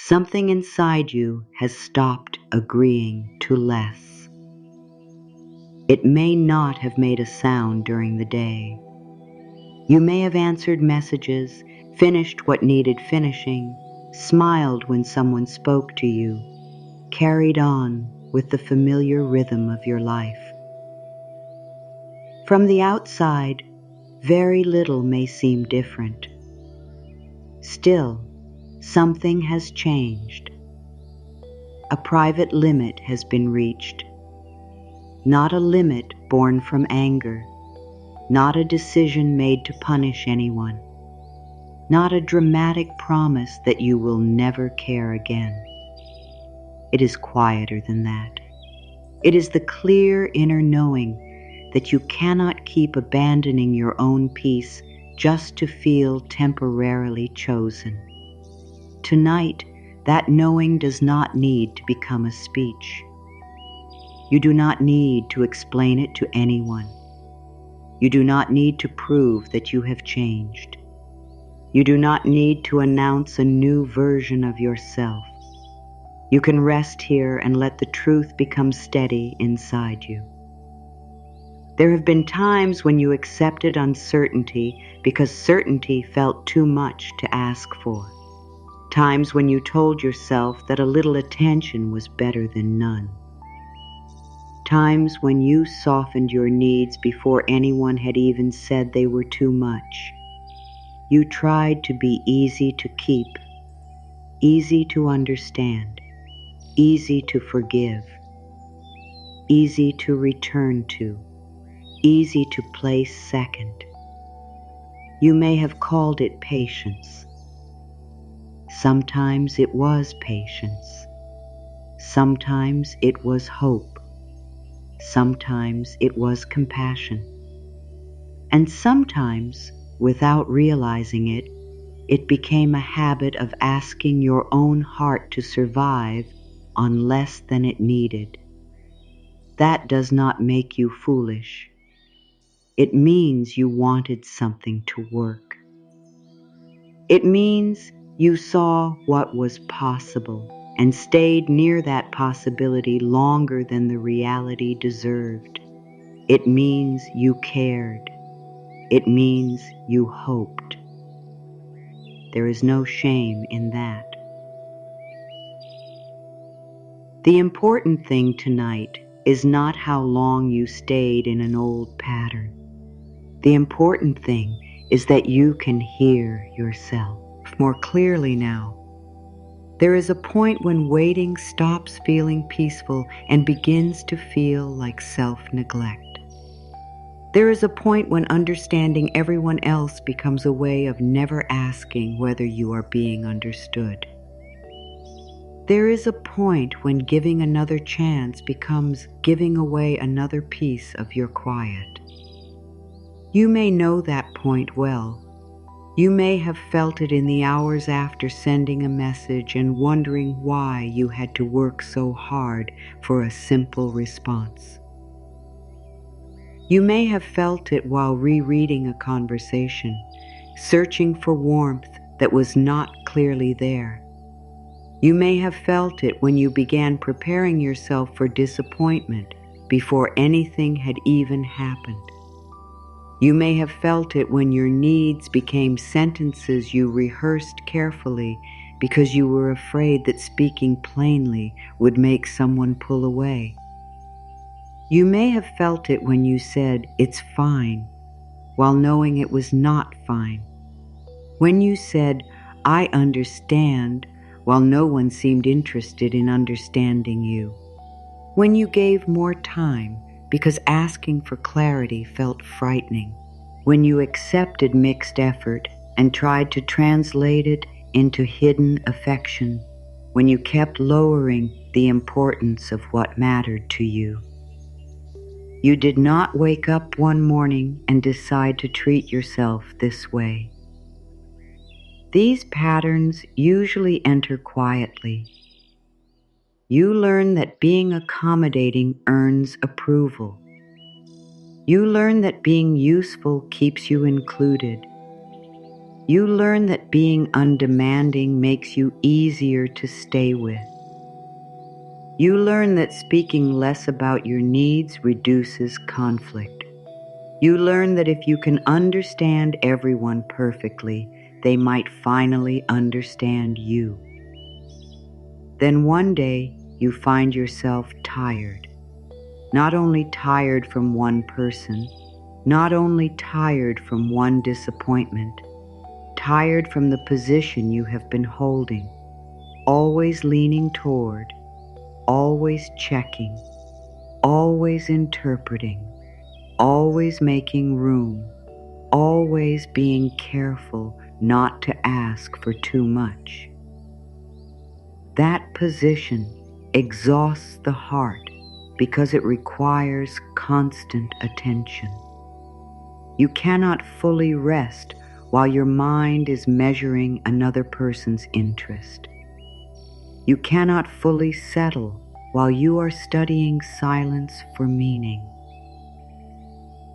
Something inside you has stopped agreeing to less. It may not have made a sound during the day. You may have answered messages, finished what needed finishing, smiled when someone spoke to you, carried on with the familiar rhythm of your life. From the outside, very little may seem different. Still, something has changed. A private limit has been reached. Not a limit born from anger, not a decision made to punish anyone, not a dramatic promise that you will never care again. It is quieter than that. It is the clear inner knowing that you cannot keep abandoning your own peace just to feel temporarily chosen. Tonight, that knowing does not need to become a speech. You do not need to explain it to anyone. You do not need to prove that you have changed. You do not need to announce a new version of yourself. You can rest here and let the truth become steady inside you. There have been times when you accepted uncertainty because certainty felt too much to ask for. Times when you told yourself that a little attention was better than none. Times when you softened your needs before anyone had even said they were too much. You tried to be easy to keep, easy to understand, easy to forgive, easy to return to, easy to place second. You may have called it patience. Sometimes it was patience. Sometimes it was hope. Sometimes it was compassion. And sometimes, without realizing it, it became a habit of asking your own heart to survive on less than it needed. That does not make you foolish. It means you wanted something to work. It means you saw what was possible and stayed near that possibility longer than the reality deserved. It means you cared. It means you hoped. There is no shame in that. The important thing tonight is not how long you stayed in an old pattern. The important thing is that you can hear yourself more clearly now. There is a point when waiting stops feeling peaceful and begins to feel like self-neglect. There is a point when understanding everyone else becomes a way of never asking whether you are being understood. There is a point when giving another chance becomes giving away another piece of your quiet. You may know that point well. You may have felt it in the hours after sending a message and wondering why you had to work so hard for a simple response. You may have felt it while rereading a conversation, searching for warmth that was not clearly there. You may have felt it when you began preparing yourself for disappointment before anything had even happened. You may have felt it when your needs became sentences you rehearsed carefully because you were afraid that speaking plainly would make someone pull away. You may have felt it when you said, "It's fine," while knowing it was not fine. When you said, "I understand," while no one seemed interested in understanding you. When you gave more time because asking for clarity felt frightening. When you accepted mixed effort and tried to translate it into hidden affection. When you kept lowering the importance of what mattered to you. You did not wake up one morning and decide to treat yourself this way. These patterns usually enter quietly. You learn that being accommodating earns approval. You learn that being useful keeps you included. You learn that being undemanding makes you easier to stay with. You learn that speaking less about your needs reduces conflict. You learn that if you can understand everyone perfectly, they might finally understand you. Then one day, you find yourself tired. Not only tired from one person, not only tired from one disappointment, tired from the position you have been holding, always leaning toward, always checking, always interpreting, always making room, always being careful not to ask for too much. That position exhausts the heart because it requires constant attention. You cannot fully rest while your mind is measuring another person's interest. You cannot fully settle while you are studying silence for meaning.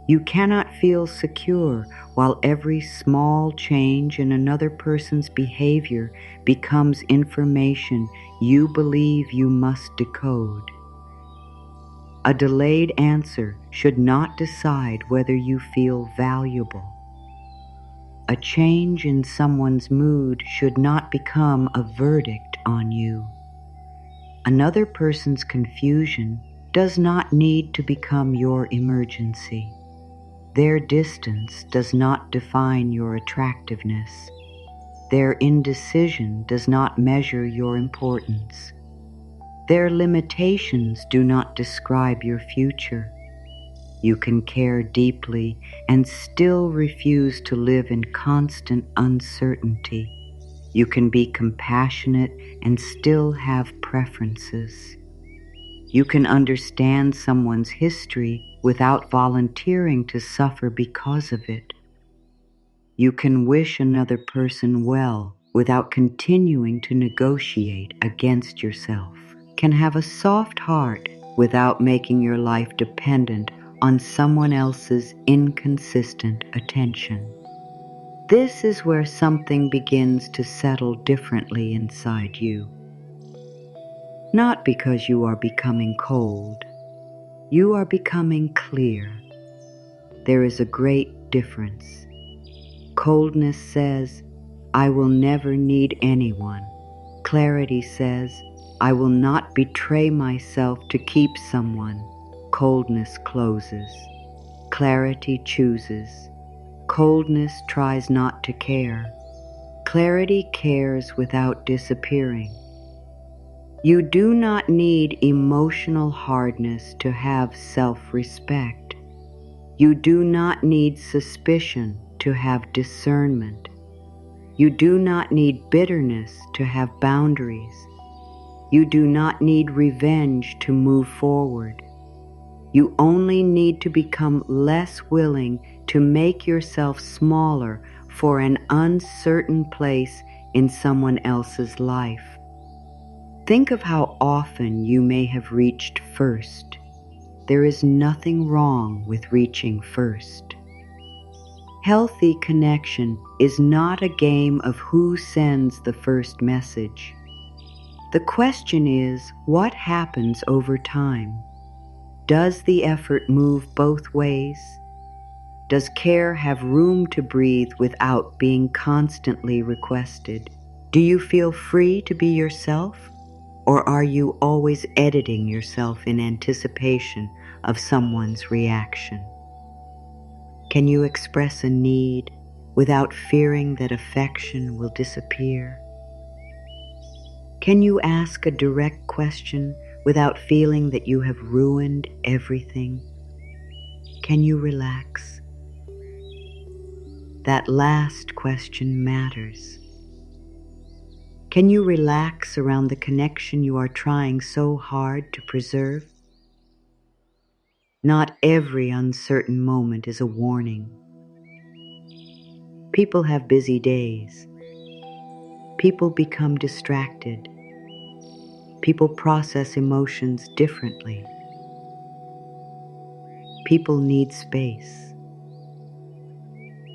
You cannot feel secure while every small change in another person's behavior becomes information you believe you must decode. A delayed answer should not decide whether you feel valuable. A change in someone's mood should not become a verdict on you. Another person's confusion does not need to become your emergency. Their distance does not define your attractiveness. Their indecision does not measure your importance. Their limitations do not describe your future. You can care deeply and still refuse to live in constant uncertainty. You can be compassionate and still have preferences. You can understand someone's history without volunteering to suffer because of it. You can wish another person well without continuing to negotiate against yourself. Can have a soft heart without making your life dependent on someone else's inconsistent attention. This is where something begins to settle differently inside you. Not because you are becoming cold. You are becoming clear. There is a great difference. Coldness says, I will never need anyone. Clarity says, I will not betray myself to keep someone. Coldness closes. Clarity chooses. Coldness tries not to care. Clarity cares without disappearing. You do not need emotional hardness to have self-respect. You do not need suspicion to have discernment. You do not need bitterness to have boundaries. You do not need revenge to move forward. You only need to become less willing to make yourself smaller for an uncertain place in someone else's life. Think of how often you may have reached first. There is nothing wrong with reaching first. Healthy connection is not a game of who sends the first message. The question is, what happens over time? Does the effort move both ways? Does care have room to breathe without being constantly requested? Do you feel free to be yourself? Or are you always editing yourself in anticipation of someone's reaction? Can you express a need without fearing that affection will disappear? Can you ask a direct question without feeling that you have ruined everything? Can you relax? That last question matters. Can you relax around the connection you are trying so hard to preserve? Not every uncertain moment is a warning. People have busy days. People become distracted. People process emotions differently. People need space.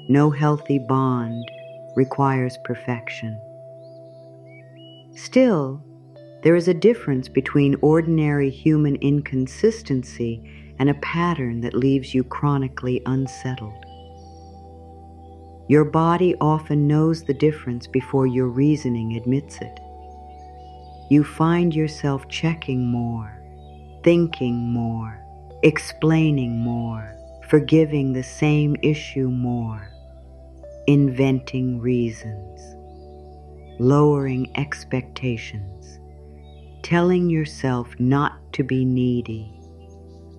No healthy bond requires perfection. Still, there is a difference between ordinary human inconsistency and a pattern that leaves you chronically unsettled. Your body often knows the difference before your reasoning admits it. You find yourself checking more, thinking more, explaining more, forgiving the same issue more, inventing reasons, lowering expectations, telling yourself not to be needy,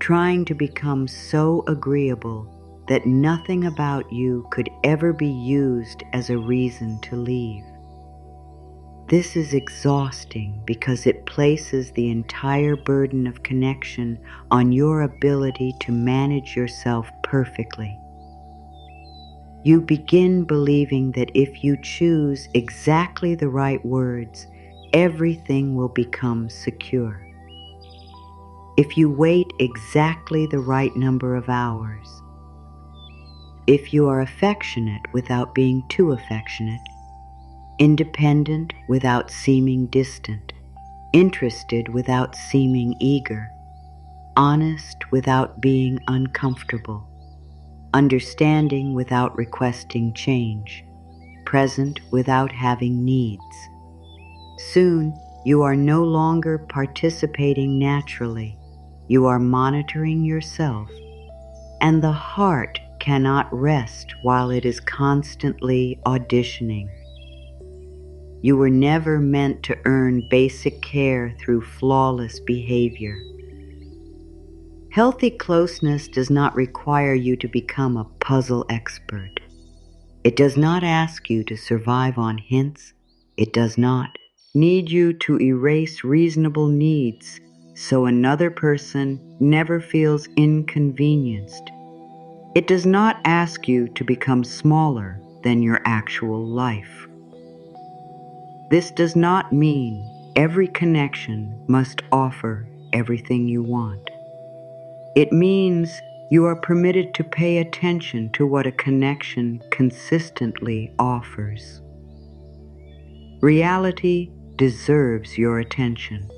trying to become so agreeable that nothing about you could ever be used as a reason to leave. This is exhausting because it places the entire burden of connection on your ability to manage yourself perfectly. You begin believing that if you choose exactly the right words, everything will become secure. If you wait exactly the right number of hours, if you are affectionate without being too affectionate, independent without seeming distant, interested without seeming eager, honest without being uncomfortable, understanding without requesting change, present without having needs. Soon, you are no longer participating naturally. You are monitoring yourself, and the heart cannot rest while it is constantly auditioning. You were never meant to earn basic care through flawless behavior. Healthy closeness does not require you to become a puzzle expert. It does not ask you to survive on hints. It does not need you to erase reasonable needs so another person never feels inconvenienced. It does not ask you to become smaller than your actual life. This does not mean every connection must offer everything you want. It means you are permitted to pay attention to what a connection consistently offers. Reality deserves your attention.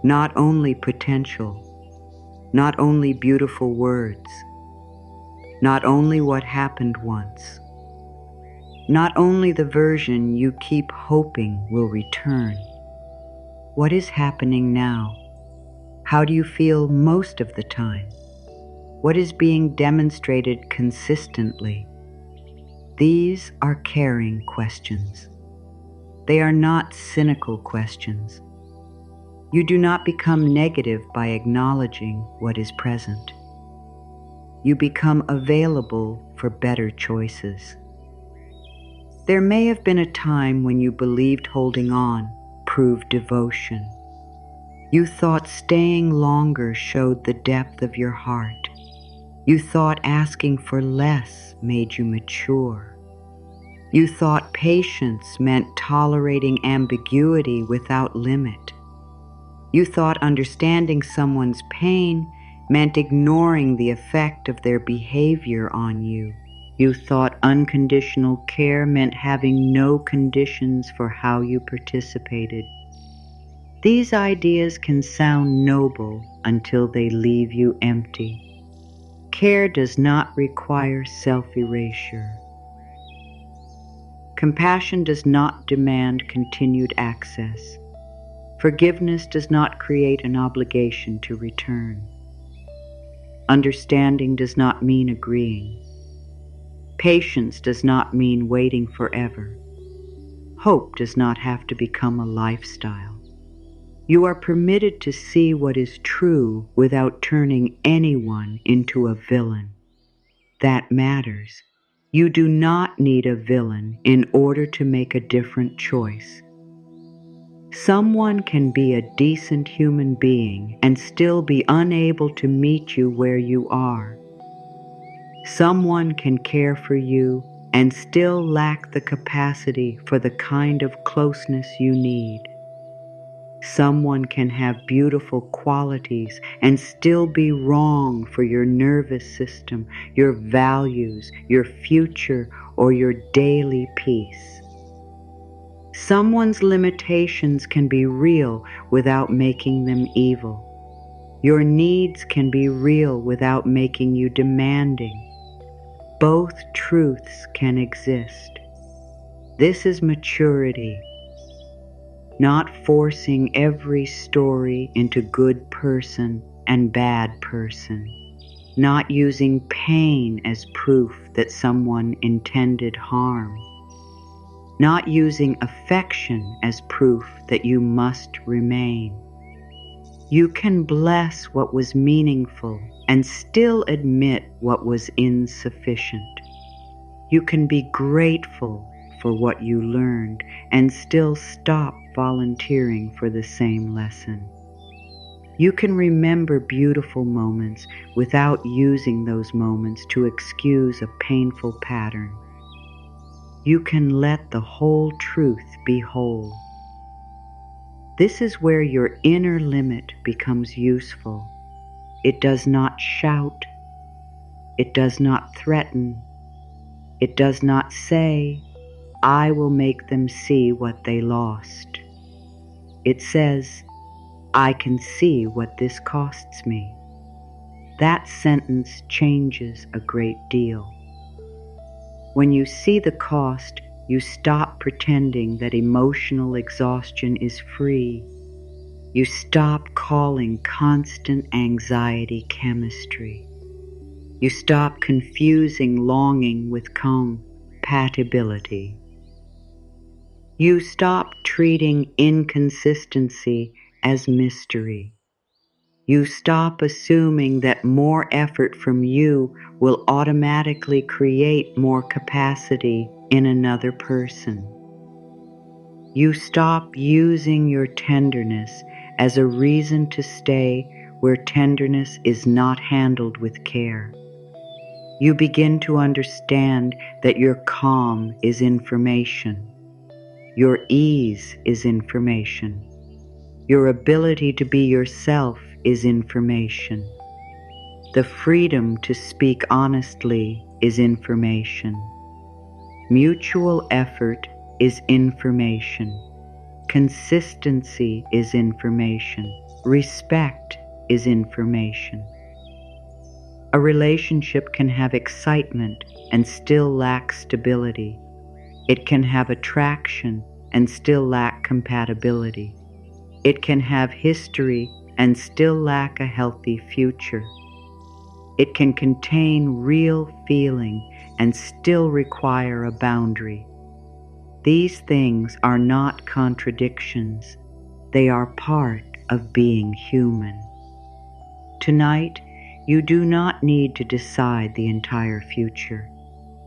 Not only potential, not only beautiful words, not only what happened once, not only the version you keep hoping will return. What is happening now? How do you feel most of the time? What is being demonstrated consistently? These are caring questions. They are not cynical questions. You do not become negative by acknowledging what is present. You become available for better choices. There may have been a time when you believed holding on proved devotion. You thought staying longer showed the depth of your heart. You thought asking for less made you mature. You thought patience meant tolerating ambiguity without limit. You thought understanding someone's pain meant ignoring the effect of their behavior on you. You thought unconditional care meant having no conditions for how you participated. These ideas can sound noble until they leave you empty. Care does not require self-erasure. Compassion does not demand continued access. Forgiveness does not create an obligation to return. Understanding does not mean agreeing. Patience does not mean waiting forever. Hope does not have to become a lifestyle. You are permitted to see what is true without turning anyone into a villain. That matters. You do not need a villain in order to make a different choice. Someone can be a decent human being and still be unable to meet you where you are. Someone can care for you and still lack the capacity for the kind of closeness you need. Someone can have beautiful qualities and still be wrong for your nervous system, your values, your future, or your daily peace. Someone's limitations can be real without making them evil. Your needs can be real without making you demanding. Both truths can exist. This is maturity. Not forcing every story into good person and bad person. Not using pain as proof that someone intended harm. Not using affection as proof that you must remain. You can bless what was meaningful and still admit what was insufficient. You can be grateful for what you learned and still stop volunteering for the same lesson. You can remember beautiful moments without using those moments to excuse a painful pattern. You can let the whole truth be whole. This is where your inner limit becomes useful. It does not shout. It does not threaten. It does not say, "I will make them see what they lost." It says, "I can see what this costs me." That sentence changes a great deal. When you see the cost, you stop pretending that emotional exhaustion is free. You stop calling constant anxiety chemistry. You stop confusing longing with compatibility. You stop treating inconsistency as mystery. You stop assuming that more effort from you will automatically create more capacity in another person. You stop using your tenderness as a reason to stay where tenderness is not handled with care. You begin to understand that your calm is information. Your ease is information. Your ability to be yourself is information. The freedom to speak honestly is information. Mutual effort is information. Consistency is information. Respect is information. A relationship can have excitement and still lack stability. It can have attraction and still lack compatibility. It can have history and still lack a healthy future. It can contain real feeling and still require a boundary. These things are not contradictions. They are part of being human. Tonight, you do not need to decide the entire future.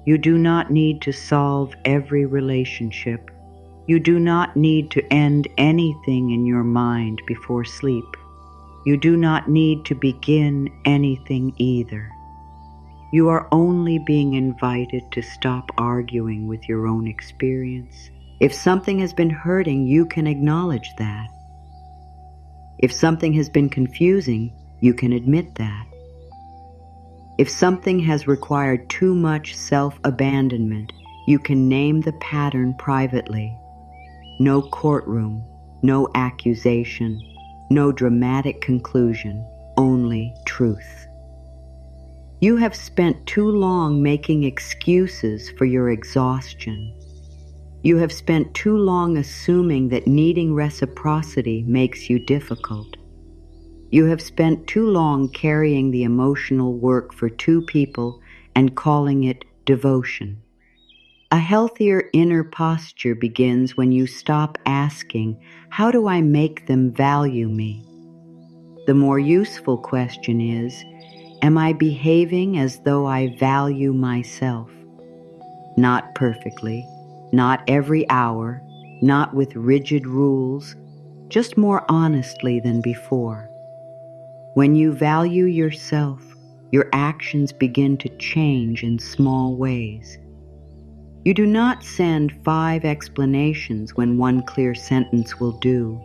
You do not need to solve every relationship. You do not need to end anything in your mind before sleep. You do not need to begin anything either. You are only being invited to stop arguing with your own experience. If something has been hurting, you can acknowledge that. If something has been confusing, you can admit that. If something has required too much self-abandonment, you can name the pattern privately. No courtroom, no accusation, no dramatic conclusion, only truth. You have spent too long making excuses for your exhaustion. You have spent too long assuming that needing reciprocity makes you difficult. You have spent too long carrying the emotional work for two people and calling it devotion. A healthier inner posture begins when you stop asking, "How do I make them value me?" The more useful question is, "Am I behaving as though I value myself?" Not perfectly, not every hour, not with rigid rules, just more honestly than before. When you value yourself, your actions begin to change in small ways. You do not send 5 explanations when one clear sentence will do.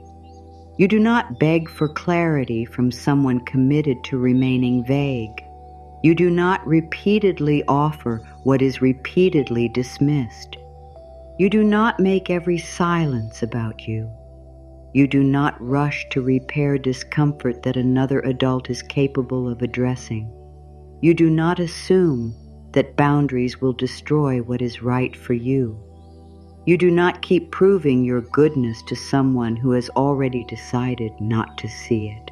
You do not beg for clarity from someone committed to remaining vague. You do not repeatedly offer what is repeatedly dismissed. You do not make every silence about you. You do not rush to repair discomfort that another adult is capable of addressing. You do not assume that boundaries will destroy what is right for you. You do not keep proving your goodness to someone who has already decided not to see it.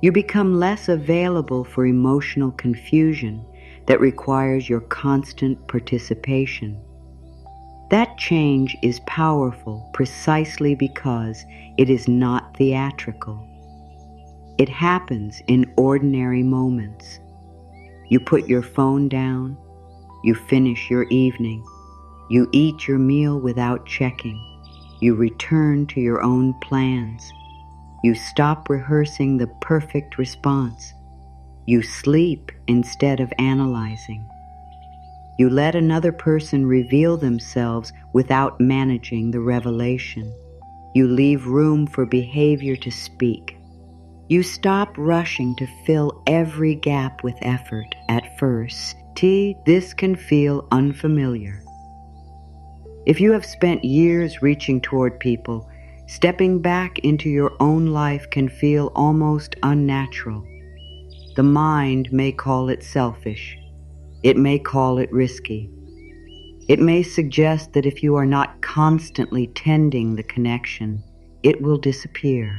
You become less available for emotional confusion that requires your constant participation. That change is powerful precisely because it is not theatrical. It happens in ordinary moments. You put your phone down, you finish your evening, you eat your meal without checking, you return to your own plans, you stop rehearsing the perfect response, you sleep instead of analyzing. You let another person reveal themselves without managing the revelation. You leave room for behavior to speak. You stop rushing to fill every gap with effort. At first, this can feel unfamiliar. If you have spent years reaching toward people, stepping back into your own life can feel almost unnatural. The mind may call it selfish. It may call it risky. It may suggest that if you are not constantly tending the connection, it will disappear.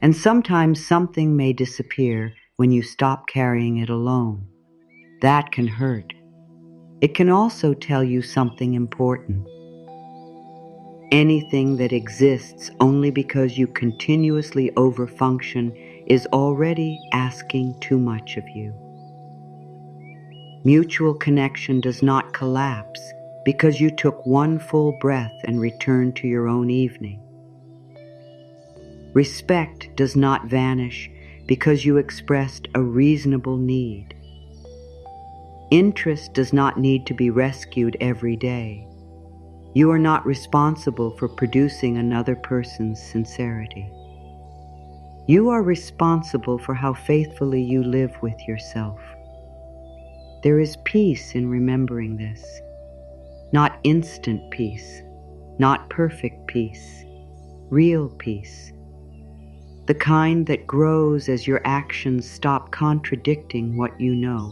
And sometimes something may disappear when you stop carrying it alone. That can hurt. It can also tell you something important. Anything that exists only because you continuously overfunction is already asking too much of you. Mutual connection does not collapse because you took one full breath and returned to your own evening. Respect does not vanish because you expressed a reasonable need. Interest does not need to be rescued every day. You are not responsible for producing another person's sincerity. You are responsible for how faithfully you live with yourself. There is peace in remembering this. Not instant peace, not perfect peace, real peace. The kind that grows as your actions stop contradicting what you know.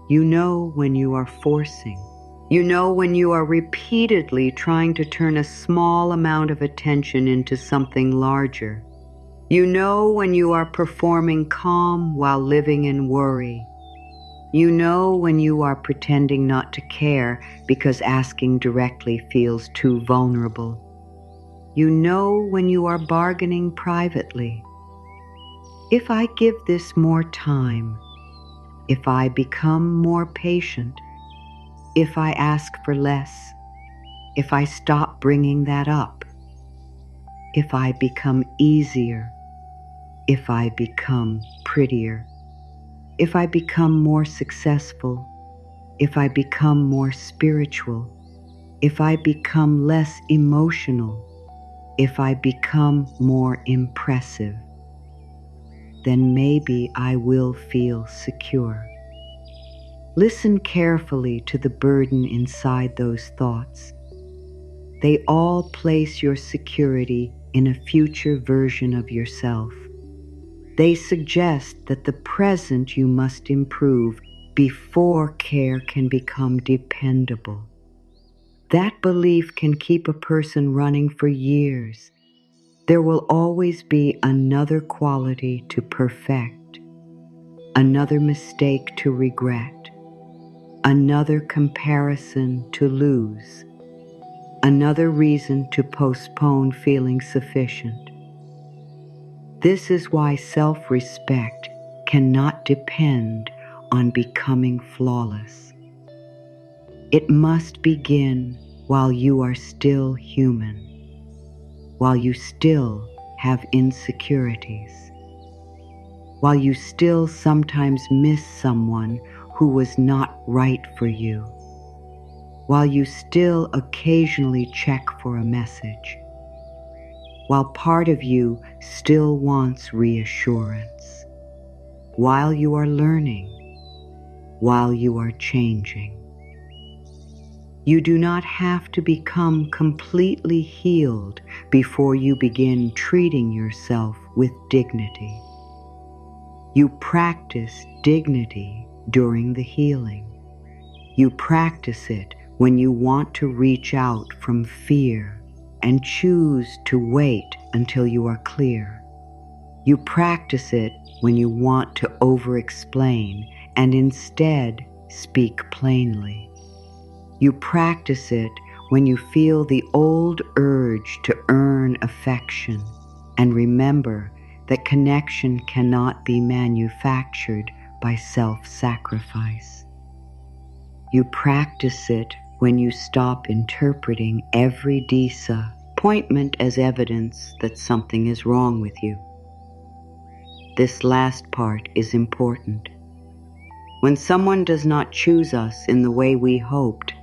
You know when you are forcing. You know when you are repeatedly trying to turn a small amount of attention into something larger. You know when you are performing calm while living in worry. You know when you are pretending not to care because asking directly feels too vulnerable. You know when you are bargaining privately. If I give this more time, if I become more patient, if I ask for less, if I stop bringing that up, if I become easier, if I become prettier, if I become more successful, if I become more spiritual, if I become less emotional, if I become more impressive, then maybe I will feel secure. Listen carefully to the burden inside those thoughts. They all place your security in a future version of yourself. They suggest that the present you must improve before care can become dependable. That belief can keep a person running for years. There will always be another quality to perfect, another mistake to regret, another comparison to lose, another reason to postpone feeling sufficient. This is why self-respect cannot depend on becoming flawless. It must begin while you are still human, while you still have insecurities, while you still sometimes miss someone who was not right for you, while you still occasionally check for a message. while part of you still wants reassurance, while you are learning, while you are changing. You do not have to become completely healed before you begin treating yourself with dignity. You practice dignity during the healing. You practice it when you want to reach out from fear and choose to wait until you are clear. You practice it when you want to over-explain and instead speak plainly. You practice it when you feel the old urge to earn affection and remember that connection cannot be manufactured by self-sacrifice. You practice it when you stop interpreting every disappointment as evidence that something is wrong with you. This last part is important. When someone does not choose us in the way we hoped,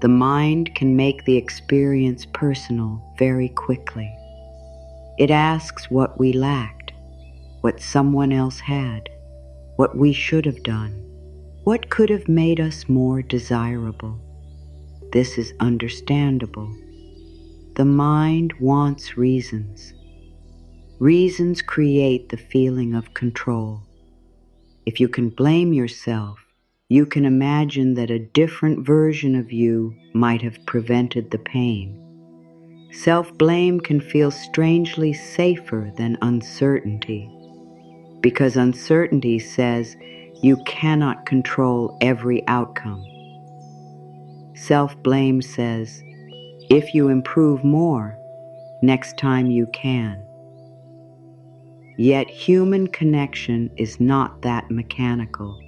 the mind can make the experience personal very quickly. It asks what we lacked, what someone else had, what we should have done, what could have made us more desirable. This is understandable. The mind wants reasons. Reasons create the feeling of control. If you can blame yourself, you can imagine that a different version of you might have prevented the pain. Self-blame can feel strangely safer than uncertainty, because uncertainty says you cannot control every outcome. Self-blame says, if you improve more, next time you can. Yet human connection is not that mechanical.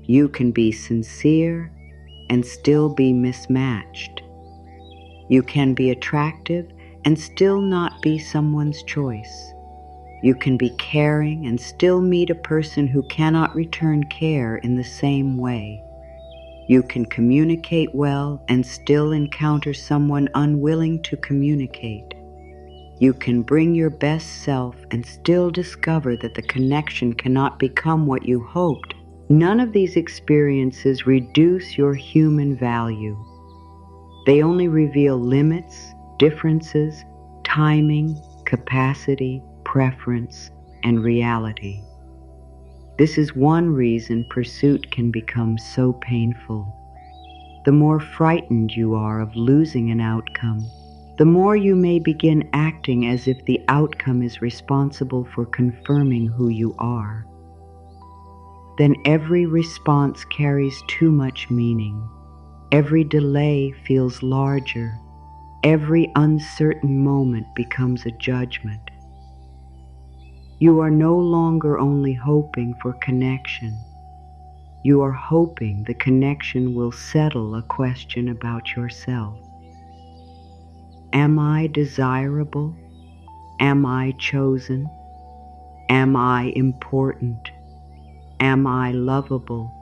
You can be sincere and still be mismatched. You can be attractive and still not be someone's choice. You can be caring and still meet a person who cannot return care in the same way. You can communicate well and still encounter someone unwilling to communicate. You can bring your best self and still discover that the connection cannot become what you hoped. None of these experiences reduce your human value. They only reveal limits, differences, timing, capacity, preference, and reality. This is one reason pursuit can become so painful. The more frightened you are of losing an outcome, the more you may begin acting as if the outcome is responsible for confirming who you are. Then every response carries too much meaning. Every delay feels larger. Every uncertain moment becomes a judgment. You are no longer only hoping for connection. You are hoping the connection will settle a question about yourself. Am I desirable? Am I chosen? Am I important? Am I lovable?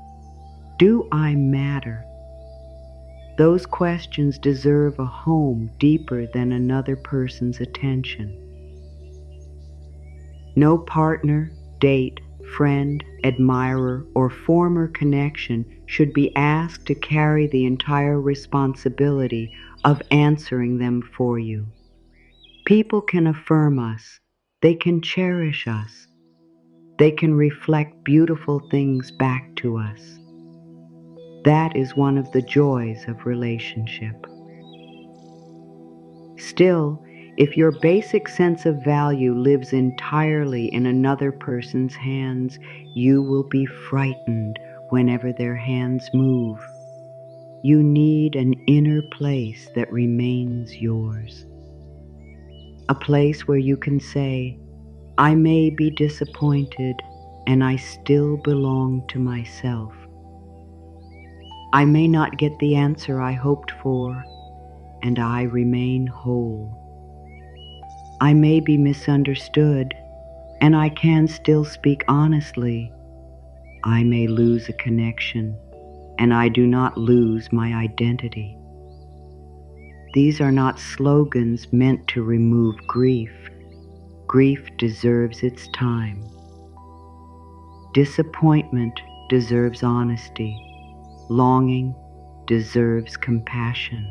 Do I matter? Those questions deserve a home deeper than another person's attention. No partner, date, friend, admirer, or former connection should be asked to carry the entire responsibility of answering them for you. People can affirm us. They can cherish us. They can reflect beautiful things back to us. That is one of the joys of relationship. Still, if your basic sense of value lives entirely in another person's hands, you will be frightened whenever their hands move. You need an inner place that remains yours. A place where you can say, I may be disappointed and I still belong to myself. I may not get the answer I hoped for, and I remain whole. I may be misunderstood, and I can still speak honestly. I may lose a connection, and I do not lose my identity. These are not slogans meant to remove grief. Grief deserves its time. Disappointment deserves honesty. Longing deserves compassion.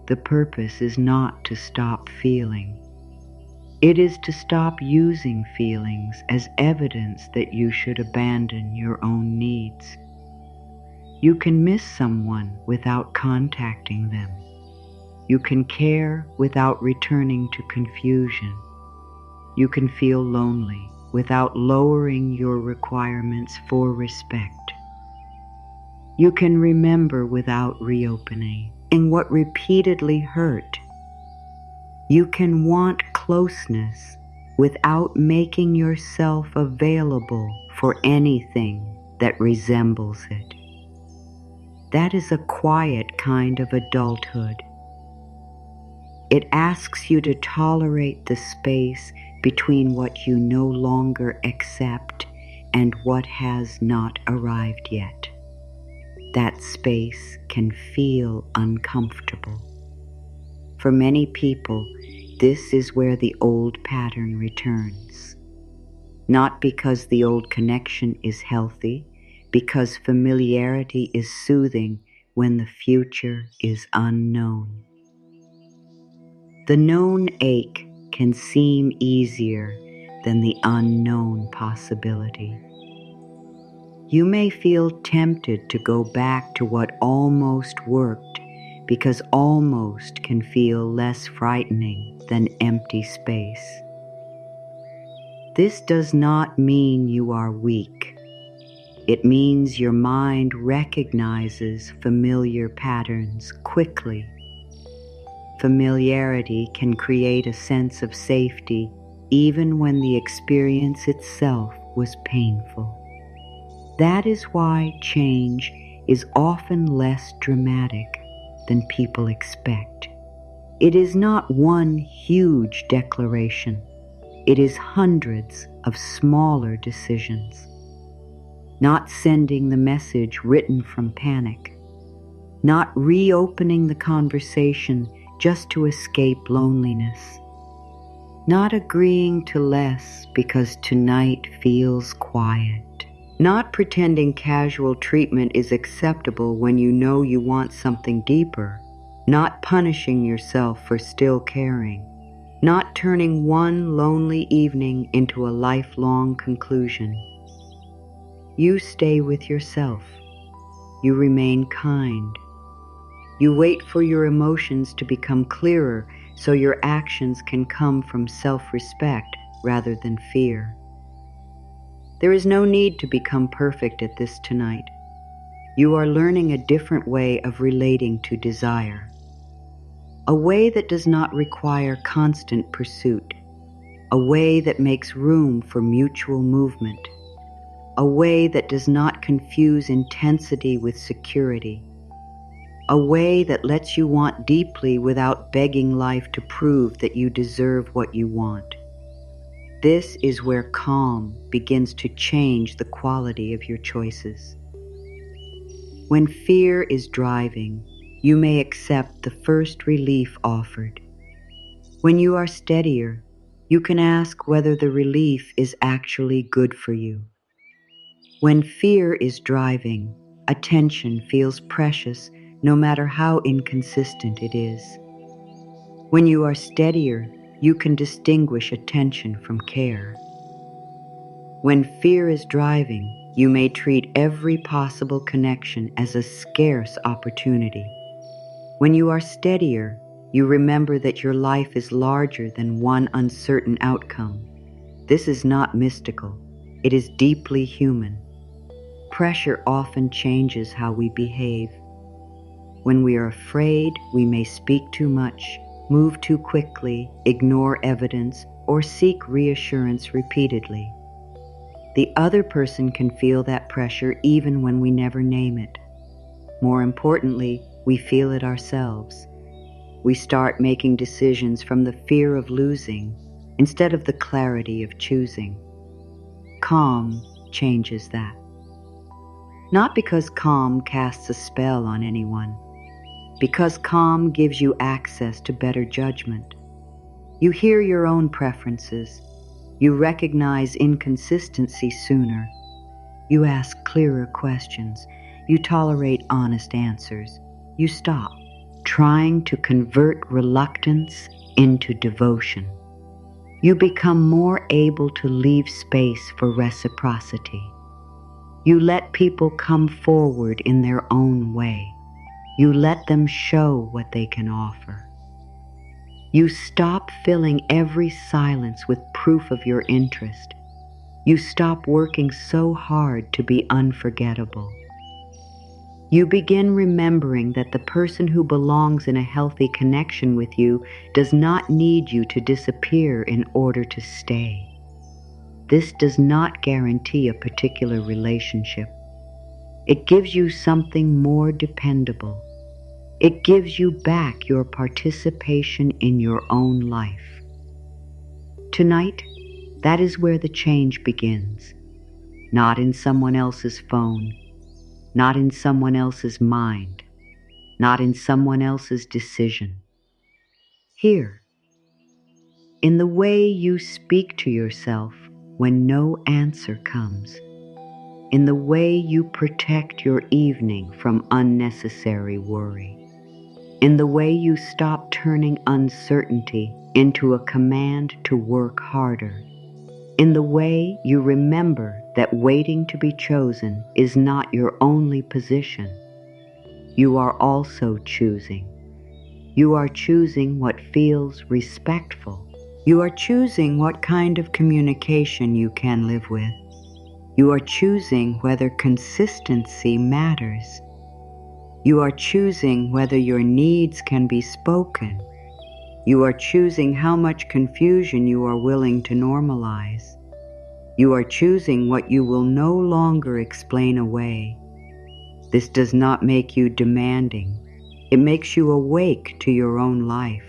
The purpose is not to stop feeling. It is to stop using feelings as evidence that you should abandon your own needs. You can miss someone without contacting them. You can care without returning to confusion. You can feel lonely without lowering your requirements for respect. You can remember without reopening in what repeatedly hurt. You can want closeness without making yourself available for anything that resembles it. That is a quiet kind of adulthood. It asks you to tolerate the space between what you no longer accept and what has not arrived yet. That space can feel uncomfortable. For many people, this is where the old pattern returns. Not because the old connection is healthy, because familiarity is soothing when the future is unknown. The known ache can seem easier than the unknown possibility. You may feel tempted to go back to what almost worked because almost can feel less frightening than empty space. This does not mean you are weak. It means your mind recognizes familiar patterns quickly. Familiarity can create a sense of safety even when the experience itself was painful. That is why change is often less dramatic than people expect. It is not one huge declaration. It is hundreds of smaller decisions. Not sending the message written from panic. Not reopening the conversation just to escape loneliness. Not agreeing to less because tonight feels quiet. Not pretending casual treatment is acceptable when you know you want something deeper. Not punishing yourself for still caring. Not turning one lonely evening into a lifelong conclusion. You stay with yourself. You remain kind. You wait for your emotions to become clearer so your actions can come from self-respect rather than fear. There is no need to become perfect at this tonight. You are learning a different way of relating to desire. A way that does not require constant pursuit. A way that makes room for mutual movement. A way that does not confuse intensity with security. A way that lets you want deeply without begging life to prove that you deserve what you want. This is where calm begins to change the quality of your choices. When fear is driving, you may accept the first relief offered. When you are steadier, you can ask whether the relief is actually good for you. When fear is driving, attention feels precious no matter how inconsistent it is. When you are steadier, you can distinguish attention from care. When fear is driving, you may treat every possible connection as a scarce opportunity. When you are steadier, you remember that your life is larger than one uncertain outcome. This is not mystical. It is deeply human. Pressure often changes how we behave. When we are afraid, we may speak too much, move too quickly, ignore evidence, or seek reassurance repeatedly. The other person can feel that pressure even when we never name it. More importantly, we feel it ourselves. We start making decisions from the fear of losing instead of the clarity of choosing. Calm changes that. Not because calm casts a spell on anyone, because calm gives you access to better judgment. You hear your own preferences. You recognize inconsistency sooner. You ask clearer questions. You tolerate honest answers. You stop trying to convert reluctance into devotion. You become more able to leave space for reciprocity. You let people come forward in their own way. You let them show what they can offer. You stop filling every silence with proof of your interest. You stop working so hard to be unforgettable. You begin remembering that the person who belongs in a healthy connection with you does not need you to disappear in order to stay. This does not guarantee a particular relationship. It gives you something more dependable. It gives you back your participation in your own life. Tonight, that is where the change begins. Not in someone else's phone, not in someone else's mind, not in someone else's decision. Here, in the way you speak to yourself when no answer comes, in the way you protect your evening from unnecessary worry, in the way you stop turning uncertainty into a command to work harder, in the way you remember that waiting to be chosen is not your only position. You are also choosing. You are choosing what feels respectful. You are choosing what kind of communication you can live with. You are choosing whether consistency matters. You are choosing whether your needs can be spoken. You are choosing how much confusion you are willing to normalize. You are choosing what you will no longer explain away. This does not make you demanding. It makes you awake to your own life.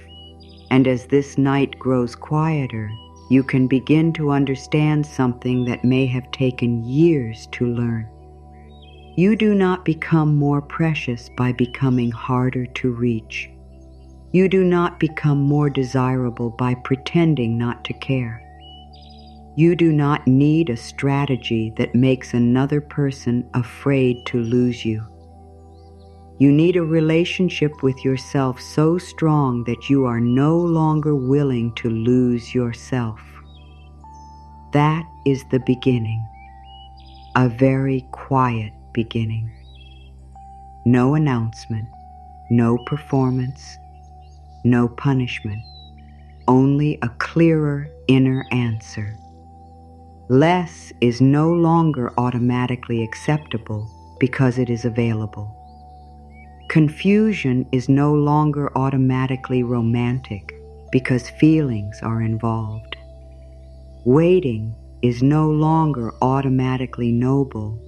And as this night grows quieter, you can begin to understand something that may have taken years to learn. You do not become more precious by becoming harder to reach. You do not become more desirable by pretending not to care. You do not need a strategy that makes another person afraid to lose you. You need a relationship with yourself so strong that you are no longer willing to lose yourself. That is the beginning, a very quiet beginning. No announcement, no performance, no punishment, only a clearer inner answer. Less is no longer automatically acceptable because it is available. Confusion is no longer automatically romantic because feelings are involved. Waiting is no longer automatically noble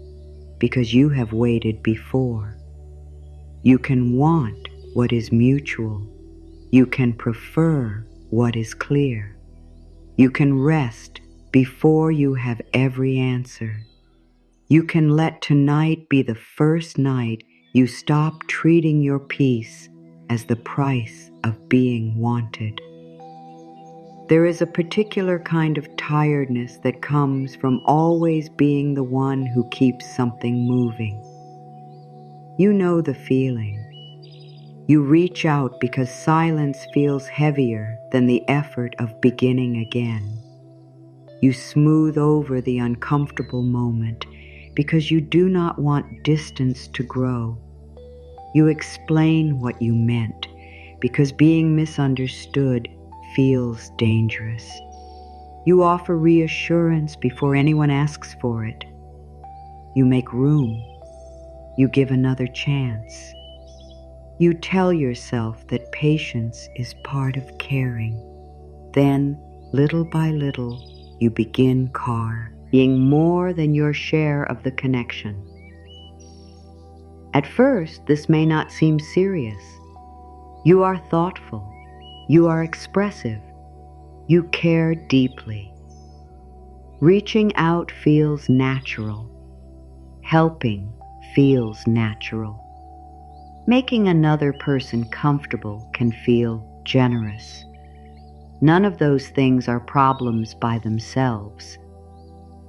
because you have waited before. You can want what is mutual. You can prefer what is clear. You can rest before you have every answer. You can let tonight be the first night you stop treating your peace as the price of being wanted. There is a particular kind of tiredness that comes from always being the one who keeps something moving. You know the feeling. You reach out because silence feels heavier than the effort of beginning again. You smooth over the uncomfortable moment because you do not want distance to grow. You explain what you meant because being misunderstood feels dangerous. You offer reassurance before anyone asks for it. You make room. You give another chance. You tell yourself that patience is part of caring. Then, little by little, you begin being more than your share of the connection. At first, this may not seem serious. You are thoughtful. You are expressive. You care deeply. Reaching out feels natural. Helping feels natural. Making another person comfortable can feel generous. None of those things are problems by themselves.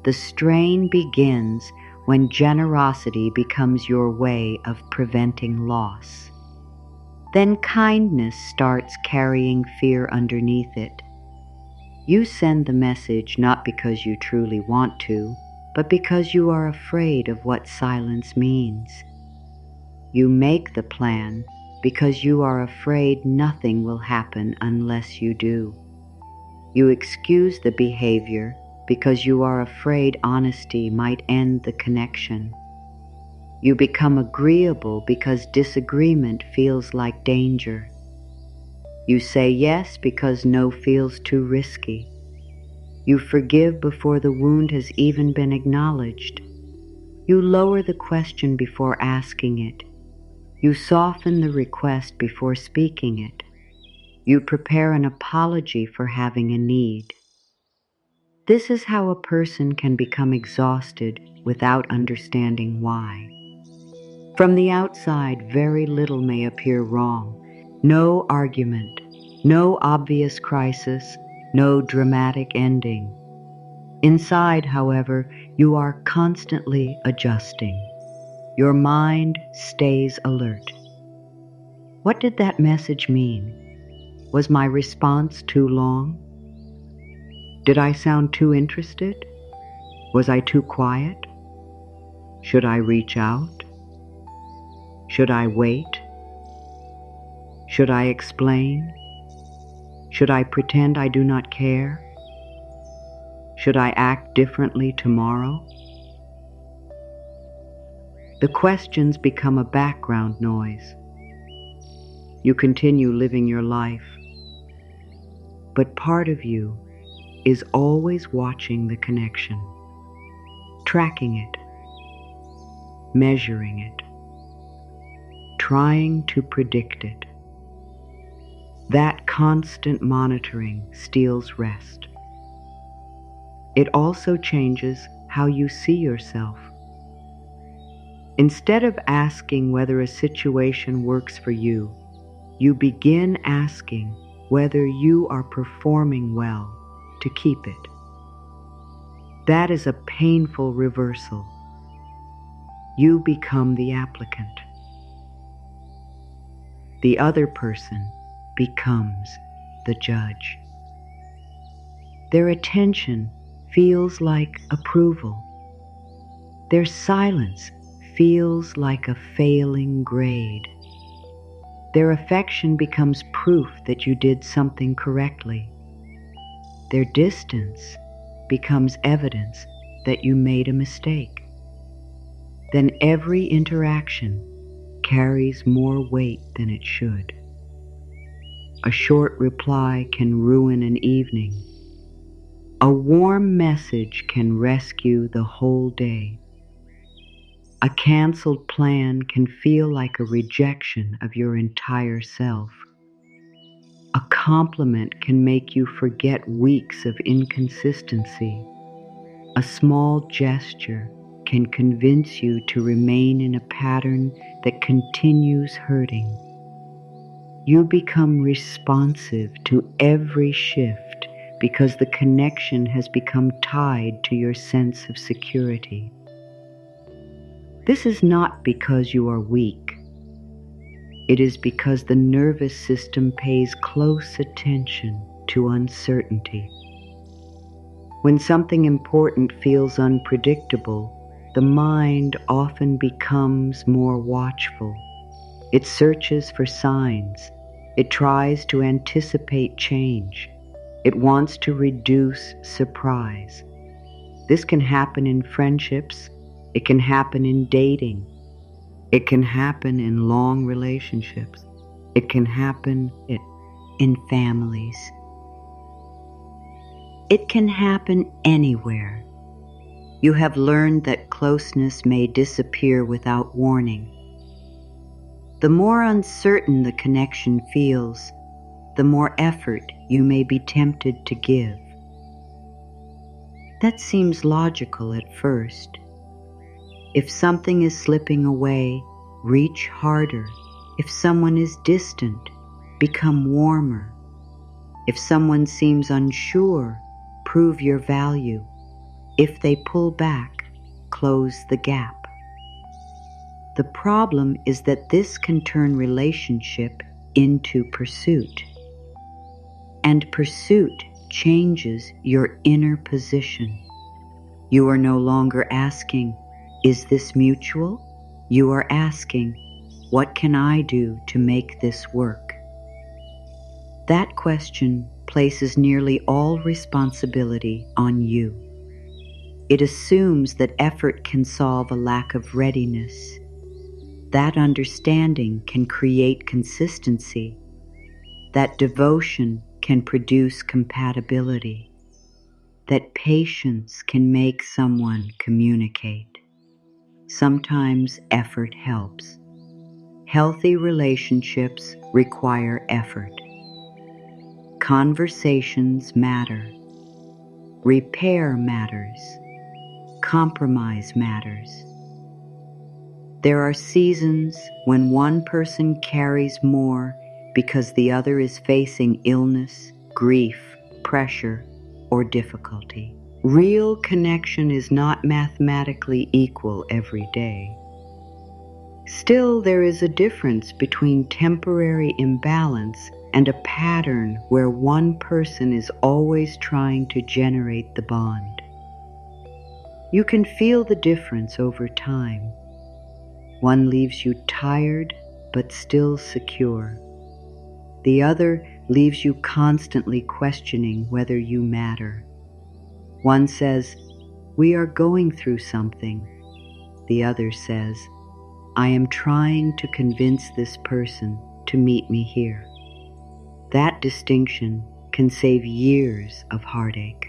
The strain begins when generosity becomes your way of preventing loss. Then kindness starts carrying fear underneath it. You send the message not because you truly want to, but because you are afraid of what silence means. You make the plan because you are afraid nothing will happen unless you do. You excuse the behavior because you are afraid honesty might end the connection. You become agreeable because disagreement feels like danger. You say yes because no feels too risky. You forgive before the wound has even been acknowledged. You lower the question before asking it. You soften the request before speaking it. You prepare an apology for having a need. This is how a person can become exhausted without understanding why. From the outside, very little may appear wrong. No argument, no obvious crisis, no dramatic ending. Inside, however, you are constantly adjusting. Your mind stays alert. What did that message mean? Was my response too long? Did I sound too interested? Was I too quiet? Should I reach out? Should I wait? Should I explain? Should I pretend I do not care? Should I act differently tomorrow? The questions become a background noise. You continue living your life, but part of you is always watching the connection, tracking it, measuring it, trying to predict it. That constant monitoring steals rest. It also changes how you see yourself. Instead of asking whether a situation works for you, you begin asking whether you are performing well to keep it. That is a painful reversal. You become the applicant. The other person becomes the judge. Their attention feels like approval. Their silence feels like a failing grade. Their affection becomes proof that you did something correctly. Their distance becomes evidence that you made a mistake. Then every interaction carries more weight than it should. A short reply can ruin an evening. A warm message can rescue the whole day. A canceled plan can feel like a rejection of your entire self. A compliment can make you forget weeks of inconsistency. A small gesture can convince you to remain in a pattern that continues hurting. You become responsive to every shift because the connection has become tied to your sense of security. This is not because you are weak. It is because the nervous system pays close attention to uncertainty. When something important feels unpredictable, the mind often becomes more watchful. It searches for signs. It tries to anticipate change. It wants to reduce surprise. This can happen in friendships. It can happen in dating. It can happen in long relationships. It can happen in families. It can happen anywhere. You have learned that closeness may disappear without warning. The more uncertain the connection feels, the more effort you may be tempted to give. That seems logical at first. If something is slipping away, reach harder, If someone is distant, become warmer. If someone seems unsure, prove your value. If they pull back, close the gap. The problem is that this can turn relationship into pursuit. And pursuit changes your inner position. You are no longer asking, is this mutual? You are asking, what can I do to make this work? That question places nearly all responsibility on you. It assumes that effort can solve a lack of readiness. That understanding can create consistency. That devotion can produce compatibility. That patience can make someone communicate. Sometimes effort helps. Healthy relationships require effort. Conversations matter. Repair matters. Compromise matters. There are seasons when one person carries more because the other is facing illness, grief, pressure, or difficulty. Real connection is not mathematically equal every day. Still, there is a difference between temporary imbalance and a pattern where one person is always trying to generate the bond. You can feel the difference over time. One leaves you tired but still secure. The other leaves you constantly questioning whether you matter. One says, "We are going through something." The other says, "I am trying to convince this person to meet me here." That distinction can save years of heartache.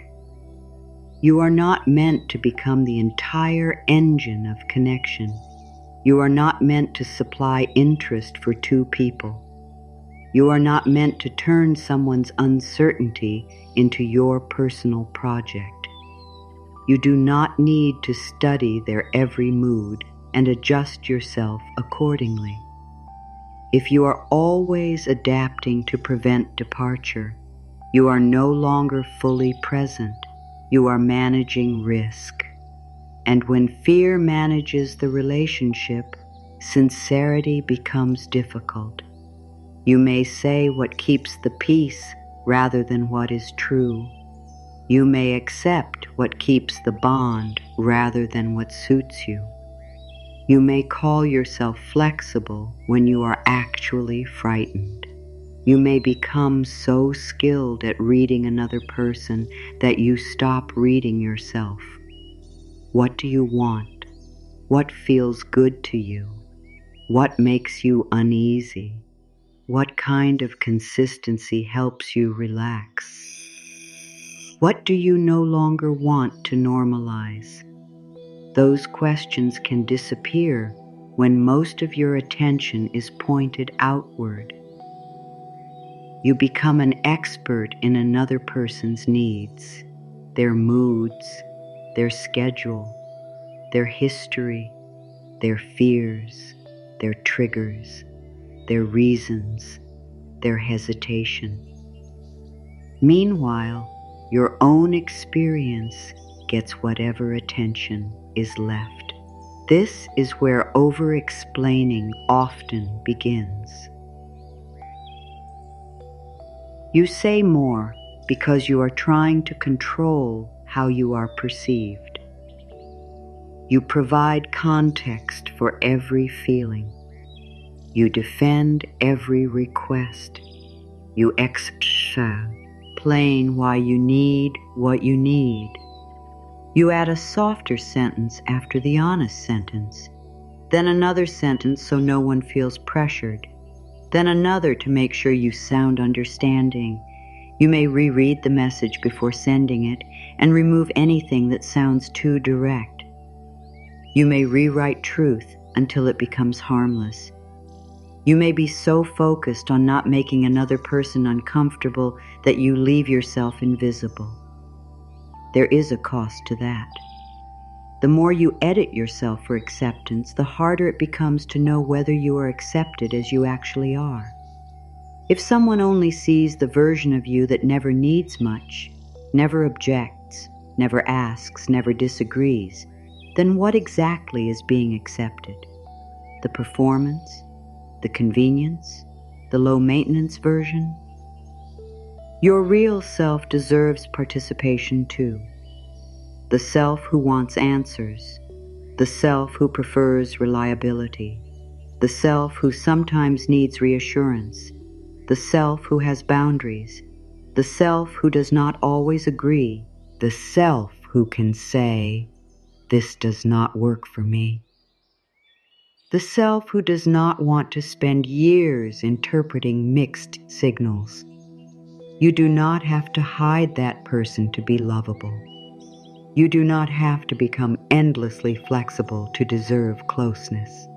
You are not meant to become the entire engine of connection. You are not meant to supply interest for two people. You are not meant to turn someone's uncertainty into your personal project. You do not need to study their every mood and adjust yourself accordingly. If you are always adapting to prevent departure, you are no longer fully present. You are managing risk. And when fear manages the relationship, sincerity becomes difficult. You may say what keeps the peace rather than what is true. You may accept what keeps the bond rather than what suits you. You may call yourself flexible when you are actually frightened. You may become so skilled at reading another person that you stop reading yourself. What do you want? What feels good to you? What makes you uneasy? What kind of consistency helps you relax? What do you no longer want to normalize? Those questions can disappear when most of your attention is pointed outward. You become an expert in another person's needs, their moods, their schedule, their history, their fears, their triggers, their reasons, their hesitation. Meanwhile, your own experience gets whatever attention is left. This is where over-explaining often begins. You say more because you are trying to control how you are perceived. You provide context for every feeling. You defend every request. You explain why you need what you need. You add a softer sentence after the honest sentence, then another sentence so no one feels pressured, then another to make sure you sound understanding. You may reread the message before sending it and remove anything that sounds too direct. You may rewrite truth until it becomes harmless. You may be so focused on not making another person uncomfortable that you leave yourself invisible. There is a cost to that. The more you edit yourself for acceptance, the harder it becomes to know whether you are accepted as you actually are. If someone only sees the version of you that never needs much, never objects, never asks, never disagrees, then what exactly is being accepted? The performance? The convenience? The low-maintenance version? Your real self deserves participation too. The self who wants answers, the self who prefers reliability, the self who sometimes needs reassurance, the self who has boundaries, the self who does not always agree, the self who can say, "This does not work for me." The self who does not want to spend years interpreting mixed signals. You do not have to hide that person to be lovable. You do not have to become endlessly flexible to deserve closeness.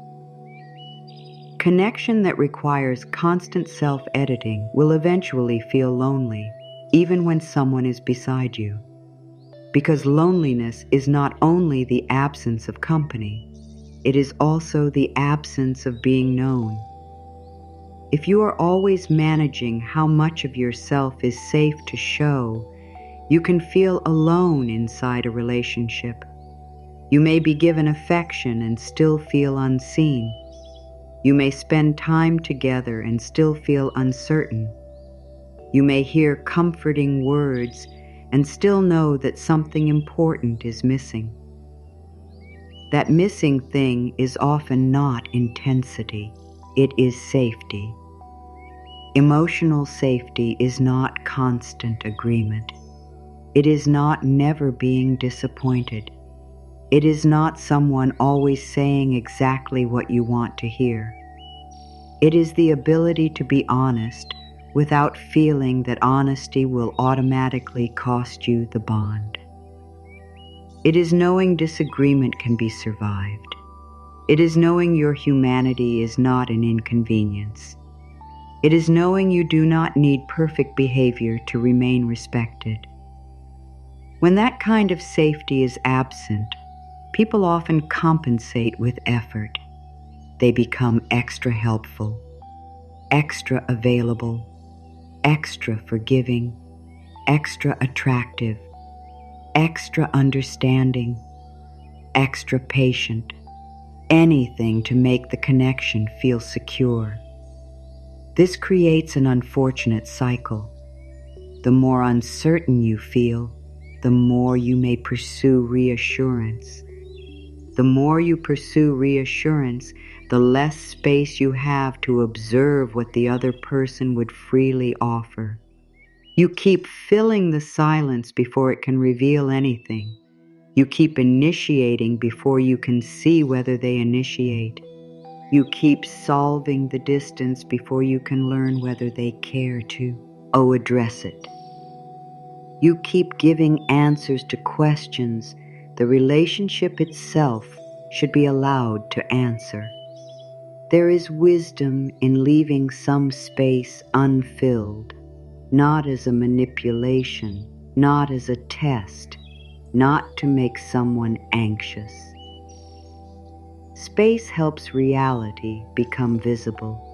Connection that requires constant self-editing will eventually feel lonely, even when someone is beside you. Because loneliness is not only the absence of company, it is also the absence of being known. If you are always managing how much of yourself is safe to show, you can feel alone inside a relationship. You may be given affection and still feel unseen. You may spend time together and still feel uncertain. You may hear comforting words and still know that something important is missing. That missing thing is often not intensity, it is safety. Emotional safety is not constant agreement. It is not never being disappointed. It is not someone always saying exactly what you want to hear. It is the ability to be honest without feeling that honesty will automatically cost you the bond. It is knowing disagreement can be survived. It is knowing your humanity is not an inconvenience. It is knowing you do not need perfect behavior to remain respected. When that kind of safety is absent, people often compensate with effort. They become extra helpful, extra available, extra forgiving, extra attractive, extra understanding, extra patient, anything to make the connection feel secure. This creates an unfortunate cycle. The more uncertain you feel, the more you may pursue reassurance. The more you pursue reassurance, the less space you have to observe what the other person would freely offer. You keep filling the silence before it can reveal anything. You keep initiating before you can see whether they initiate. You keep solving the distance before you can learn whether they care to, address it. You keep giving answers to questions the relationship itself should be allowed to answer. There is wisdom in leaving some space unfilled, not as a manipulation, not as a test, not to make someone anxious. Space helps reality become visible.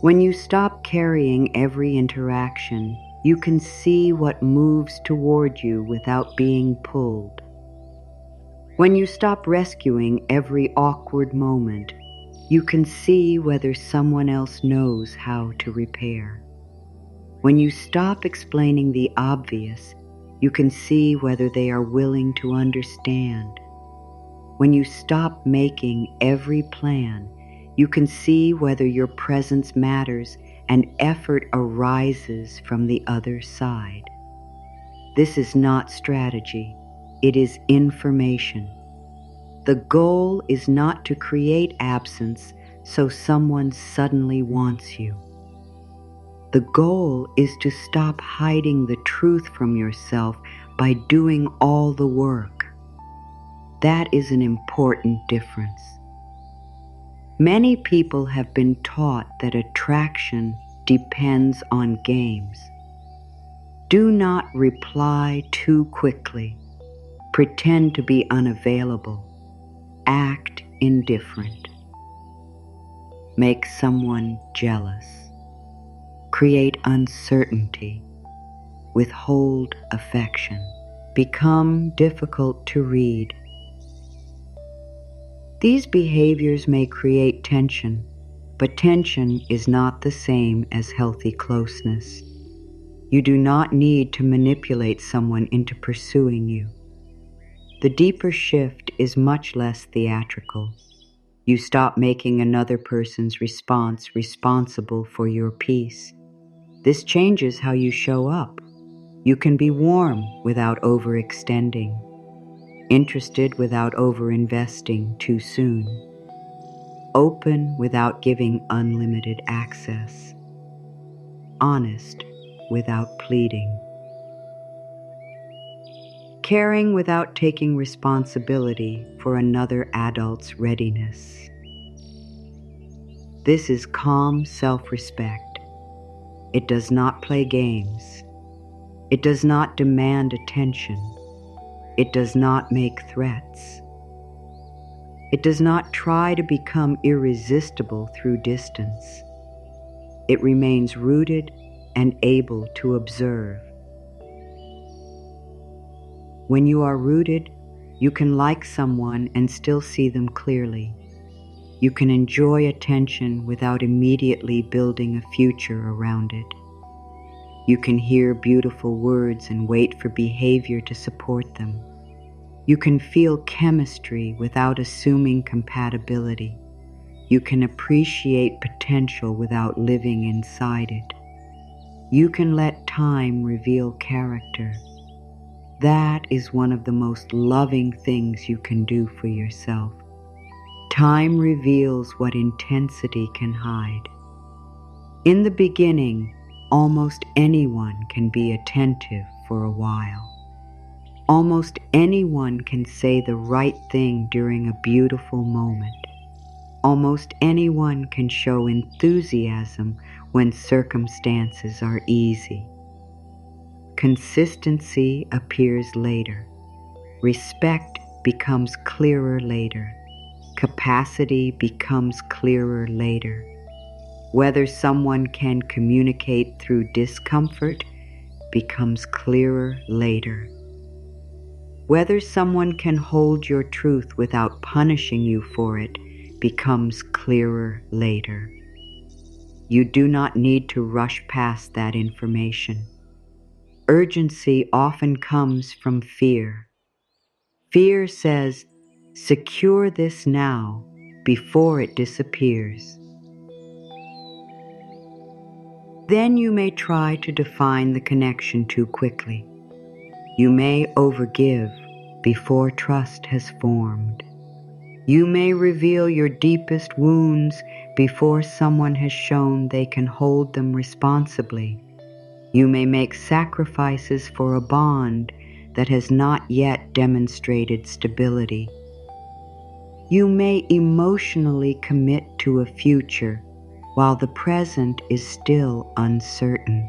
When you stop carrying every interaction, you can see what moves toward you without being pulled. When you stop rescuing every awkward moment, you can see whether someone else knows how to repair. When you stop explaining the obvious, you can see whether they are willing to understand. When you stop making every plan, you can see whether your presence matters and effort arises from the other side. This is not strategy, it is information. The goal is not to create absence so someone suddenly wants you. The goal is to stop hiding the truth from yourself by doing all the work. That is an important difference. Many people have been taught that attraction depends on games. Do not reply too quickly. Pretend to be unavailable. Act indifferent. Make someone jealous. Create uncertainty. Withhold affection. Become difficult to read. These behaviors may create tension, but tension is not the same as healthy closeness. You do not need to manipulate someone into pursuing you. The deeper shift is much less theatrical. You stop making another person's response responsible for your peace. This changes how you show up. You can be warm without overextending, interested without overinvesting too soon, open without giving unlimited access, honest without pleading, caring without taking responsibility for another adult's readiness. This is calm self-respect. It does not play games. It does not demand attention. It does not make threats. It does not try to become irresistible through distance. It remains rooted and able to observe. When you are rooted, you can like someone and still see them clearly. You can enjoy attention without immediately building a future around it. You can hear beautiful words and wait for behavior to support them. You can feel chemistry without assuming compatibility. You can appreciate potential without living inside it. You can let time reveal character. That is one of the most loving things you can do for yourself. Time reveals what intensity can hide. In the beginning, almost anyone can be attentive for a while. Almost anyone can say the right thing during a beautiful moment. Almost anyone can show enthusiasm when circumstances are easy. Consistency appears later. Respect becomes clearer later. Capacity becomes clearer later. Whether someone can communicate through discomfort becomes clearer later. Whether someone can hold your truth without punishing you for it becomes clearer later. You do not need to rush past that information. Urgency often comes from fear. Fear says, secure this now before it disappears. Then you may try to define the connection too quickly. You may overgive before trust has formed. You may reveal your deepest wounds before someone has shown they can hold them responsibly. You may make sacrifices for a bond that has not yet demonstrated stability. You may emotionally commit to a future while the present is still uncertain.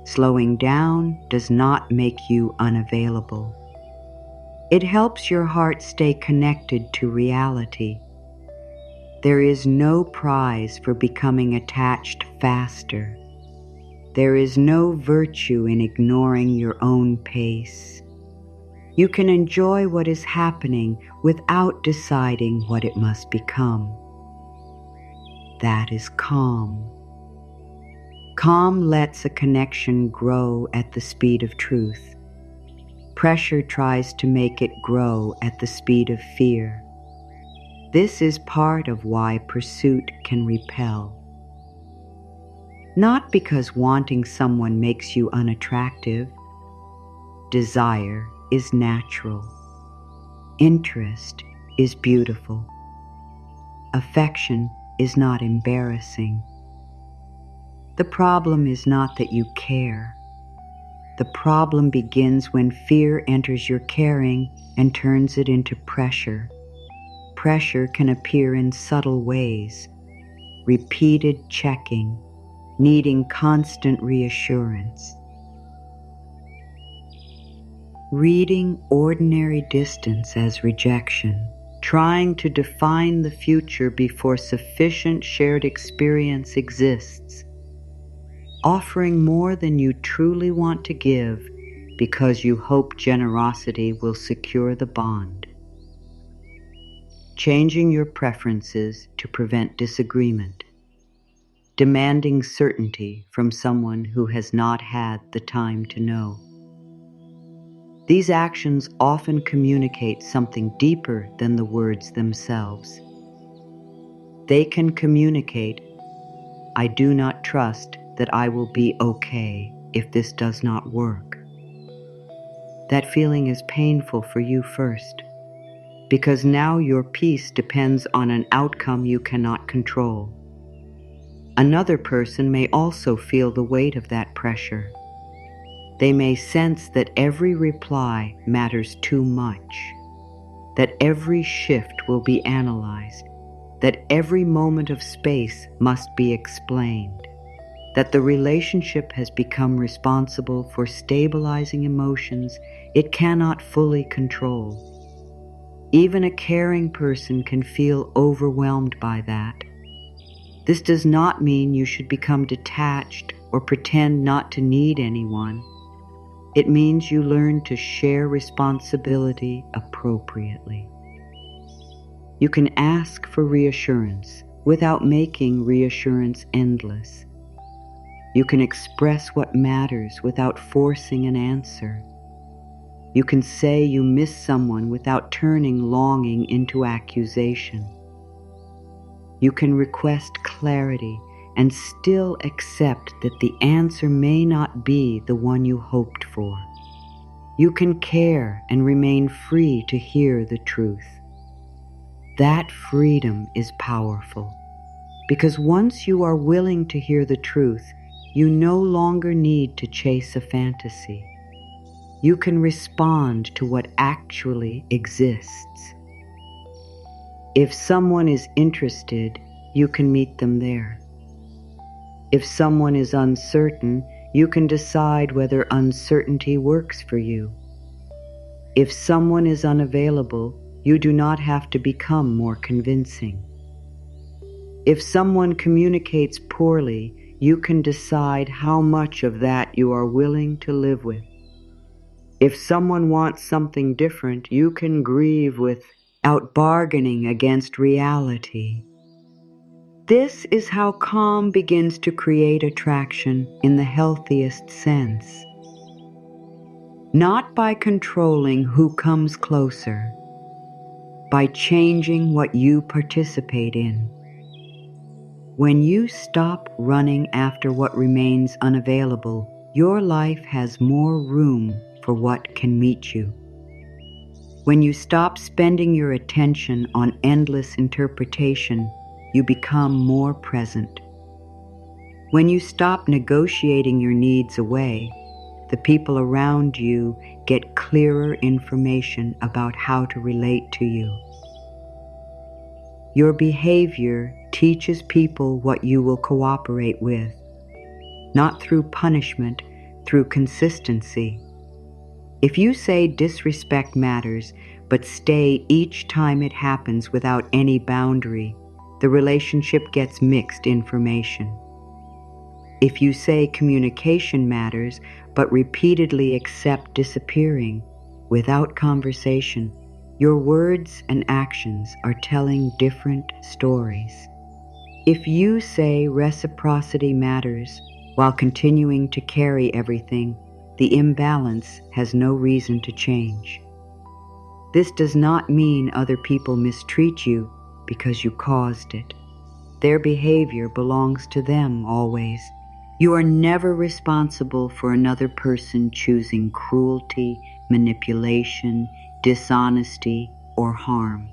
Slowing down does not make you unavailable. It helps your heart stay connected to reality. There is no prize for becoming attached faster. There is no virtue in ignoring your own pace. You can enjoy what is happening without deciding what it must become. That is calm. Calm lets a connection grow at the speed of truth. Pressure tries to make it grow at the speed of fear. This is part of why pursuit can repel. Not because wanting someone makes you unattractive. Desire is natural. Interest is beautiful. Affection is not embarrassing. The problem is not that you care. The problem begins when fear enters your caring and turns it into pressure. Pressure can appear in subtle ways, repeated checking, needing constant reassurance. reading ordinary distance as rejection, trying to define the future before sufficient shared experience exists, offering more than you truly want to give because you hope generosity will secure the bond, changing your preferences to prevent disagreement, demanding certainty from someone who has not had the time to know. These actions often communicate something deeper than the words themselves. They can communicate, "I do not trust that I will be okay if this does not work." That feeling is painful for you first, because now your peace depends on an outcome you cannot control. Another person may also feel the weight of that pressure. They may sense that every reply matters too much, that every shift will be analyzed, that every moment of space must be explained, that the relationship has become responsible for stabilizing emotions it cannot fully control. Even a caring person can feel overwhelmed by that. This does not mean you should become detached or pretend not to need anyone. It means you learn to share responsibility appropriately. You can ask for reassurance without making reassurance endless. You can express what matters without forcing an answer. You can say you miss someone without turning longing into accusation. You can request clarity and still accept that the answer may not be the one you hoped for. You can care and remain free to hear the truth. That freedom is powerful, because once you are willing to hear the truth, you no longer need to chase a fantasy. You can respond to what actually exists. If someone is interested, you can meet them there. If someone is uncertain, you can decide whether uncertainty works for you. If someone is unavailable, you do not have to become more convincing. If someone communicates poorly, you can decide how much of that you are willing to live with. If someone wants something different, you can grieve without bargaining against reality. This is how calm begins to create attraction in the healthiest sense. Not by controlling who comes closer, by changing what you participate in. When you stop running after what remains unavailable, your life has more room for what can meet you. When you stop spending your attention on endless interpretation, you become more present. When you stop negotiating your needs away, the people around you get clearer information about how to relate to you. Your behavior teaches people what you will cooperate with, not through punishment, through consistency. If you say disrespect matters, but stay each time it happens without any boundary, the relationship gets mixed information. If you say communication matters, but repeatedly accept disappearing without conversation, your words and actions are telling different stories. If you say reciprocity matters while continuing to carry everything, the imbalance has no reason to change. This does not mean other people mistreat you because you caused it. Their behavior belongs to them always. You are never responsible for another person choosing cruelty, manipulation, dishonesty, or harm.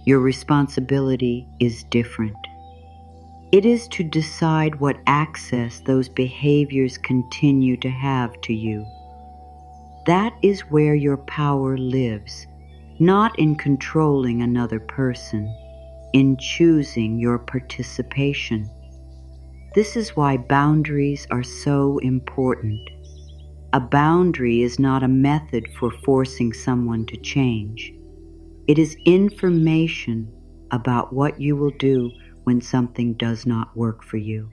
Your responsibility is different. It is to decide what access those behaviors continue to have to you. That is where your power lives, not in controlling another person, in choosing your participation. This is why boundaries are so important. A boundary is not a method for forcing someone to change. It is information about what you will do when something does not work for you.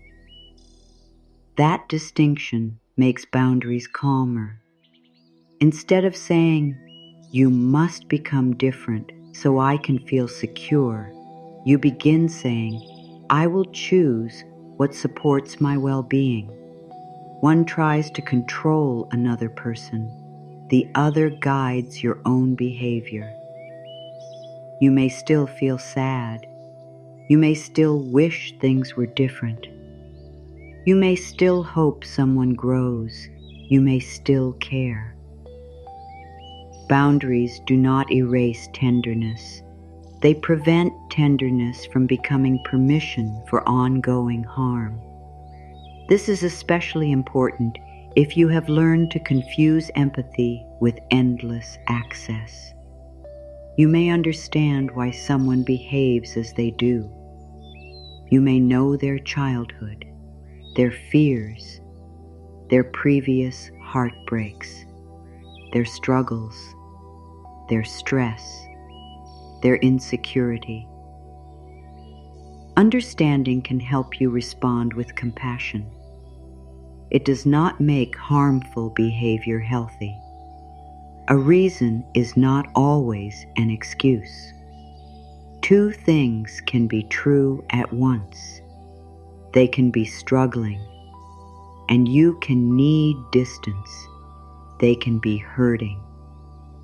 That distinction makes boundaries calmer. Instead of saying, "You must become different so I can feel secure," you begin saying, "I will choose what supports my well-being." One tries to control another person. The other guides your own behavior. You may still feel sad. You may still wish things were different. You may still hope someone grows. You may still care. Boundaries do not erase tenderness. They prevent tenderness from becoming permission for ongoing harm. This is especially important if you have learned to confuse empathy with endless access. You may understand why someone behaves as they do. You may know their childhood, their fears, their previous heartbreaks, their struggles, their stress, their insecurity. Understanding can help you respond with compassion. It does not make harmful behavior healthy. A reason is not always an excuse. Two things can be true at once. They can be struggling, and you can need distance. They can be hurting,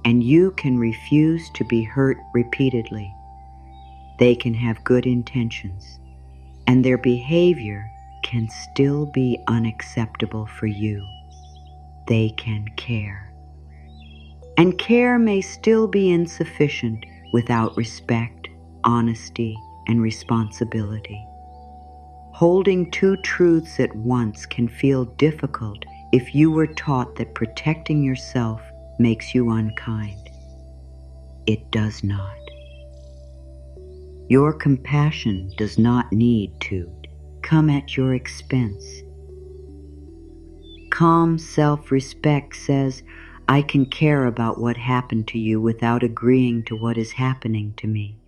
and you can refuse to be hurt repeatedly. They can have good intentions, and their behavior can still be unacceptable for you. They can care. And care may still be insufficient without respect, honesty, and responsibility. Holding two truths at once can feel difficult if you were taught that protecting yourself makes you unkind. It does not. Your compassion does not need to come at your expense. Calm self-respect says, "I can care about what happened to you without agreeing to what is happening to me."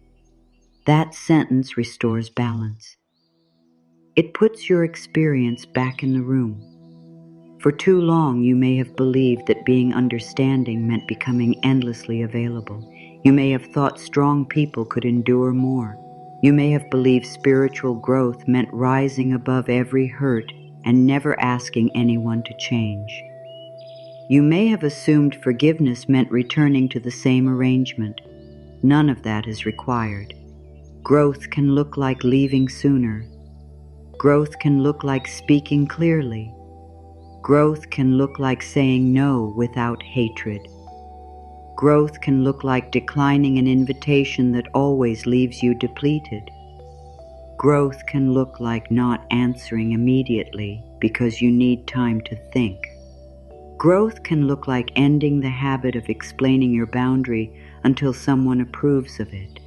That sentence restores balance. It puts your experience back in the room. For too long, you may have believed that being understanding meant becoming endlessly available. You may have thought strong people could endure more. You may have believed spiritual growth meant rising above every hurt and never asking anyone to change. You may have assumed forgiveness meant returning to the same arrangement. None of that is required. Growth can look like leaving sooner. Growth can look like speaking clearly. Growth can look like saying no without hatred. Growth can look like declining an invitation that always leaves you depleted. Growth can look like not answering immediately because you need time to think. Growth can look like ending the habit of explaining your boundary until someone approves of it.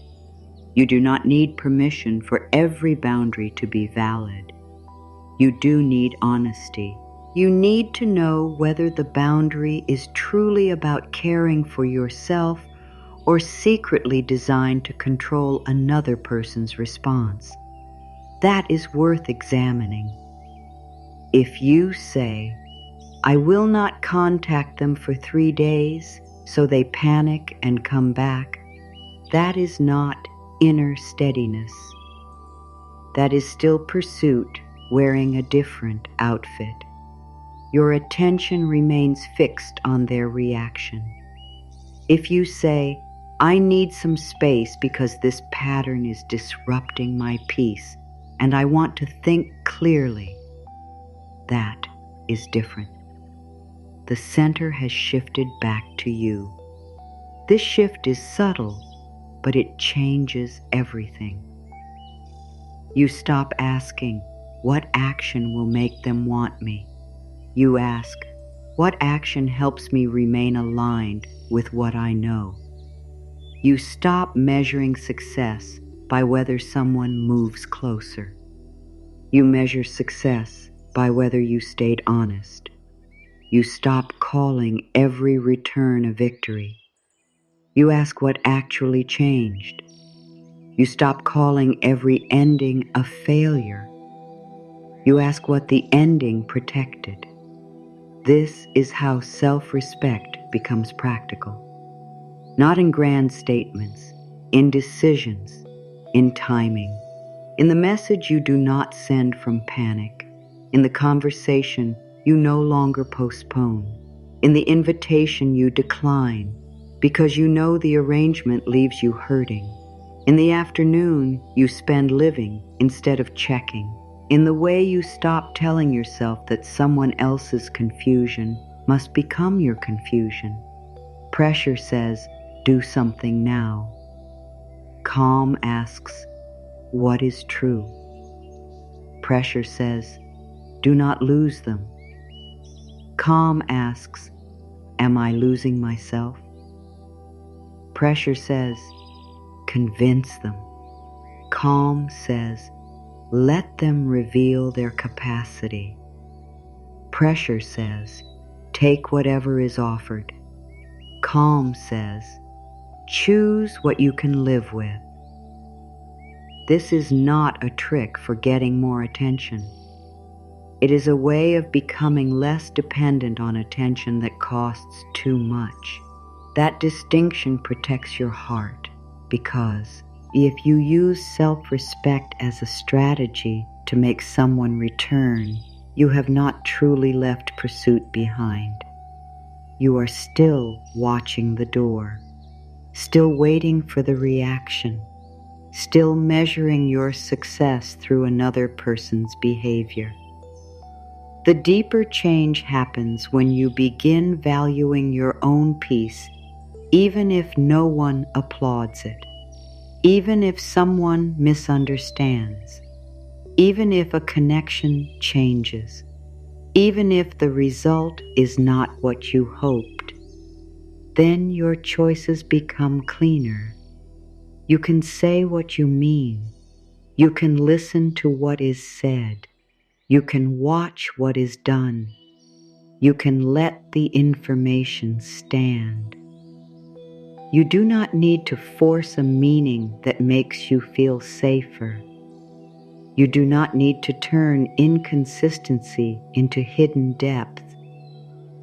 You do not need permission for every boundary to be valid. You do need honesty. You need to know whether the boundary is truly about caring for yourself or secretly designed to control another person's response. That is worth examining. If you say, "I will not contact them for 3 days, so they panic and come back," that is not inner steadiness. That is still pursuit wearing a different outfit. Your attention remains fixed on their reaction. If you say, "I need some space because this pattern is disrupting my peace, and I want to think clearly," that is different. The center has shifted back to you. This shift is subtle, but it changes everything. You stop asking, "What action will make them want me?" You ask, "What action helps me remain aligned with what I know?" You stop measuring success by whether someone moves closer. You measure success by whether you stayed honest. You stop calling every return a victory. You ask what actually changed. You stop calling every ending a failure. You ask what the ending protected. This is how self-respect becomes practical. Not in grand statements, in decisions, in timing. In the message you do not send from panic. In the conversation you no longer postpone. In the invitation you decline because you know the arrangement leaves you hurting. In the afternoon you spend living instead of checking. In the way you stop telling yourself that someone else's confusion must become your confusion. Pressure says, do something now. Calm asks, what is true? Pressure says, do not lose them. Calm asks, am I losing myself? Pressure says, convince them. Calm says, let them reveal their capacity. Pressure says, take whatever is offered. Calm says, choose what you can live with. This is not a trick for getting more attention. It is a way of becoming less dependent on attention that costs too much. That distinction protects your heart because if you use self-respect as a strategy to make someone return, you have not truly left pursuit behind. You are still watching the door, still waiting for the reaction, still measuring your success through another person's behavior. The deeper change happens when you begin valuing your own peace, even if no one applauds it, even if someone misunderstands, even if a connection changes, even if the result is not what you hoped. Then your choices become cleaner. You can say what you mean. You can listen to what is said. You can watch what is done. You can let the information stand. You do not need to force a meaning that makes you feel safer. You do not need to turn inconsistency into hidden depth.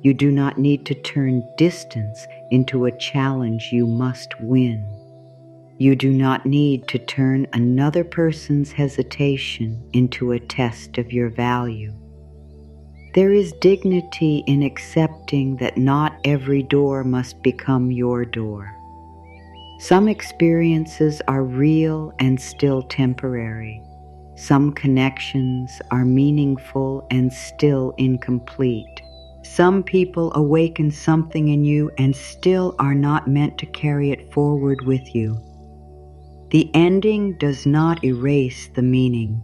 You do not need to turn distance into a challenge you must win. You do not need to turn another person's hesitation into a test of your value. There is dignity in accepting that not every door must become your door. Some experiences are real and still temporary. Some connections are meaningful and still incomplete. Some people awaken something in you and still are not meant to carry it forward with you. The ending does not erase the meaning.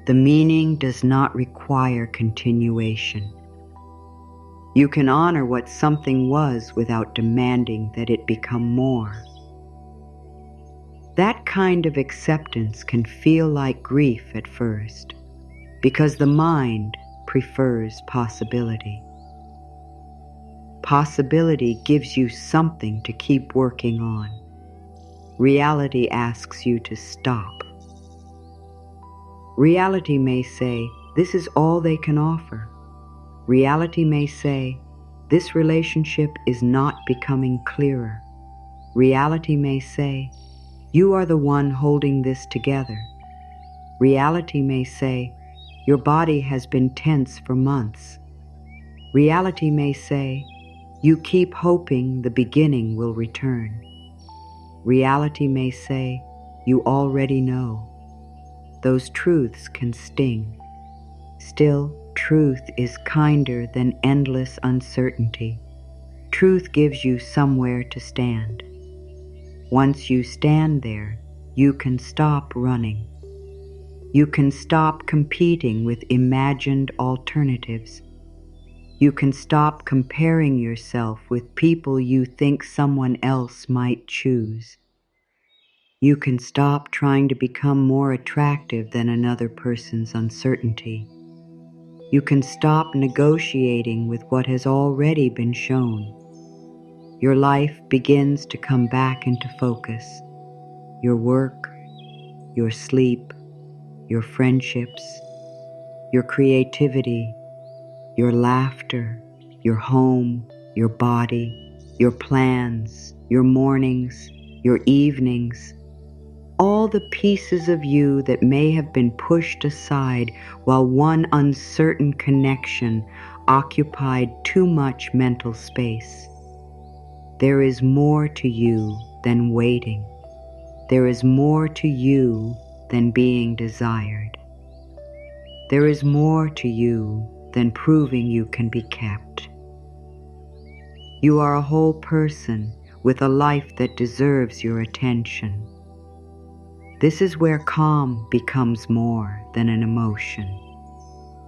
The meaning does not require continuation. You can honor what something was without demanding that it become more. That kind of acceptance can feel like grief at first, because the mind prefers possibility. Possibility gives you something to keep working on. Reality asks you to stop. Reality may say, this is all they can offer. Reality may say, this relationship is not becoming clearer. Reality may say, you are the one holding this together. Reality may say, your body has been tense for months. Reality may say, you keep hoping the beginning will return. Reality may say, you already know. Those truths can sting. Still, truth is kinder than endless uncertainty. Truth gives you somewhere to stand. Once you stand there, you can stop running. You can stop competing with imagined alternatives. You can stop comparing yourself with people you think someone else might choose. You can stop trying to become more attractive than another person's uncertainty. You can stop negotiating with what has already been shown. Your life begins to come back into focus. Your work, your sleep, your friendships, your creativity, your laughter, your home, your body, your plans, your mornings, your evenings, all the pieces of you that may have been pushed aside while one uncertain connection occupied too much mental space. There is more to you than waiting. There is more to you than being desired. There is more to you than proving you can be kept. You are a whole person with a life that deserves your attention. This is where calm becomes more than an emotion.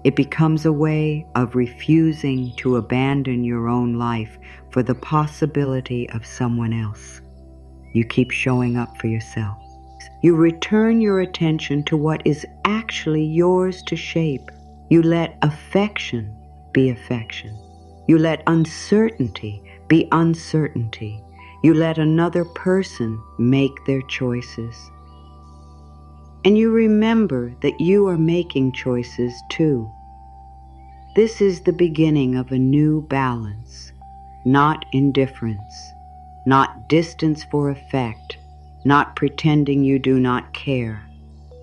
It becomes a way of refusing to abandon your own life for the possibility of someone else. You keep showing up for yourself. You return your attention to what is actually yours to shape. You let affection be affection. You let uncertainty be uncertainty. You let another person make their choices. And you remember that you are making choices too. This is the beginning of a new balance, not indifference, not distance for effect, not pretending you do not care,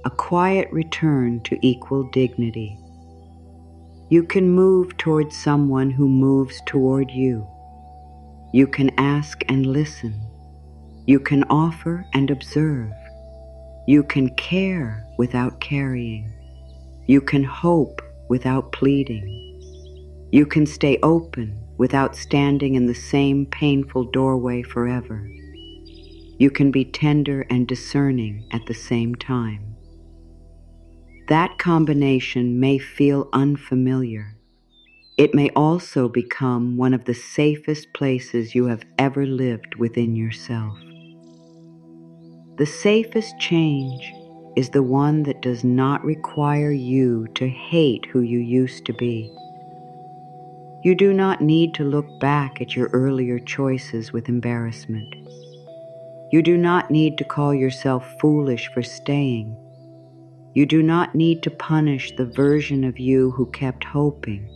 a quiet return to equal dignity. You can move toward someone who moves toward you. You can ask and listen. You can offer and observe. You can care without carrying. You can hope without pleading. You can stay open without standing in the same painful doorway forever. You can be tender and discerning at the same time. That combination may feel unfamiliar. It may also become one of the safest places you have ever lived within yourself. The safest change is the one that does not require you to hate who you used to be. You do not need to look back at your earlier choices with embarrassment. You do not need to call yourself foolish for staying. You do not need to punish the version of you who kept hoping.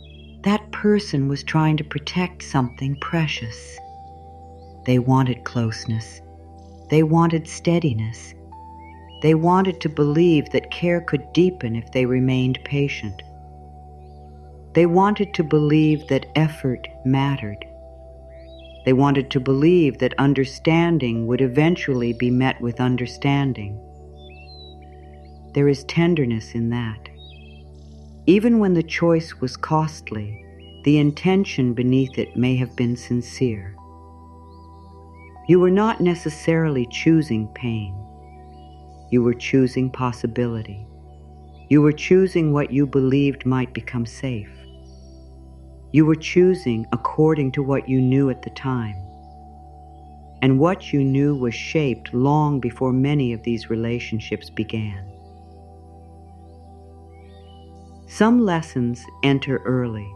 That person was trying to protect something precious. They wanted closeness. They wanted steadiness. They wanted to believe that care could deepen if they remained patient. They wanted to believe that effort mattered. They wanted to believe that understanding would eventually be met with understanding. There is tenderness in that. Even when the choice was costly, the intention beneath it may have been sincere. You were not necessarily choosing pain. You were choosing possibility. You were choosing what you believed might become safe. You were choosing according to what you knew at the time. And what you knew was shaped long before many of these relationships began. Some lessons enter early.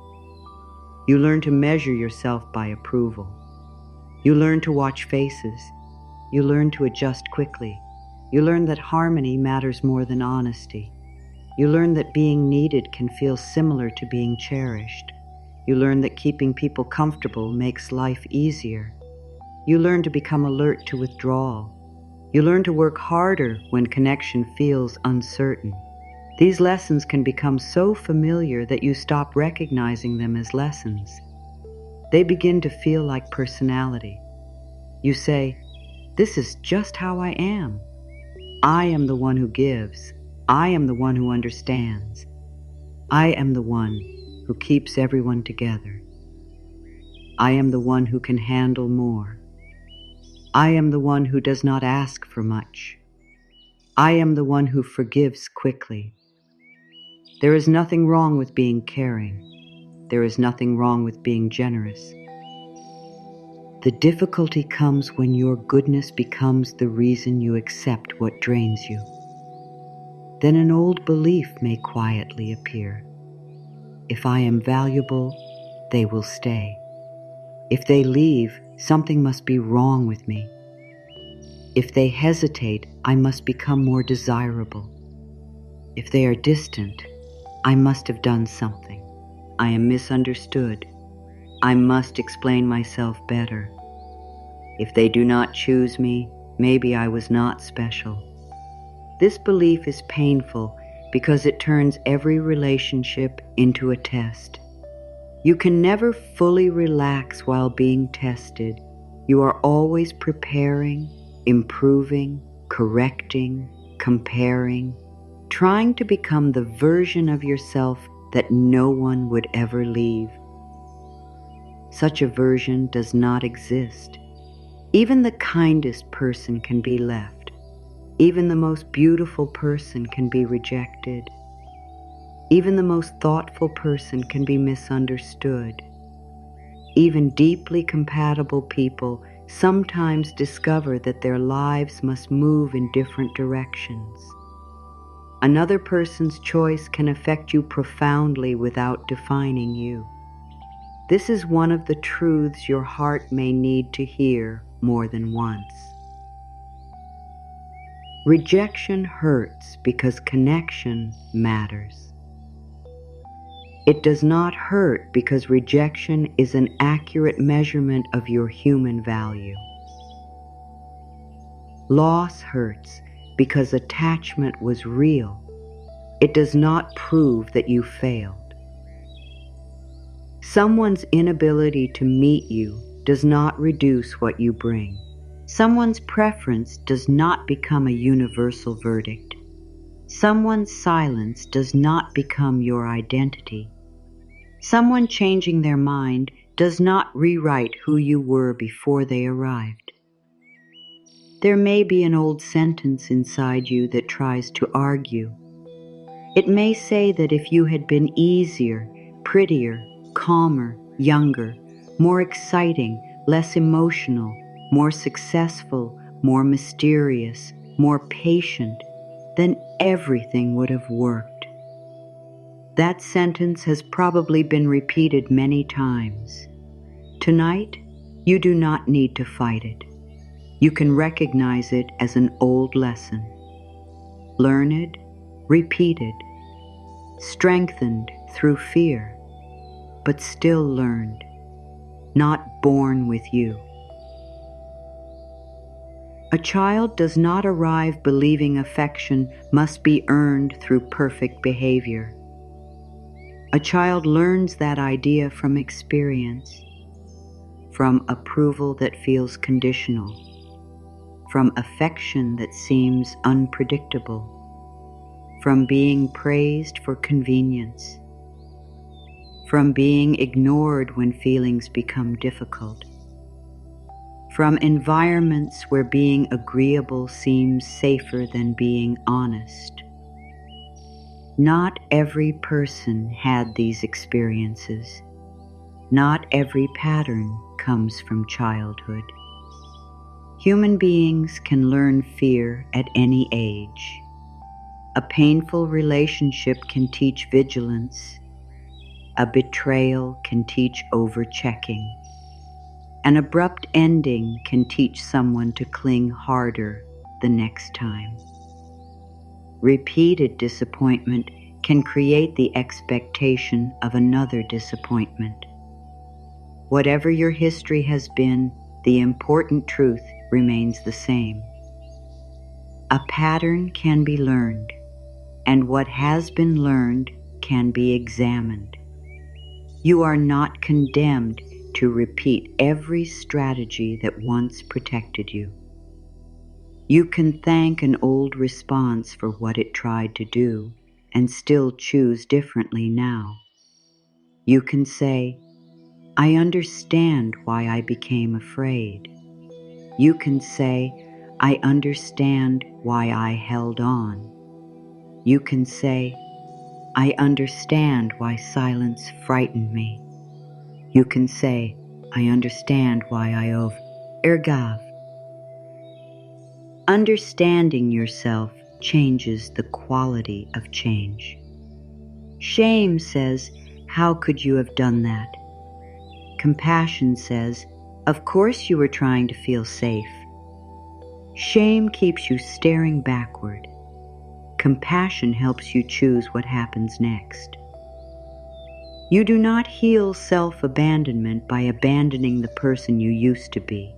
You learn to measure yourself by approval. You learn to watch faces. You learn to adjust quickly. You learn that harmony matters more than honesty. You learn that being needed can feel similar to being cherished. You learn that keeping people comfortable makes life easier. You learn to become alert to withdrawal. You learn to work harder when connection feels uncertain. These lessons can become so familiar that you stop recognizing them as lessons. They begin to feel like personality. You say, "This is just how I am. I am the one who gives. I am the one who understands. I am the one who keeps everyone together. I am the one who can handle more. I am the one who does not ask for much. I am the one who forgives quickly." There is nothing wrong with being caring. There is nothing wrong with being generous. The difficulty comes when your goodness becomes the reason you accept what drains you. Then an old belief may quietly appear. if I am valuable, they will stay. If they leave, something must be wrong with me. If they hesitate, I must become more desirable. If they are distant, I must have done something. I am misunderstood. I must explain myself better. If they do not choose me, maybe I was not special. This belief is painful because it turns every relationship into a test. You can never fully relax while being tested. You are always preparing, improving, correcting, comparing, trying to become the version of yourself that no one would ever leave. Such a version does not exist. Even the kindest person can be left. Even the most beautiful person can be rejected. Even the most thoughtful person can be misunderstood. Even deeply compatible people sometimes discover that their lives must move in different directions. Another person's choice can affect you profoundly without defining you. This is one of the truths your heart may need to hear more than once. Rejection hurts because connection matters. It does not hurt because rejection is an accurate measurement of your human value. Loss hurts because attachment was real. It does not prove that you failed. Someone's inability to meet you does not reduce what you bring. Someone's preference does not become a universal verdict. Someone's silence does not become your identity. Someone changing their mind does not rewrite who you were before they arrived. There may be an old sentence inside you that tries to argue. It may say that if you had been easier, prettier, calmer, younger, more exciting, less emotional, more successful, more mysterious, more patient, then everything would have worked. That sentence has probably been repeated many times. Tonight, you do not need to fight it. You can recognize it as an old lesson. Learn it, repeat it, strengthened through fear, but still learned, not born with you. A child does not arrive believing affection must be earned through perfect behavior. A child learns that idea from experience, from approval that feels conditional, from affection that seems unpredictable, from being praised for convenience, from being ignored when feelings become difficult, from environments where being agreeable seems safer than being honest. Not every person had these experiences. Not every pattern comes from childhood. Human beings can learn fear at any age. A painful relationship can teach vigilance. A betrayal can teach overchecking. An abrupt ending can teach someone to cling harder the next time. Repeated disappointment can create the expectation of another disappointment. Whatever your history has been, the important truth remains the same. A pattern can be learned, and what has been learned can be examined. You are not condemned to repeat every strategy that once protected you. You can thank an old response for what it tried to do and still choose differently now. You can say, I understand why I became afraid. You can say, I understand why I held on. You can say, I understand why silence frightened me. You can say, I understand why I ergav. Understanding yourself changes the quality of change. Shame says, How could you have done that? Compassion says, of course you were trying to feel safe. Shame keeps you staring backward. Compassion helps you choose what happens next. You do not heal self-abandonment by abandoning the person you used to be.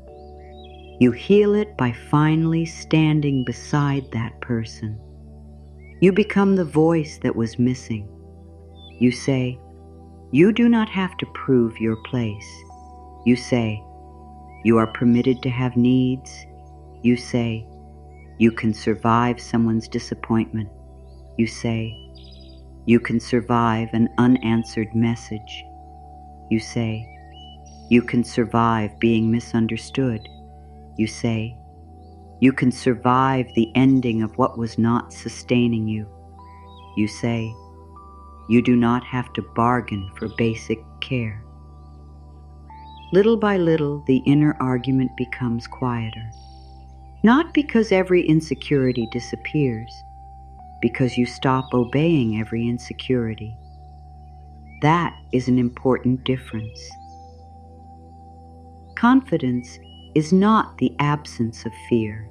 You heal it by finally standing beside that person. You become the voice that was missing. You say, you do not have to prove your place. You say, you are permitted to have needs. You say, you can survive someone's disappointment. You say, you can survive an unanswered message. You say, you can survive being misunderstood. You say, you can survive the ending of what was not sustaining you. You say, you do not have to bargain for basic care. Little by little, the inner argument becomes quieter. Not because every insecurity disappears, because you stop obeying every insecurity. That is an important difference. Confidence is not the absence of fear.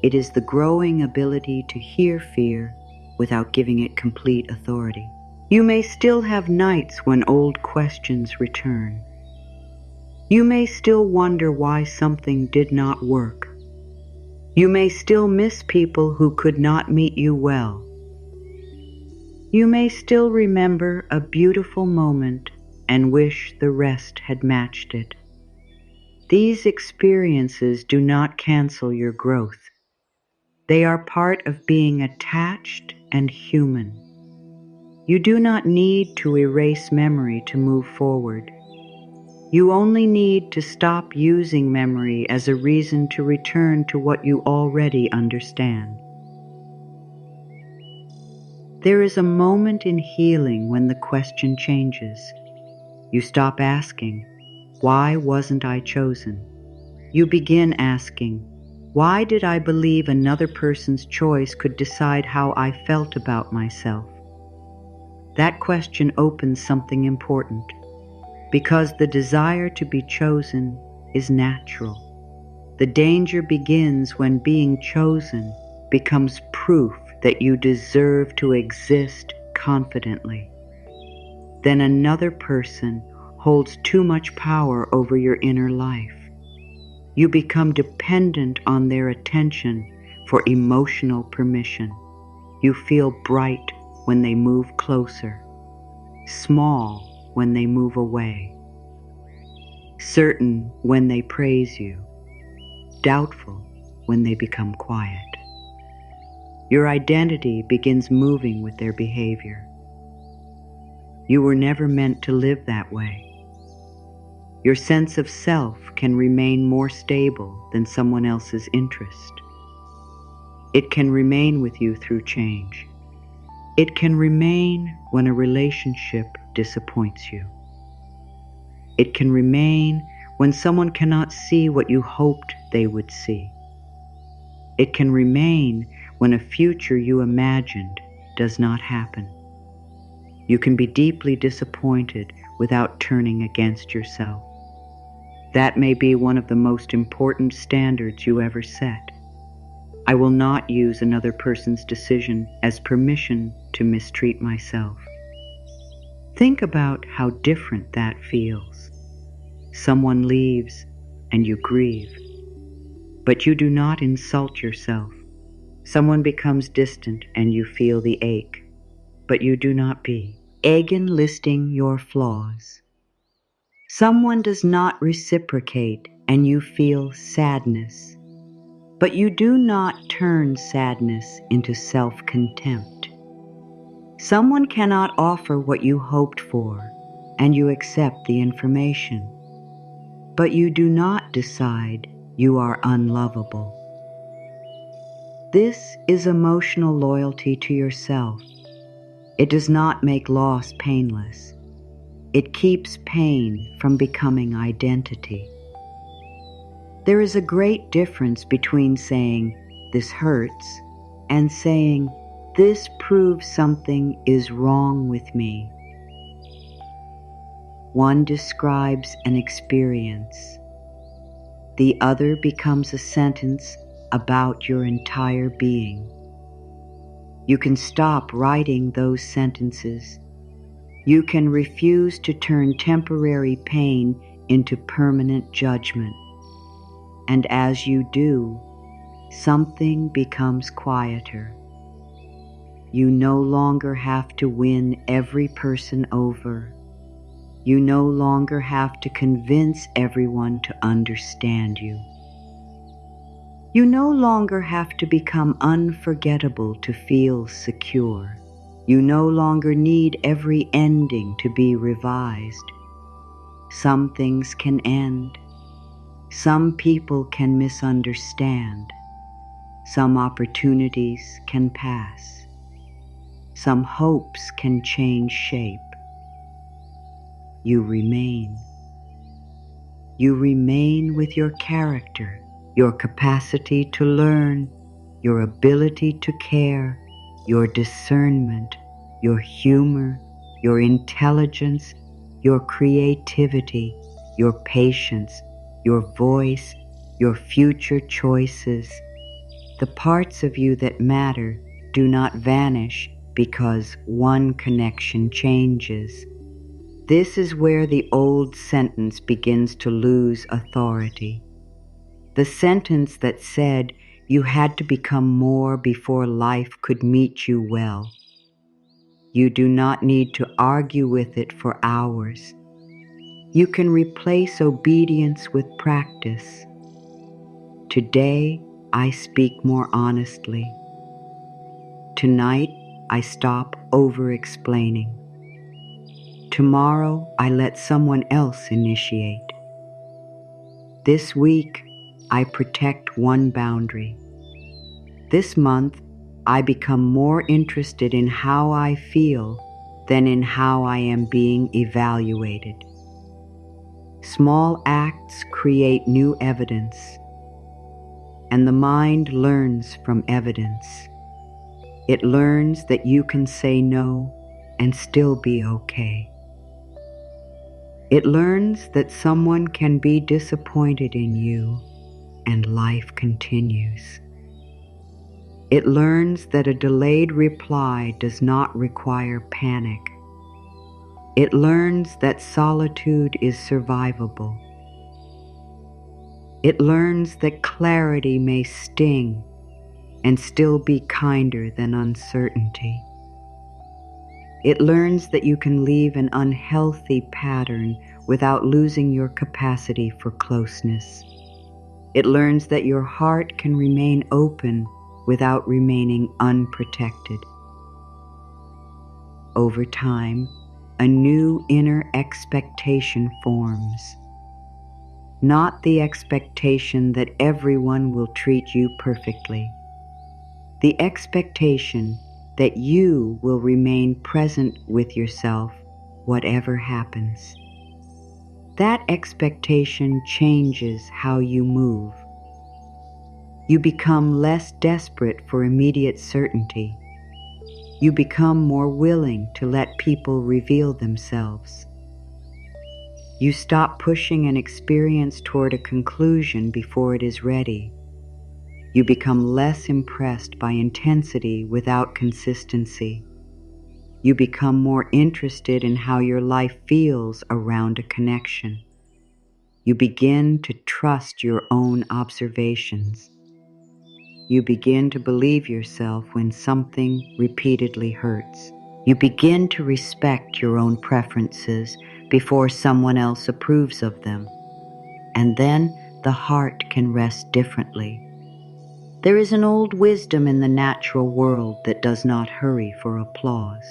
It is the growing ability to hear fear without giving it complete authority. You may still have nights when old questions return. You may still wonder why something did not work. You may still miss people who could not meet you well. You may still remember a beautiful moment and wish the rest had matched it. These experiences do not cancel your growth. They are part of being attached and human. You do not need to erase memory to move forward. You only need to stop using memory as a reason to return to what you already understand. There is a moment in healing when the question changes. You stop asking, why wasn't I chosen? You begin asking, why did I believe another person's choice could decide how I felt about myself? That question opens something important, because the desire to be chosen is natural. The danger begins when being chosen becomes proof that you deserve to exist confidently. Then another person holds too much power over your inner life. You become dependent on their attention for emotional permission. You feel bright when they move closer, small when they move away, certain when they praise you, doubtful when they become quiet. Your identity begins moving with their behavior. You were never meant to live that way. Your sense of self can remain more stable than someone else's interest. It can remain with you through change. It can remain when a relationship disappoints you. It can remain when someone cannot see what you hoped they would see. It can remain when a future you imagined does not happen. You can be deeply disappointed without turning against yourself. That may be one of the most important standards you ever set. I will not use another person's decision as permission to mistreat myself. Think about how different that feels. Someone leaves and you grieve, but you do not insult yourself. Someone becomes distant and you feel the ache, but you do not be listing your flaws. Someone does not reciprocate and you feel sadness, but you do not turn sadness into self-contempt. Someone cannot offer what you hoped for, and you accept the information, but you do not decide you are unlovable. This is emotional loyalty to yourself. It does not make loss painless. It keeps pain from becoming identity. There is a great difference between saying, "This hurts," and saying, "This proves something is wrong with me." One describes an experience. The other becomes a sentence about your entire being. You can stop writing those sentences. You can refuse to turn temporary pain into permanent judgment. And as you do, something becomes quieter. You no longer have to win every person over. You no longer have to convince everyone to understand you. You no longer have to become unforgettable to feel secure. You no longer need every ending to be revised. Some things can end. Some people can misunderstand. Some opportunities can pass. Some hopes can change shape. You remain. You remain with your character, your capacity to learn, your ability to care, your discernment, your humor, your intelligence, your creativity, your patience, your voice, your future choices. The parts of you that matter do not vanish because one connection changes. This is where the old sentence begins to lose authority. The sentence that said you had to become more before life could meet you well. You do not need to argue with it for hours. You can replace obedience with practice. Today, I speak more honestly. Tonight, I stop over-explaining. Tomorrow, I let someone else initiate. This week, I protect one boundary. This month, I become more interested in how I feel than in how I am being evaluated. Small acts create new evidence, and the mind learns from evidence. It learns that you can say no and still be okay. It learns that someone can be disappointed in you and life continues. It learns that a delayed reply does not require panic. It learns that solitude is survivable. It learns that clarity may sting and still be kinder than uncertainty. It learns that you can leave an unhealthy pattern without losing your capacity for closeness. It learns that your heart can remain open without remaining unprotected. Over time, a new inner expectation forms. Not the expectation that everyone will treat you perfectly. The expectation that you will remain present with yourself, whatever happens. That expectation changes how you move. You become less desperate for immediate certainty. You become more willing to let people reveal themselves. You stop pushing an experience toward a conclusion before it is ready. You become less impressed by intensity without consistency. You become more interested in how your life feels around a connection. You begin to trust your own observations. You begin to believe yourself when something repeatedly hurts. You begin to respect your own preferences before someone else approves of them. And then the heart can rest differently. There is an old wisdom in the natural world that does not hurry for applause.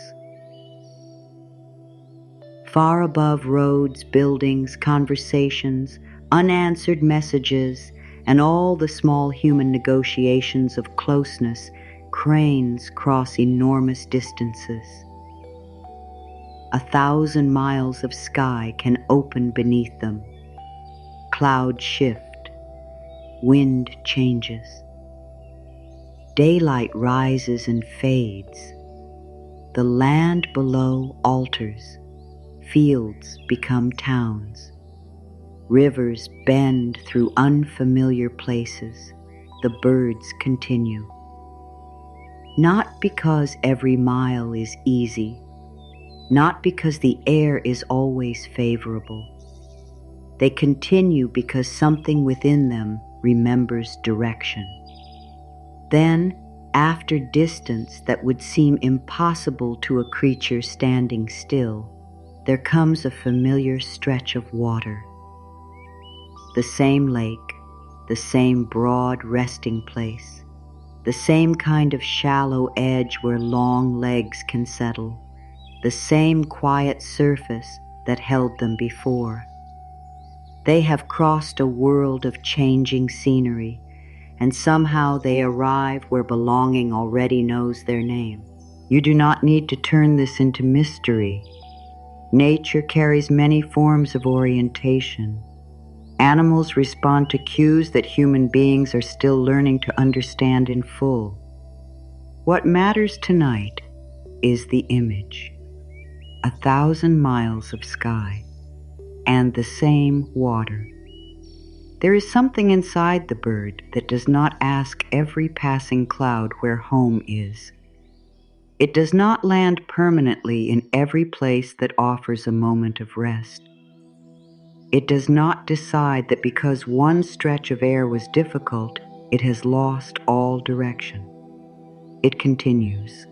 Far above roads, buildings, conversations, unanswered messages, and all the small human negotiations of closeness, cranes cross enormous distances. 1,000 miles of sky can open beneath them. Clouds shift. Wind changes. Daylight rises and fades. The land below alters. Fields become towns. Rivers bend through unfamiliar places. The birds continue. Not because every mile is easy, not because the air is always favorable. They continue because something within them remembers direction. Then, after distance that would seem impossible to a creature standing still, there comes a familiar stretch of water. The same lake, the same broad resting place, the same kind of shallow edge where long legs can settle, the same quiet surface that held them before. They have crossed a world of changing scenery, and somehow they arrive where belonging already knows their name. You do not need to turn this into mystery. Nature carries many forms of orientation. Animals respond to cues that human beings are still learning to understand in full. What matters tonight is the image. 1,000 miles of sky and the same water. There is something inside the bird that does not ask every passing cloud where home is. It does not land permanently in every place that offers a moment of rest. It does not decide that because one stretch of air was difficult, it has lost all direction. It continues.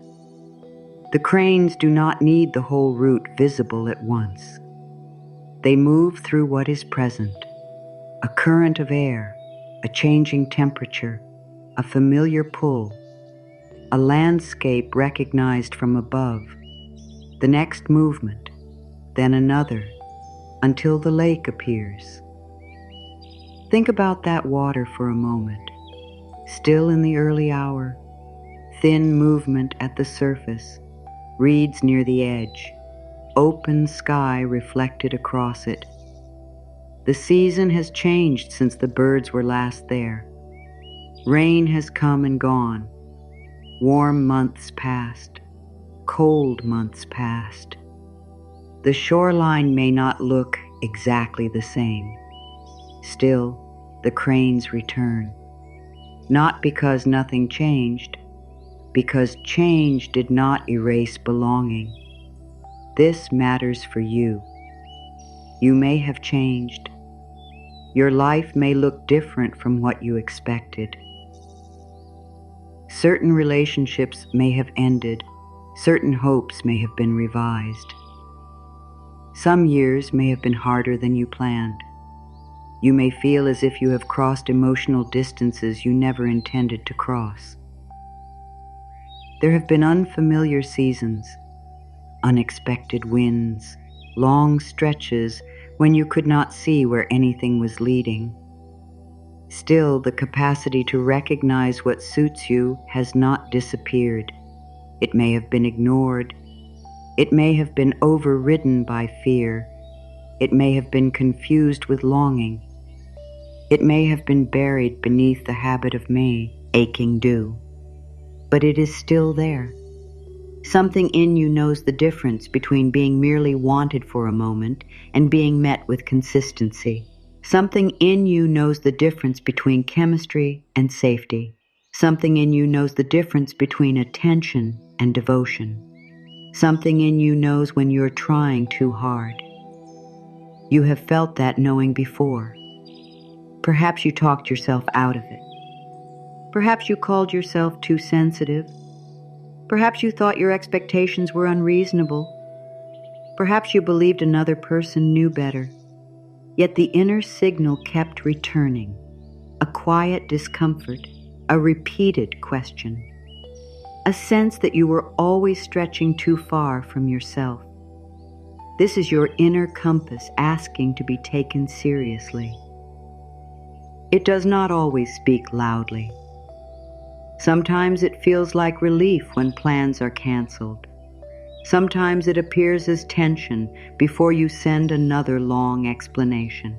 The cranes do not need the whole route visible at once. They move through what is present, a current of air, a changing temperature, a familiar pull, a landscape recognized from above, the next movement, then another, until the lake appears. Think about that water for a moment. Still in the early hour, thin movement at the surface, reeds near the edge, open sky reflected across it. The season has changed since the birds were last there. Rain has come and gone. Warm months passed. Cold months passed. The shoreline may not look exactly the same. Still, the cranes return. Not because nothing changed, because change did not erase belonging. This matters for you. You may have changed. Your life may look different from what you expected. Certain relationships may have ended. Certain hopes may have been revised. Some years may have been harder than you planned. You may feel as if you have crossed emotional distances you never intended to cross. There have been unfamiliar seasons, unexpected winds, long stretches when you could not see where anything was leading. Still, the capacity to recognize what suits you has not disappeared. It may have been ignored. It may have been overridden by fear. It may have been confused with longing. It may have been buried beneath the habit of aching dew. But it is still there. Something in you knows the difference between being merely wanted for a moment and being met with consistency. Something in you knows the difference between chemistry and safety. Something in you knows the difference between attention and devotion. Something in you knows when you're trying too hard. You have felt that knowing before. Perhaps you talked yourself out of it. Perhaps you called yourself too sensitive. Perhaps you thought your expectations were unreasonable. Perhaps you believed another person knew better. Yet the inner signal kept returning, a quiet discomfort, a repeated question, a sense that you were always stretching too far from yourself. This is your inner compass asking to be taken seriously. It does not always speak loudly. Sometimes it feels like relief when plans are canceled. Sometimes it appears as tension before you send another long explanation.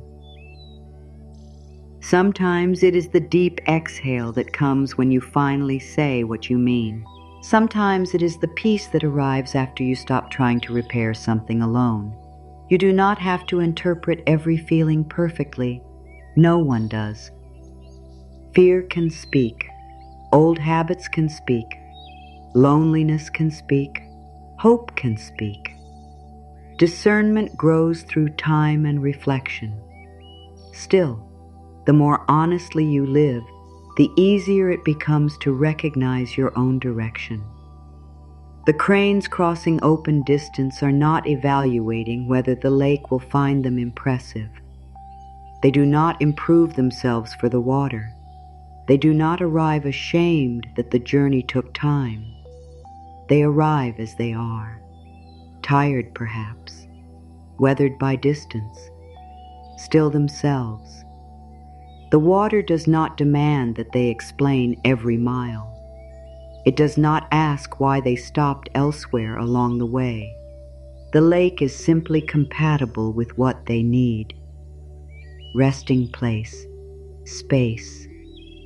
Sometimes it is the deep exhale that comes when you finally say what you mean. Sometimes it is the peace that arrives after you stop trying to repair something alone. You do not have to interpret every feeling perfectly. No one does. Fear can speak. Old habits can speak. Loneliness can speak. Hope can speak. Discernment grows through time and reflection. Still, the more honestly you live, the easier it becomes to recognize your own direction. The cranes crossing open distance are not evaluating whether the lake will find them impressive. They do not improve themselves for the water. They do not arrive ashamed that the journey took time. They arrive as they are, tired perhaps, weathered by distance, still themselves. The water does not demand that they explain every mile. It does not ask why they stopped elsewhere along the way. The lake is simply compatible with what they need. Resting place, space,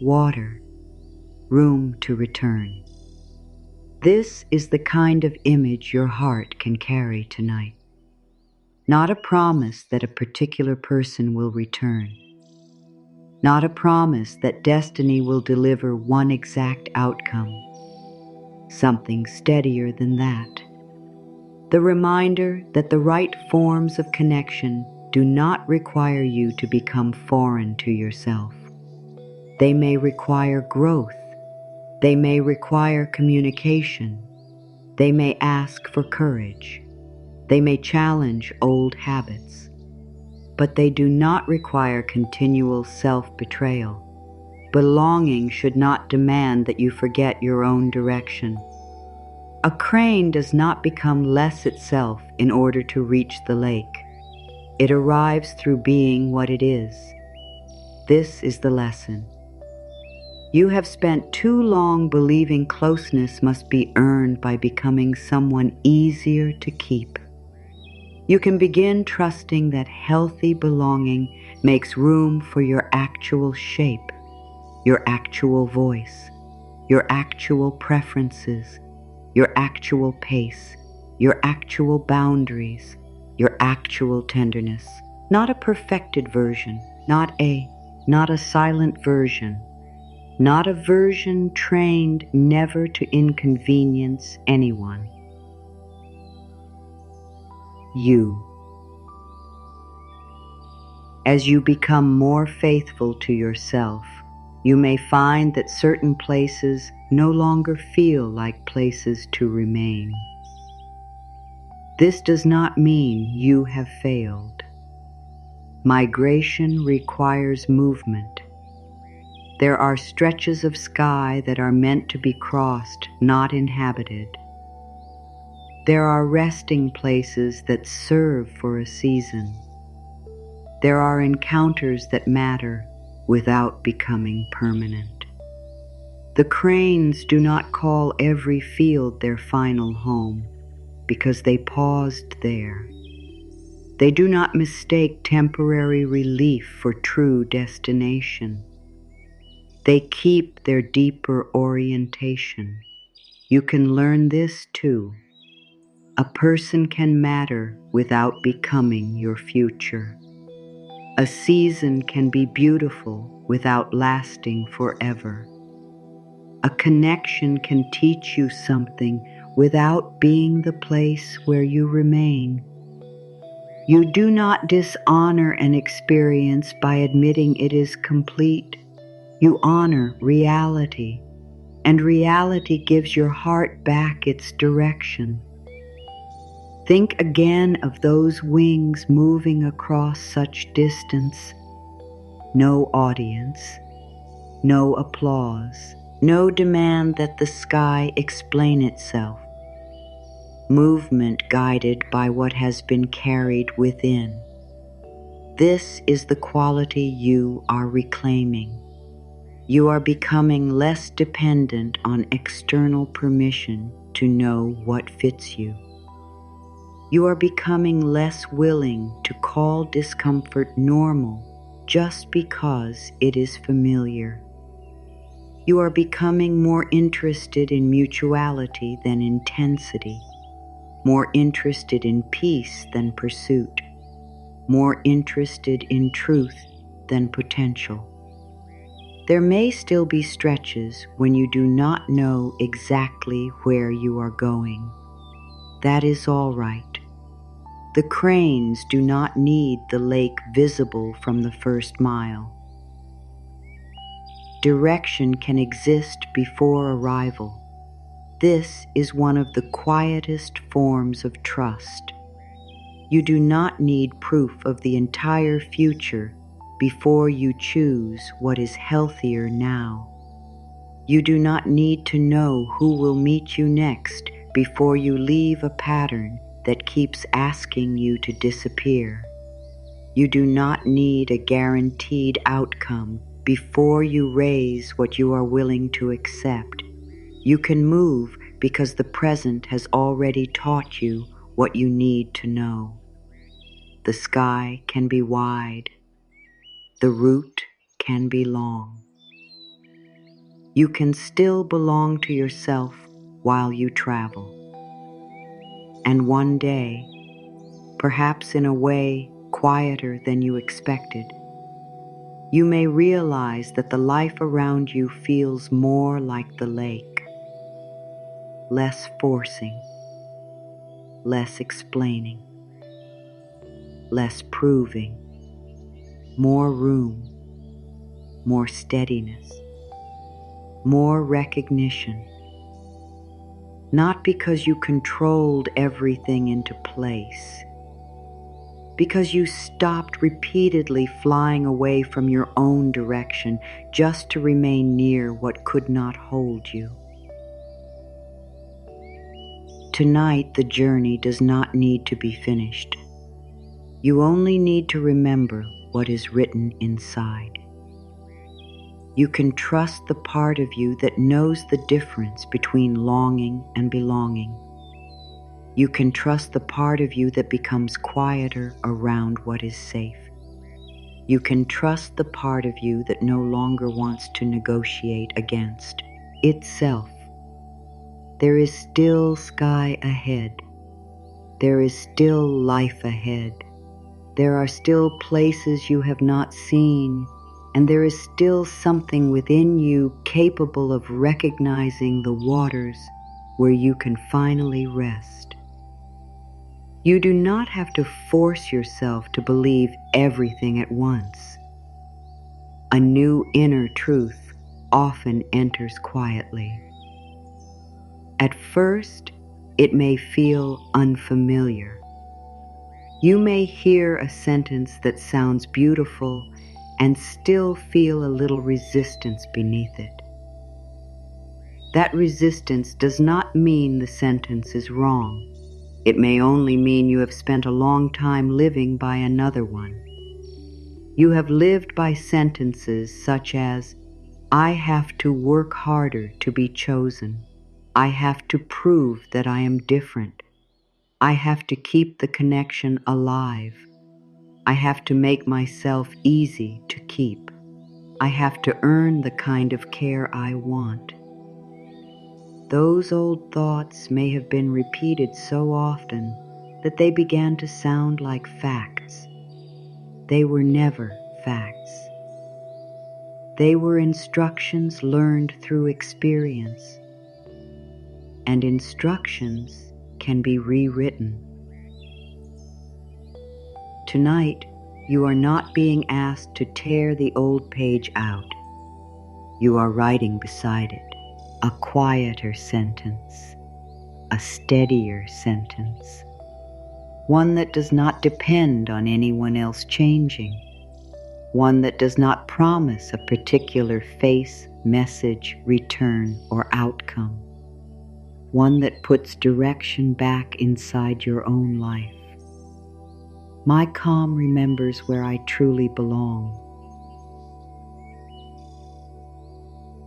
water, room to return. This is the kind of image your heart can carry tonight. Not a promise that a particular person will return. Not a promise that destiny will deliver one exact outcome. Something steadier than that. The reminder that the right forms of connection do not require you to become foreign to yourself. They may require growth. They may require communication. They may ask for courage. They may challenge old habits. But they do not require continual self-betrayal. Belonging should not demand that you forget your own direction. A crane does not become less itself in order to reach the lake. It arrives through being what it is. This is the lesson. You have spent too long believing closeness must be earned by becoming someone easier to keep. You can begin trusting that healthy belonging makes room for your actual shape, your actual voice, your actual preferences, your actual pace, your actual boundaries, your actual tenderness. Not a perfected version, not a silent version, not a version trained never to inconvenience anyone. You. As you become more faithful to yourself, you may find that certain places no longer feel like places to remain. This does not mean you have failed. Migration requires movement. There are stretches of sky that are meant to be crossed, not inhabited. There are resting places that serve for a season. There are encounters that matter without becoming permanent. The cranes do not call every field their final home because they paused there. They do not mistake temporary relief for true destination. They keep their deeper orientation. You can learn this too. A person can matter without becoming your future. A season can be beautiful without lasting forever. A connection can teach you something without being the place where you remain. You do not dishonor an experience by admitting it is complete. You honor reality, and reality gives your heart back its direction. Think again of those wings moving across such distance. No audience, no applause, no demand that the sky explain itself. Movement guided by what has been carried within. This is the quality you are reclaiming. You are becoming less dependent on external permission to know what fits you. You are becoming less willing to call discomfort normal just because it is familiar. You are becoming more interested in mutuality than intensity, more interested in peace than pursuit. more interested in truth than potential. There may still be stretches when you do not know exactly where you are going. That is all right. The cranes do not need the lake visible from the first mile. Direction can exist before arrival. This is one of the quietest forms of trust. You do not need proof of the entire future before you choose what is healthier now. You do not need to know who will meet you next before you leave a pattern that keeps asking you to disappear. You do not need a guaranteed outcome before you raise what you are willing to accept. You can move because the present has already taught you what you need to know. The sky can be wide. The route can be long. You can still belong to yourself while you travel. And one day, perhaps in a way quieter than you expected, you may realize that the life around you feels more like the lake. Less forcing, less explaining, less proving, more room, more steadiness, more recognition. Not because you controlled everything into place, because you stopped repeatedly flying away from your own direction just to remain near what could not hold you. Tonight, the journey does not need to be finished. You only need to remember what is written inside. You can trust the part of you that knows the difference between longing and belonging. You can trust the part of you that becomes quieter around what is safe. You can trust the part of you that no longer wants to negotiate against itself. There is still sky ahead. There is still life ahead. There are still places you have not seen, and there is still something within you capable of recognizing the waters where you can finally rest. You do not have to force yourself to believe everything at once. A new inner truth often enters quietly. At first, it may feel unfamiliar. You may hear a sentence that sounds beautiful and still feel a little resistance beneath it. That resistance does not mean the sentence is wrong. It may only mean you have spent a long time living by another one. You have lived by sentences such as, I have to work harder to be chosen. I have to prove that I am different. I have to keep the connection alive. I have to make myself easy to keep. I have to earn the kind of care I want. Those old thoughts may have been repeated so often that they began to sound like facts. They were never facts. They were instructions learned through experience, and instructions can be rewritten. Tonight, you are not being asked to tear the old page out. You are writing beside it a quieter sentence, a steadier sentence, one that does not depend on anyone else changing, one that does not promise a particular face, message, return, or outcome, one that puts direction back inside your own life. My calm remembers where I truly belong.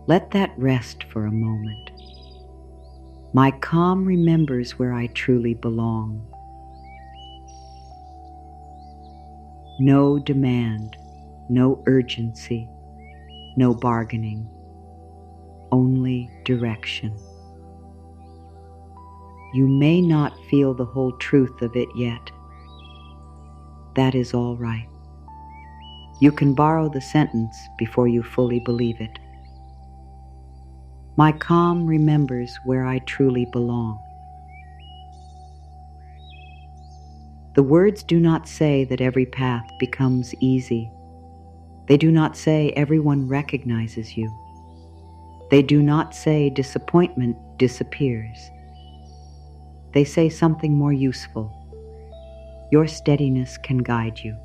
Let that rest for a moment. My calm remembers where I truly belong. No demand, no urgency, no bargaining, only direction. You may not feel the whole truth of it yet. that is all right. You can borrow the sentence before you fully believe it. My calm remembers where I truly belong. The words do not say that every path becomes easy. They do not say everyone recognizes you. They do not say disappointment disappears. They say something more useful. Your steadiness can guide you.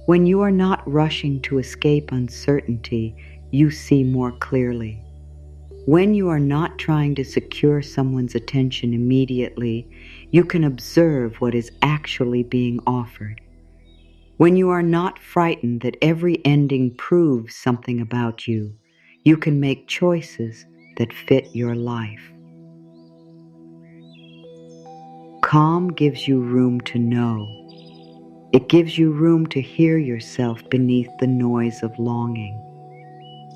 When you are not rushing to escape uncertainty, you see more clearly. When you are not trying to secure someone's attention immediately, you can observe what is actually being offered. When you are not frightened that every ending proves something about you, you can make choices that fit your life. Calm gives you room to know. It gives you room to hear yourself beneath the noise of longing.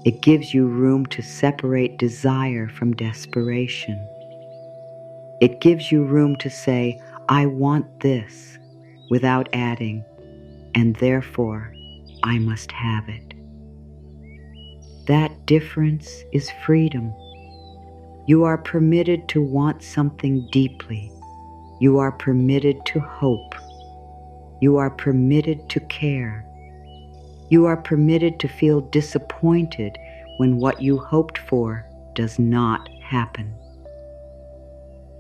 It gives you room to separate desire from desperation. It gives you room to say, I want this, without adding, and therefore I must have it. That difference is freedom. You are permitted to want something deeply. You are permitted to hope. You are permitted to care. You are permitted to feel disappointed when what you hoped for does not happen.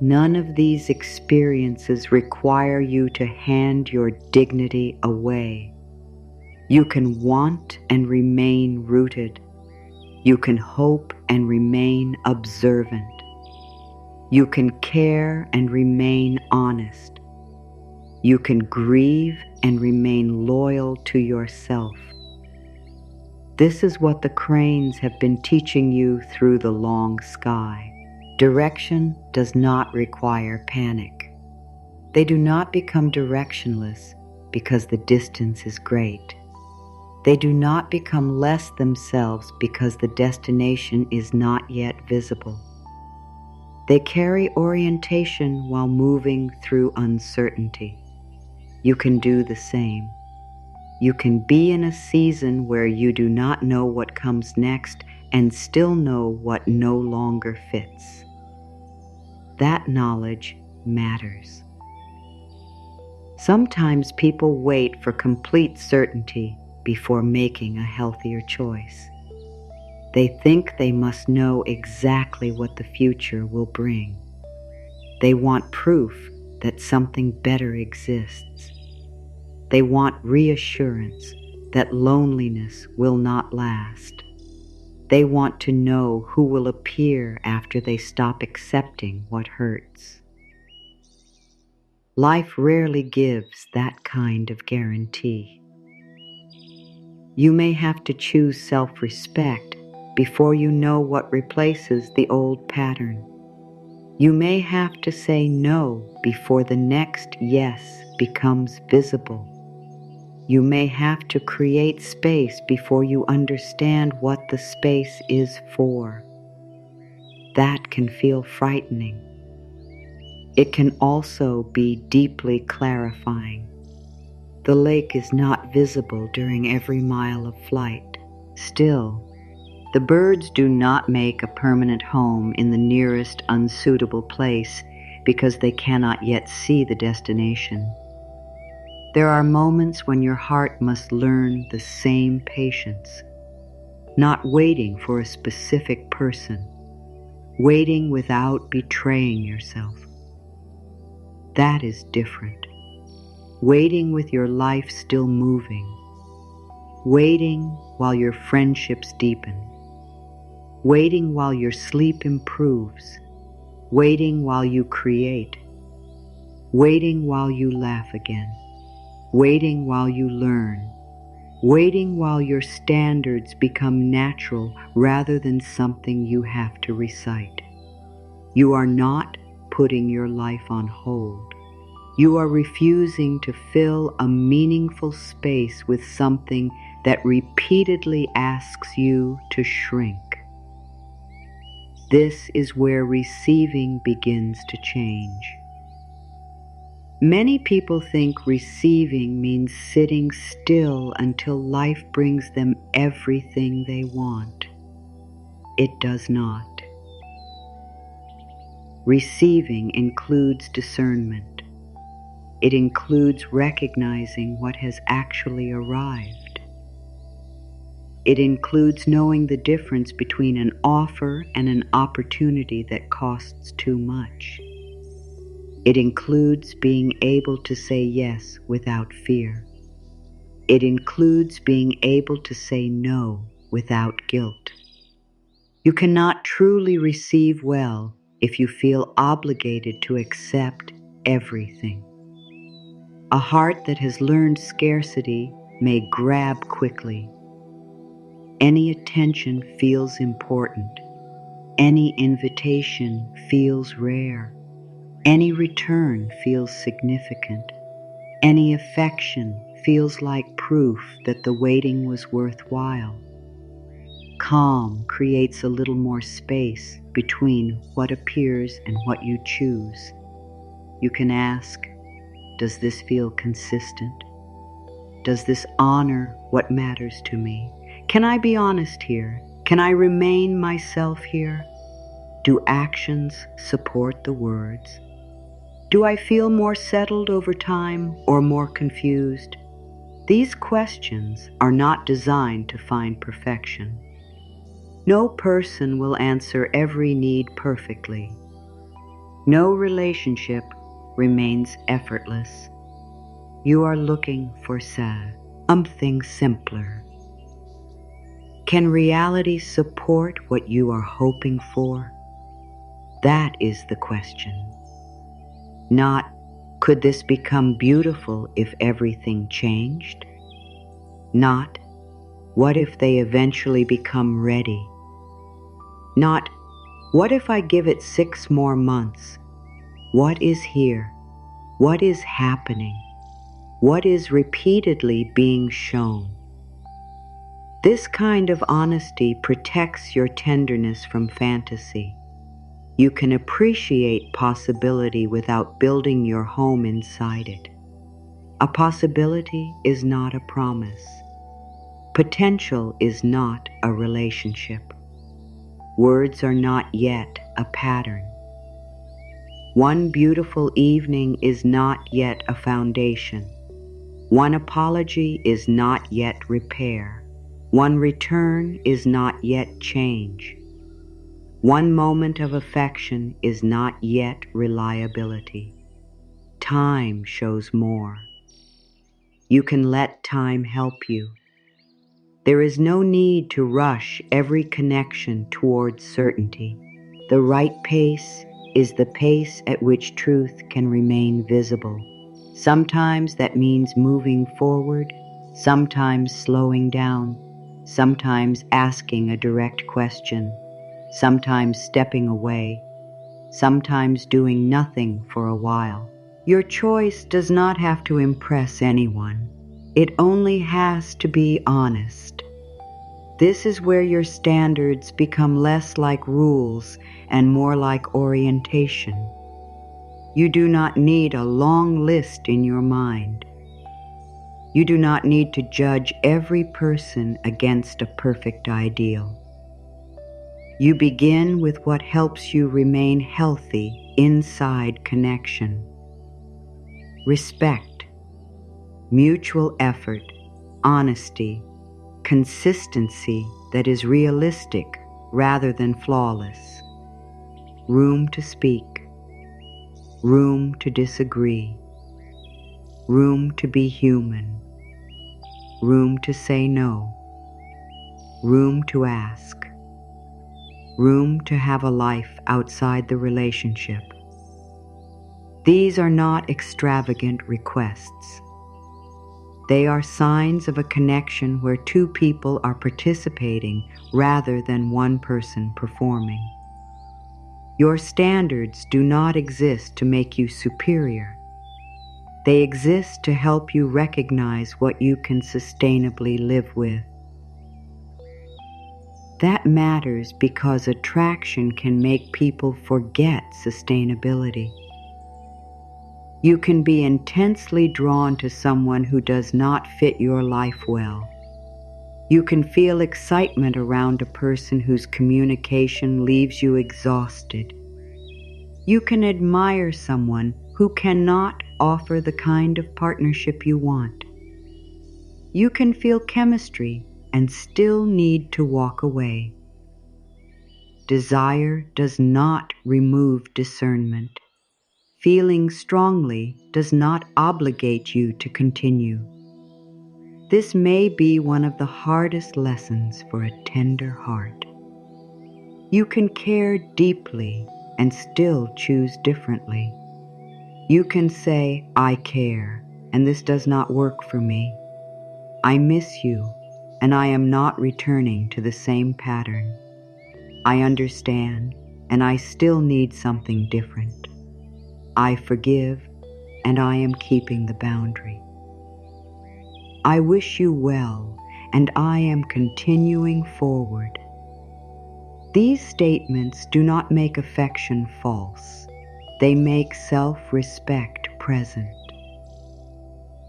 None of these experiences require you to hand your dignity away. You can want and remain rooted. You can hope and remain observant. You can care and remain honest. You can grieve and remain loyal to yourself. This is what the cranes have been teaching you through the long sky. Direction does not require panic. They do not become directionless because the distance is great. They do not become less themselves because the destination is not yet visible. They carry orientation while moving through uncertainty. You can do the same. You can be in a season where you do not know what comes next and still know what no longer fits. That knowledge matters. Sometimes people wait for complete certainty before making a healthier choice. They think they must know exactly what the future will bring. They want proof that something better exists. They want reassurance that loneliness will not last. They want to know who will appear after they stop accepting what hurts. Life rarely gives that kind of guarantee. You may have to choose self-respect before you know what replaces the old pattern. You may have to say no before the next yes becomes visible. You may have to create space before you understand what the space is for. That can feel frightening. It can also be deeply clarifying. The lake is not visible during every mile of flight. Still, the birds do not make a permanent home in the nearest unsuitable place because they cannot yet see the destination. There are moments when your heart must learn the same patience, not waiting for a specific person, waiting without betraying yourself. That is different. Waiting with your life still moving, waiting while your friendships deepen, waiting while your sleep improves, waiting while you create, waiting while you laugh again, waiting while you learn, waiting while your standards become natural rather than something you have to recite. You are not putting your life on hold. You are refusing to fill a meaningful space with something that repeatedly asks you to shrink. This is where receiving begins to change. Many people think receiving means sitting still until life brings them everything they want. It does not. Receiving includes discernment. It includes recognizing what has actually arrived. It includes knowing the difference between an offer and an opportunity that costs too much. It includes being able to say yes without fear. It includes being able to say no without guilt. You cannot truly receive well if you feel obligated to accept everything. A heart that has learned scarcity may grab quickly. Any attention feels important. Any invitation feels rare. Any return feels significant. Any affection feels like proof that the waiting was worthwhile. Calm creates a little more space between what appears and what you choose. You can ask, does this feel consistent? Does this honor what matters to me? Can I be honest here? Can I remain myself here? Do actions support the words? Do I feel more settled over time or more confused? These questions are not designed to find perfection. No person will answer every need perfectly. No relationship remains effortless. You are looking for something simpler. Can reality support what you are hoping for? That is the question. Not, could this become beautiful if everything changed? Not, what if they eventually become ready? Not, what if I give it 6 more months? What is here? What is happening? What is repeatedly being shown? This kind of honesty protects your tenderness from fantasy. You can appreciate possibility without building your home inside it. A possibility is not a promise. Potential is not a relationship. Words are not yet a pattern. One beautiful evening is not yet a foundation. One apology is not yet repair. One return is not yet change. One moment of affection is not yet reliability. Time shows more. You can let time help you. There is no need to rush every connection towards certainty. The right pace is the pace at which truth can remain visible. Sometimes that means moving forward, sometimes slowing down, sometimes asking a direct question, sometimes stepping away, sometimes doing nothing for a while. Your choice does not have to impress anyone. It only has to be honest. This is where your standards become less like rules and more like orientation. You do not need a long list in your mind. You do not need to judge every person against a perfect ideal. You begin with what helps you remain healthy inside connection. Respect, mutual effort, honesty, consistency that is realistic rather than flawless. Room to speak, room to disagree, room to be human, room to say no, room to ask, room to have a life outside the relationship. These are not extravagant requests. They are signs of a connection where 2 people are participating rather than one person performing. Your standards do not exist to make you superior. They exist to help you recognize what you can sustainably live with. That matters because attraction can make people forget sustainability. You can be intensely drawn to someone who does not fit your life well. You can feel excitement around a person whose communication leaves you exhausted. You can admire someone who cannot offer the kind of partnership you want. You can feel chemistry and still need to walk away. Desire does not remove discernment. Feeling strongly does not obligate you to continue. This may be one of the hardest lessons for a tender heart. You can care deeply and still choose differently. You can say, "I care, and this does not work for me. I miss you, and I am not returning to the same pattern. I understand, and I still need something different. I forgive, and I am keeping the boundary. I wish you well, and I am continuing forward." These statements do not make affection false. They make self-respect present.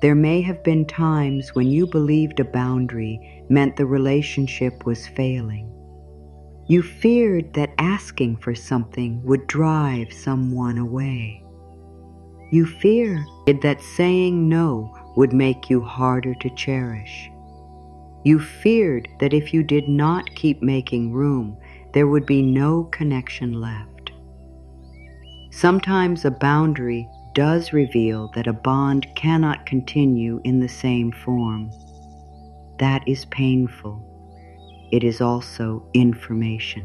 There may have been times when you believed a boundary meant the relationship was failing. You feared that asking for something would drive someone away. You feared that saying no would make you harder to cherish. You feared that if you did not keep making room, there would be no connection left. Sometimes a boundary does reveal that a bond cannot continue in the same form. That is painful. It is also information.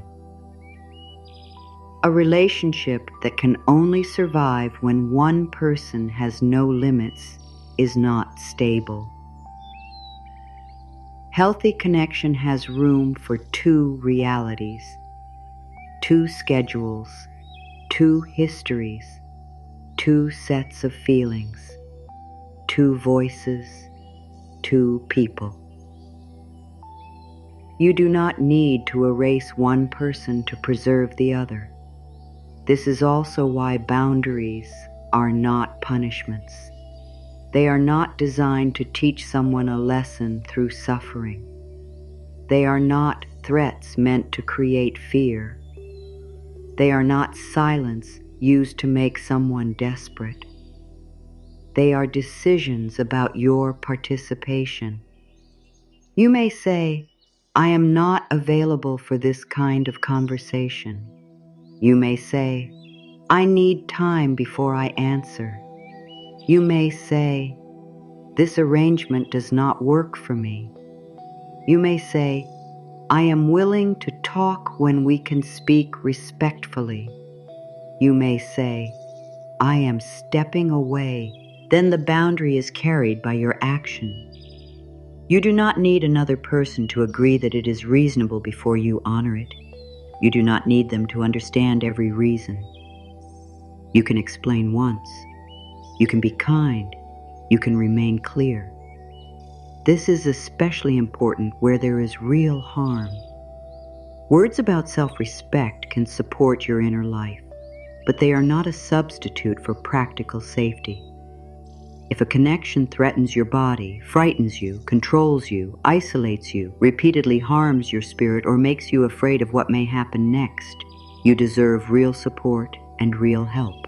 A relationship that can only survive when one person has no limits is not stable. Healthy connection has room for two realities, two schedules, two histories, two sets of feelings, two voices, two people. You do not need to erase one person to preserve the other. This is also why boundaries are not punishments. They are not designed to teach someone a lesson through suffering. They are not threats meant to create fear. They are not silence used to make someone desperate. They are decisions about your participation. You may say, "I am not available for this kind of conversation." You may say, "I need time before I answer." You may say, "This arrangement does not work for me." You may say, "I am willing to talk when we can speak respectfully." You may say, "I am stepping away." Then the boundary is carried by your action. You do not need another person to agree that it is reasonable before you honor it. You do not need them to understand every reason. You can explain once. You can be kind. You can remain clear. This is especially important where there is real harm. Words about self-respect can support your inner life, but they are not a substitute for practical safety. If a connection threatens your body, frightens you, controls you, isolates you, repeatedly harms your spirit, or makes you afraid of what may happen next, you deserve real support and real help.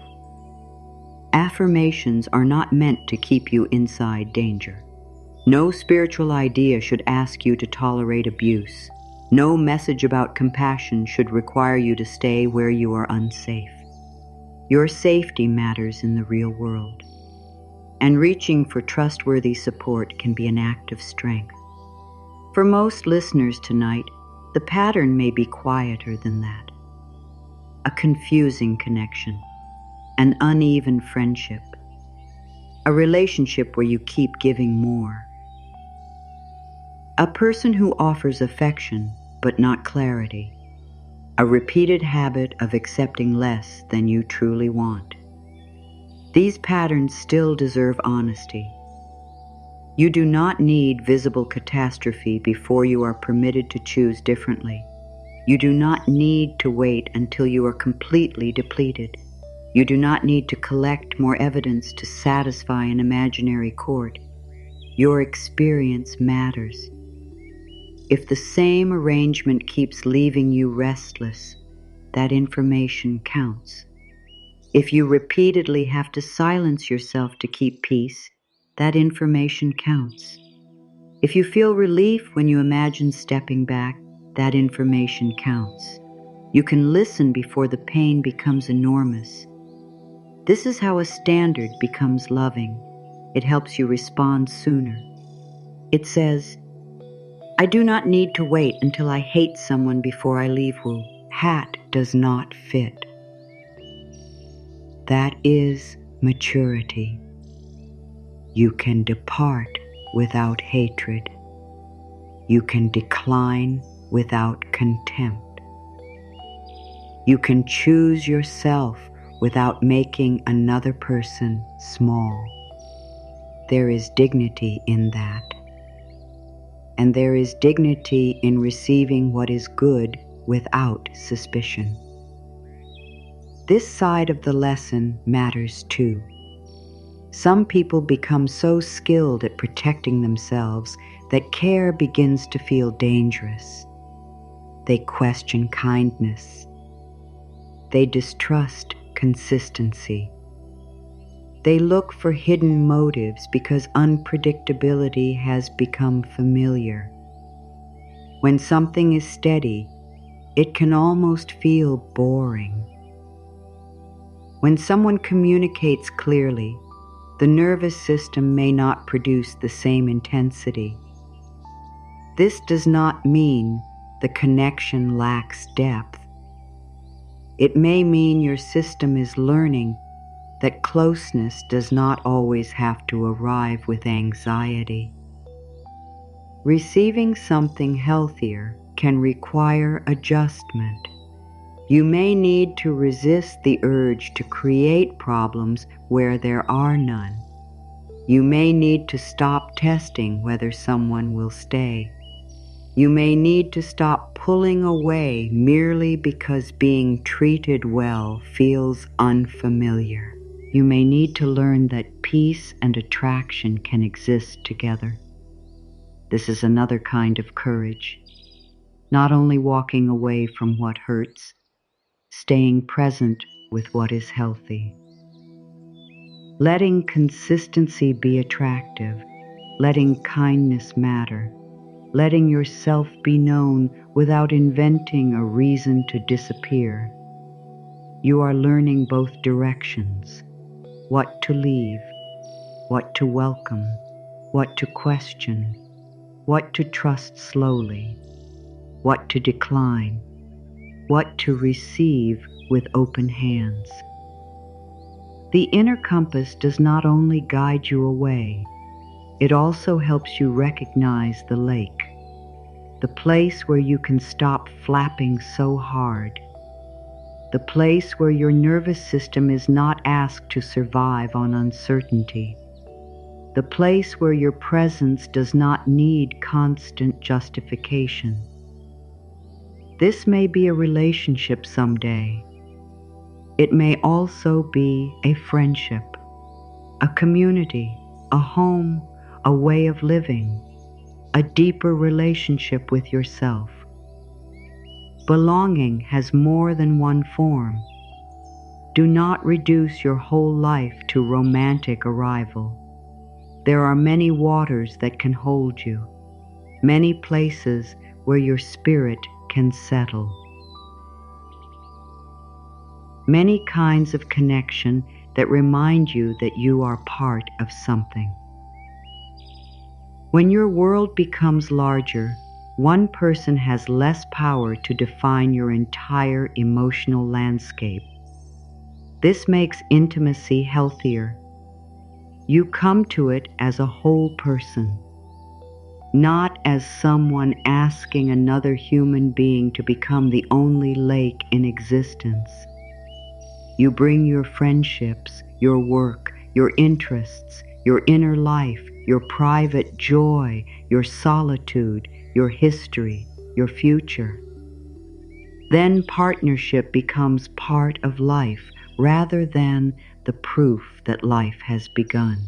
Affirmations are not meant to keep you inside danger. No spiritual idea should ask you to tolerate abuse. No message about compassion should require you to stay where you are unsafe. Your safety matters in the real world, and reaching for trustworthy support can be an act of strength. For most listeners tonight, the pattern may be quieter than that. A confusing connection, an uneven friendship, a relationship where you keep giving more. A person who offers affection but not clarity, a repeated habit of accepting less than you truly want. These patterns still deserve honesty. You do not need visible catastrophe before you are permitted to choose differently. You do not need to wait until you are completely depleted. You do not need to collect more evidence to satisfy an imaginary court. Your experience matters. If the same arrangement keeps leaving you restless, that information counts. If you repeatedly have to silence yourself to keep peace, that information counts. If you feel relief when you imagine stepping back, that information counts. You can listen before the pain becomes enormous. This is how a standard becomes loving. It helps you respond sooner. It says, I do not need to wait until I hate someone before I leave Wu. Hat does not fit. That is maturity. You can depart without hatred. You can decline without contempt. You can choose yourself without making another person small. There is dignity in that. And there is dignity in receiving what is good without suspicion. This side of the lesson matters too. Some people become so skilled at protecting themselves that care begins to feel dangerous. They question kindness. They distrust consistency. They look for hidden motives because unpredictability has become familiar. When something is steady, it can almost feel boring. When someone communicates clearly, the nervous system may not produce the same intensity. This does not mean the connection lacks depth. It may mean your system is learning that closeness does not always have to arrive with anxiety. Receiving something healthier can require adjustment. You may need to resist the urge to create problems where there are none. You may need to stop testing whether someone will stay. You may need to stop pulling away merely because being treated well feels unfamiliar. You may need to learn that peace and attraction can exist together. This is another kind of courage. Not only walking away from what hurts, staying present with what is healthy. Letting consistency be attractive, letting kindness matter, letting yourself be known without inventing a reason to disappear. You are learning both directions, what to leave, what to welcome, what to question, what to trust slowly, what to decline, what to receive with open hands. The inner compass does not only guide you away, it also helps you recognize the lake, the place where you can stop flapping so hard, the place where your nervous system is not asked to survive on uncertainty, the place where your presence does not need constant justification. This may be a relationship someday. It may also be a friendship, a community, a home, a way of living, a deeper relationship with yourself. Belonging has more than one form. Do not reduce your whole life to romantic arrival. There are many waters that can hold you, many places where your spirit can settle. Many kinds of connection that remind you that you are part of something. When your world becomes larger, one person has less power to define your entire emotional landscape. This makes intimacy healthier. You come to it as a whole person, not as someone asking another human being to become the only lake in existence. You bring your friendships, your work, your interests, your inner life, your private joy, your solitude, your history, your future. Then partnership becomes part of life, rather than the proof that life has begun.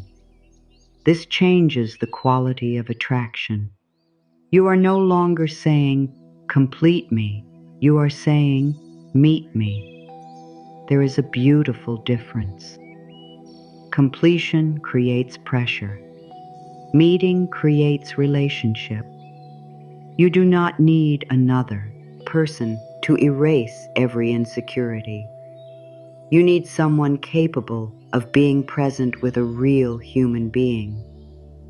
This changes the quality of attraction. You are no longer saying, "Complete me." You are saying, "Meet me." There is a beautiful difference. Completion creates pressure. Meeting creates relationship. You do not need another person to erase every insecurity. You need someone capable of being present with a real human being,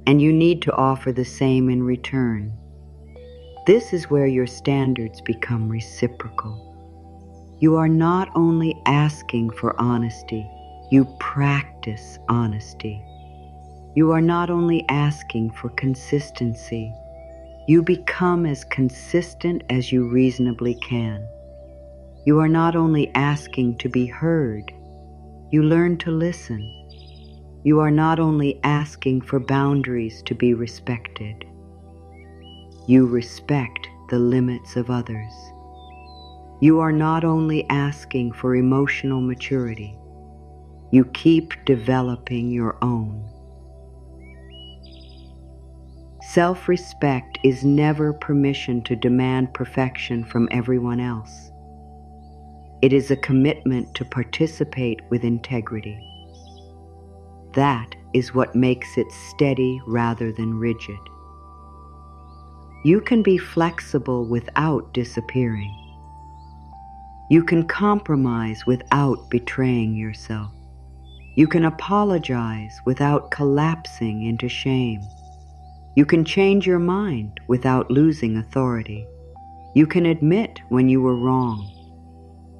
and you need to offer the same in return. This is where your standards become reciprocal. You are not only asking for honesty, you practice honesty. You are not only asking for consistency, you become as consistent as you reasonably can. You are not only asking to be heard, you learn to listen. You are not only asking for boundaries to be respected, you respect the limits of others. You are not only asking for emotional maturity, you keep developing your own. Self-respect is never permission to demand perfection from everyone else. It is a commitment to participate with integrity. That is what makes it steady rather than rigid. You can be flexible without disappearing. You can compromise without betraying yourself. You can apologize without collapsing into shame. You can change your mind without losing authority. You can admit when you were wrong.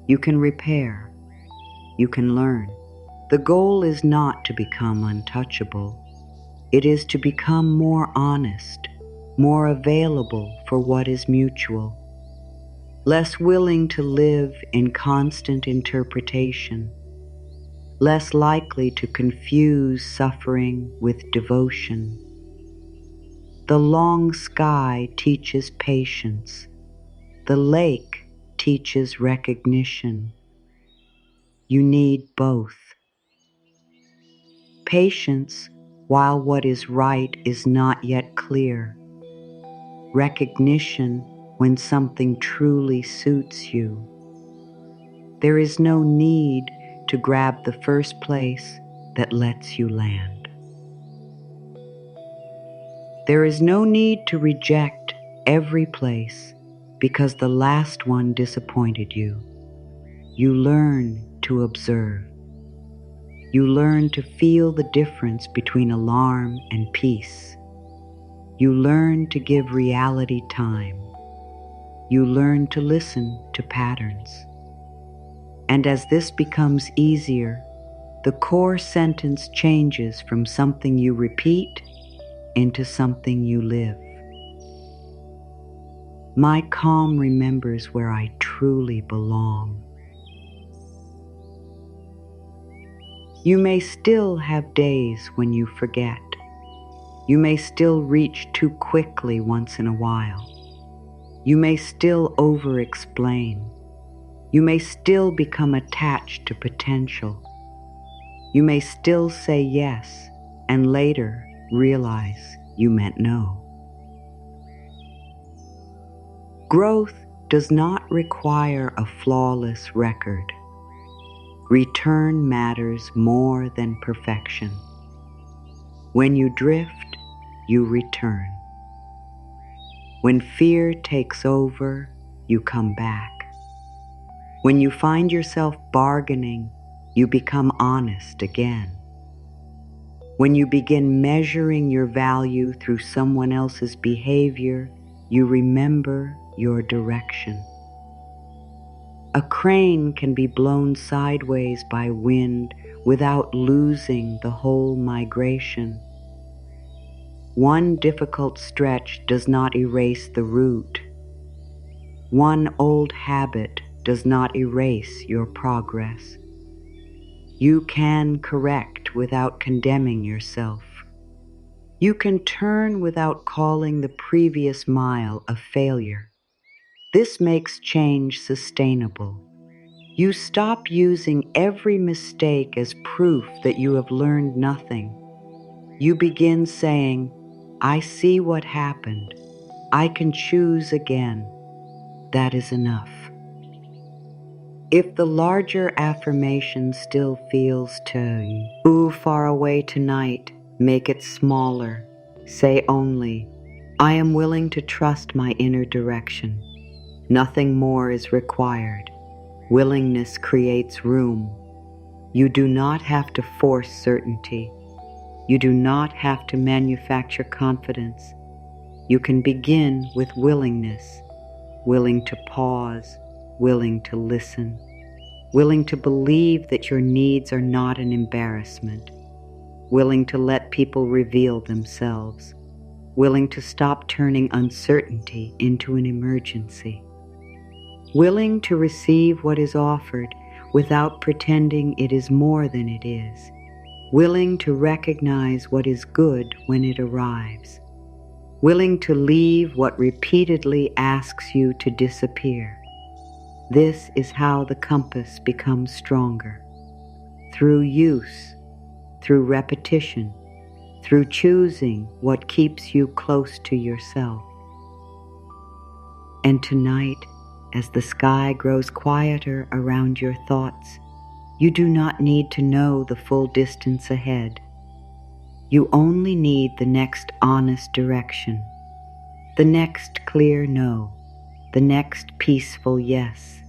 You can repair. You can learn. The goal is not to become untouchable. It is to become more honest, more available for what is mutual, less willing to live in constant interpretation, less likely to confuse suffering with devotion. The long sky teaches patience. The lake teaches recognition. You need both. Patience while what is right is not yet clear. Recognition when something truly suits you. There is no need to grab the first place that lets you land. There is no need to reject every place because the last one disappointed you. You learn to observe. You learn to feel the difference between alarm and peace. You learn to give reality time. You learn to listen to patterns. And as this becomes easier, the core sentence changes from something you repeat into something you live. My calm remembers where I truly belong. You may still have days when you forget. You may still reach too quickly once in a while. You may still over-explain. You may still become attached to potential. You may still say yes and later realize you meant no. Growth does not require a flawless record. Return matters more than perfection. When you drift, you return. When fear takes over, you come back. When you find yourself bargaining, you become honest again. When you begin measuring your value through someone else's behavior, you remember your direction. A crane can be blown sideways by wind without losing the whole migration. One difficult stretch does not erase the route. One old habit does not erase your progress. You can correct without condemning yourself. You can turn without calling the previous mile a failure. This makes change sustainable. You stop using every mistake as proof that you have learned nothing. You begin saying, I see what happened. I can choose again. That is enough. If the larger affirmation still feels too far away tonight, make it smaller. Say only, I am willing to trust my inner direction. Nothing more is required. Willingness creates room. You do not have to force certainty. You do not have to manufacture confidence. You can begin with willingness, willing to pause, willing to listen, willing to believe that your needs are not an embarrassment, willing to let people reveal themselves, willing to stop turning uncertainty into an emergency, willing to receive what is offered without pretending it is more than it is, willing to recognize what is good when it arrives, willing to leave what repeatedly asks you to disappear. This is how the compass becomes stronger. Through use, through repetition, through choosing what keeps you close to yourself. And tonight, as the sky grows quieter around your thoughts, you do not need to know the full distance ahead. You only need the next honest direction, the next clear no, the next peaceful yes,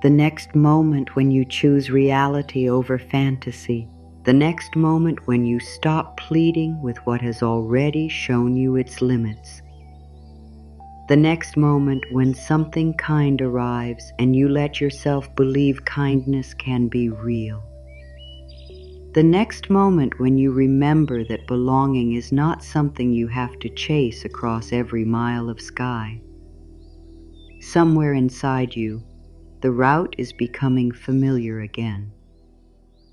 the next moment when you choose reality over fantasy, the next moment when you stop pleading with what has already shown you its limits, the next moment when something kind arrives and you let yourself believe kindness can be real. The next moment when you remember that belonging is not something you have to chase across every mile of sky. Somewhere inside you, the route is becoming familiar again.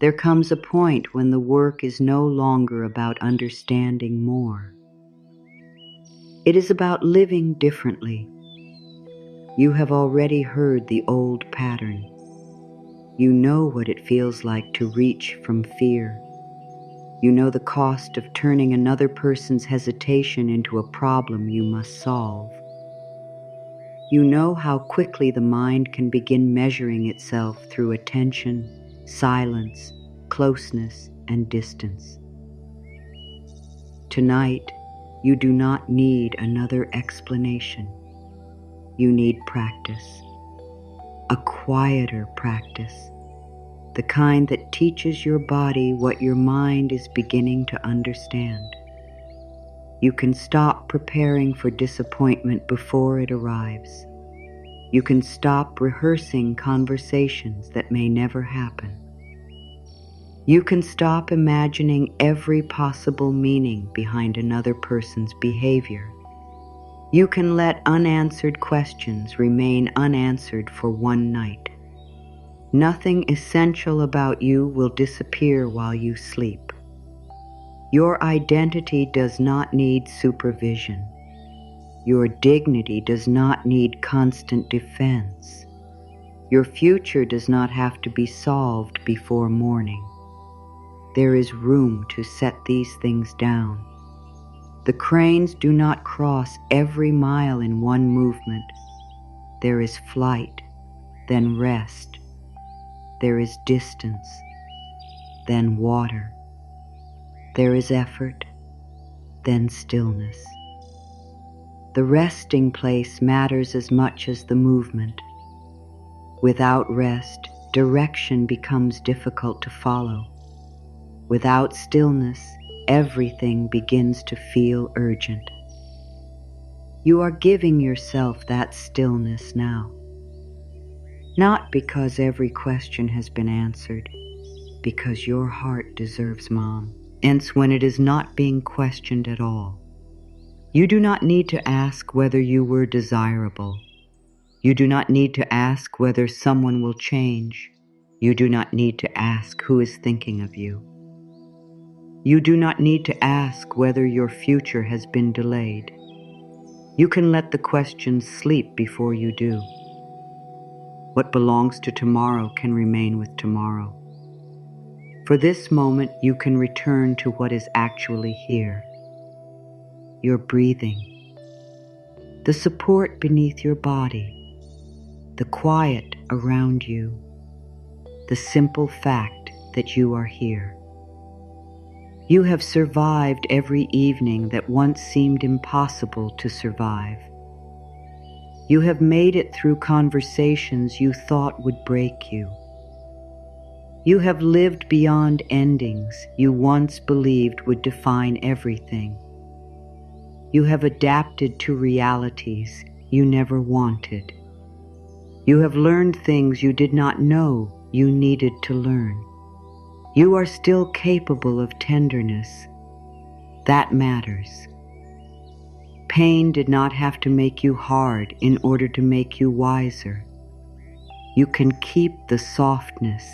There comes a point when the work is no longer about understanding more. It is about living differently. You have already heard the old pattern. You know what it feels like to reach from fear. You know the cost of turning another person's hesitation into a problem you must solve. You know how quickly the mind can begin measuring itself through attention, silence, closeness, and distance. Tonight, you do not need another explanation. You need practice, a quieter practice, the kind that teaches your body what your mind is beginning to understand. You can stop preparing for disappointment before it arrives. You can stop rehearsing conversations that may never happen. You can stop imagining every possible meaning behind another person's behavior. You can let unanswered questions remain unanswered for one night. Nothing essential about you will disappear while you sleep. Your identity does not need supervision. Your dignity does not need constant defense. Your future does not have to be solved before morning. There is room to set these things down. The cranes do not cross every mile in one movement. There is flight, then rest. There is distance, then water. There is effort, then stillness. The resting place matters as much as the movement. Without rest, direction becomes difficult to follow. Without stillness, everything begins to feel urgent. You are giving yourself that stillness now. Not because every question has been answered, because your heart deserves Mom. Hence, when it is not being questioned at all, you do not need to ask whether you were desirable. You do not need to ask whether someone will change. You do not need to ask who is thinking of you. You do not need to ask whether your future has been delayed. You can let the questions sleep before you do. What belongs to tomorrow can remain with tomorrow. For this moment, you can return to what is actually here. Your breathing, the support beneath your body, the quiet around you, the simple fact that you are here. You have survived every evening that once seemed impossible to survive. You have made it through conversations you thought would break you. You have lived beyond endings you once believed would define everything. You have adapted to realities you never wanted. You have learned things you did not know you needed to learn. You are still capable of tenderness. That matters. Pain did not have to make you hard in order to make you wiser. You can keep the softness.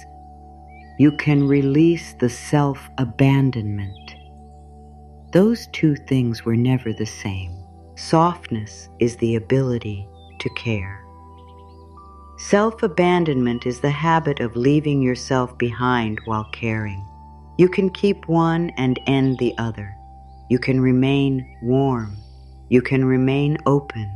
You can release the self-abandonment. Those two things were never the same. Softness is the ability to care. Self-abandonment is the habit of leaving yourself behind while caring. You can keep one and end the other. You can remain warm. You can remain open.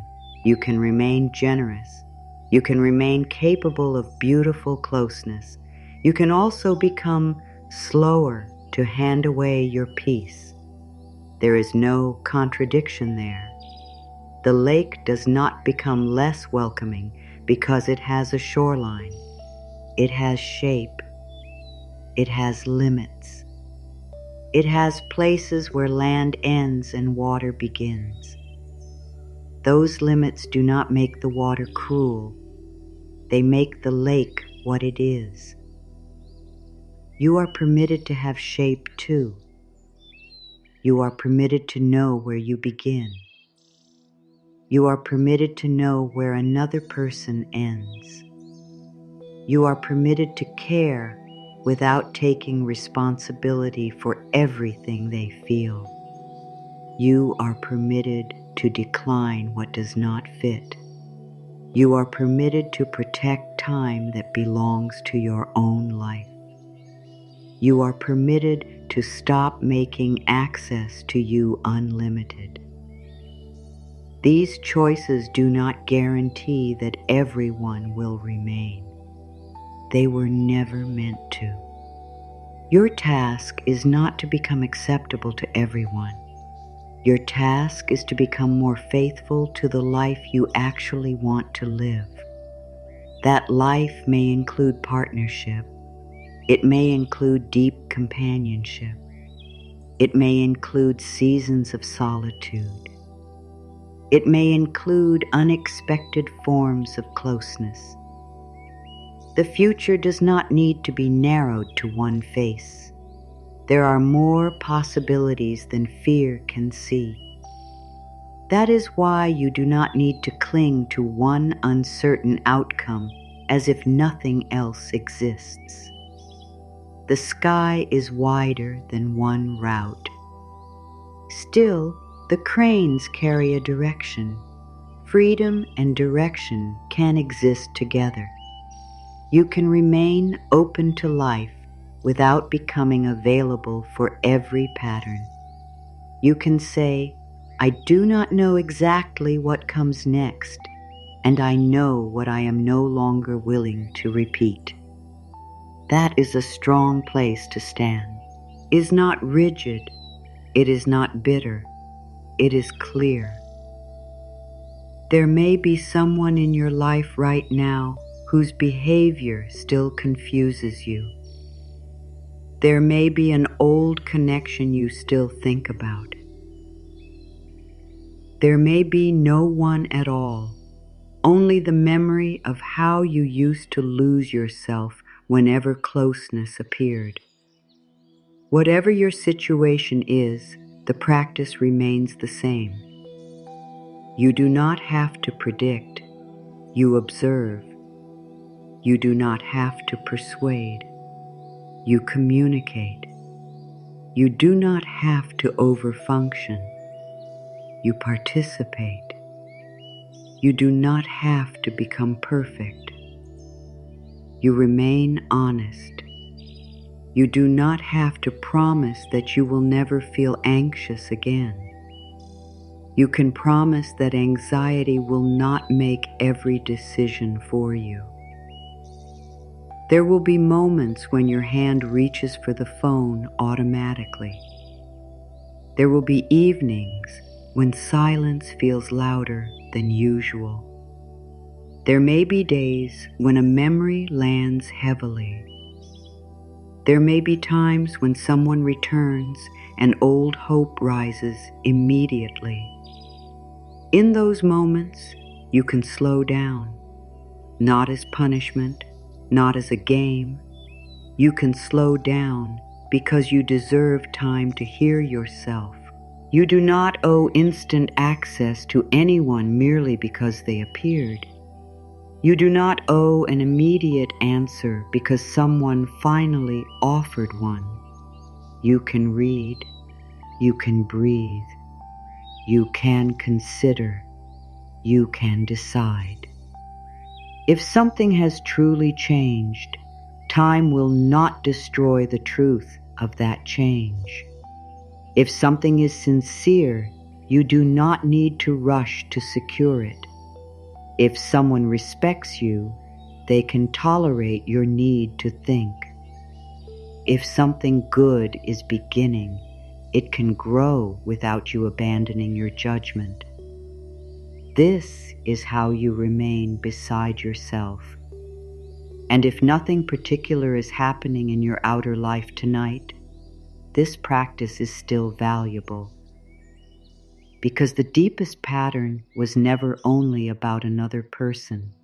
You can remain generous. You can remain capable of beautiful closeness. You can also become slower to hand away your peace. There is no contradiction there. The lake does not become less welcoming because it has a shoreline. It has shape. It has limits. It has places where land ends and water begins. Those limits do not make the water cruel. They make the lake what it is. You are permitted to have shape too. You are permitted to know where you begin. You are permitted to know where another person ends. You are permitted to care without taking responsibility for everything they feel. You are permitted to decline what does not fit. You are permitted to protect time that belongs to your own life. You are permitted to stop making access to you unlimited. These choices do not guarantee that everyone will remain. They were never meant to. Your task is not to become acceptable to everyone. Your task is to become more faithful to the life you actually want to live. That life may include partnership. It may include deep companionship. It may include seasons of solitude. It may include unexpected forms of closeness. The future does not need to be narrowed to one face. There are more possibilities than fear can see. That is why you do not need to cling to one uncertain outcome as if nothing else exists. The sky is wider than one route. Still, the cranes carry a direction. Freedom and direction can exist together. You can remain open to life without becoming available for every pattern. You can say, I do not know exactly what comes next, and I know what I am no longer willing to repeat. That is a strong place to stand. It is not rigid. It is not bitter. It is clear. There may be someone in your life right now whose behavior still confuses you. There may be an old connection you still think about. There may be no one at all, only the memory of how you used to lose yourself whenever closeness appeared. Whatever your situation is, the practice remains the same. You do not have to predict. You observe. You do not have to persuade. You communicate. You do not have to overfunction. You participate. You do not have to become perfect. You remain honest. You do not have to promise that you will never feel anxious again. You can promise that anxiety will not make every decision for you. There will be moments when your hand reaches for the phone automatically. There will be evenings when silence feels louder than usual. There may be days when a memory lands heavily. There may be times when someone returns and old hope rises immediately. In those moments, you can slow down, not as punishment, not as a game. You can slow down because you deserve time to hear yourself. You do not owe instant access to anyone merely because they appeared. You do not owe an immediate answer because someone finally offered one. You can read, you can breathe, you can consider, you can decide. If something has truly changed, time will not destroy the truth of that change. If something is sincere, you do not need to rush to secure it. If someone respects you, they can tolerate your need to think. If something good is beginning, it can grow without you abandoning your judgment. This is how you remain beside yourself. And if nothing particular is happening in your outer life tonight, this practice is still valuable. Because the deepest pattern was never only about another person.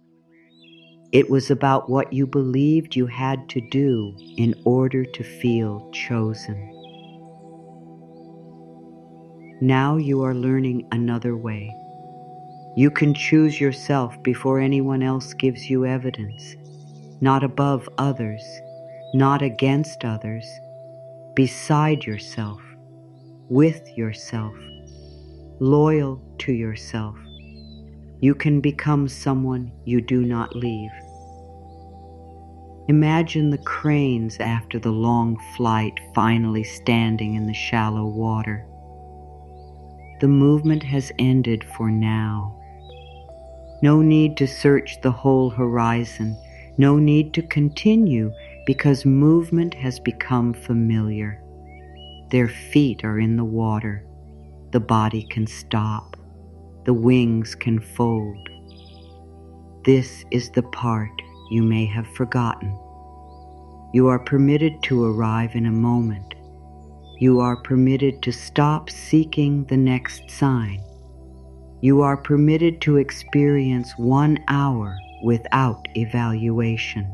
It was about what you believed you had to do in order to feel chosen. Now you are learning another way. You can choose yourself before anyone else gives you evidence, not above others, not against others, beside yourself, with yourself, loyal to yourself. You can become someone you do not leave. Imagine the cranes after the long flight finally standing in the shallow water. The movement has ended for now. No need to search the whole horizon. No need to continue because movement has become familiar. Their feet are in the water. The body can stop. The wings can fold. This is the part you may have forgotten. You are permitted to arrive in a moment. You are permitted to stop seeking the next sign. You are permitted to experience 1 hour without evaluation.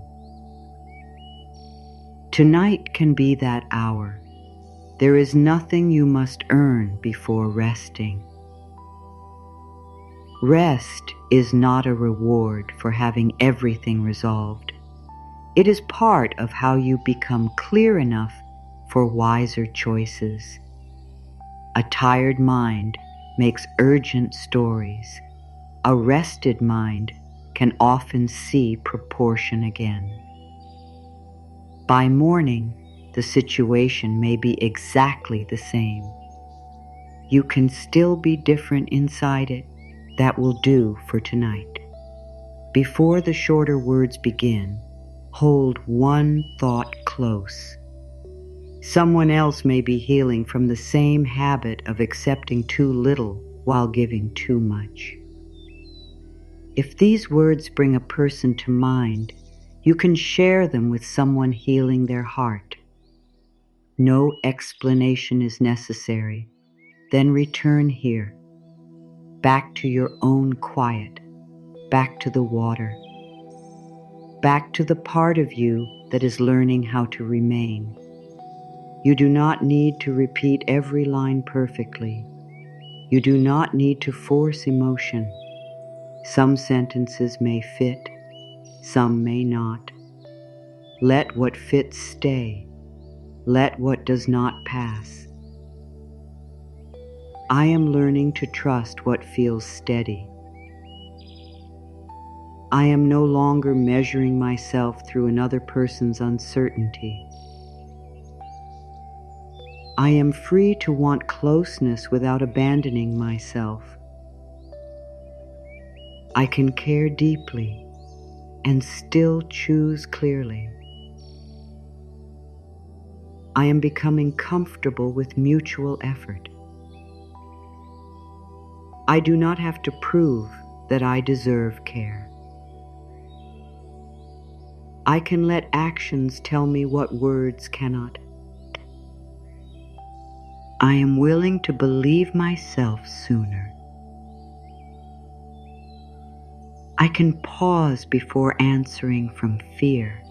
Tonight can be that hour. There is nothing you must earn before resting. Rest is not a reward for having everything resolved. It is part of how you become clear enough for wiser choices. A tired mind makes urgent stories. A rested mind can often see proportion again. By morning, the situation may be exactly the same. You can still be different inside it. That will do for tonight. Before the shorter words begin, hold one thought close. Someone else may be healing from the same habit of accepting too little while giving too much. If these words bring a person to mind, you can share them with someone healing their heart. No explanation is necessary. Then return here, back to your own quiet, back to the water, back to the part of you that is learning how to remain. You do not need to repeat every line perfectly. You do not need to force emotion. Some sentences may fit, some may not. Let what fits stay. Let what does not pass. I am learning to trust what feels steady. I am no longer measuring myself through another person's uncertainty. I am free to want closeness without abandoning myself. I can care deeply and still choose clearly. I am becoming comfortable with mutual effort. I do not have to prove that I deserve care. I can let actions tell me what words cannot. I am willing to believe myself sooner. I can pause before answering from fear.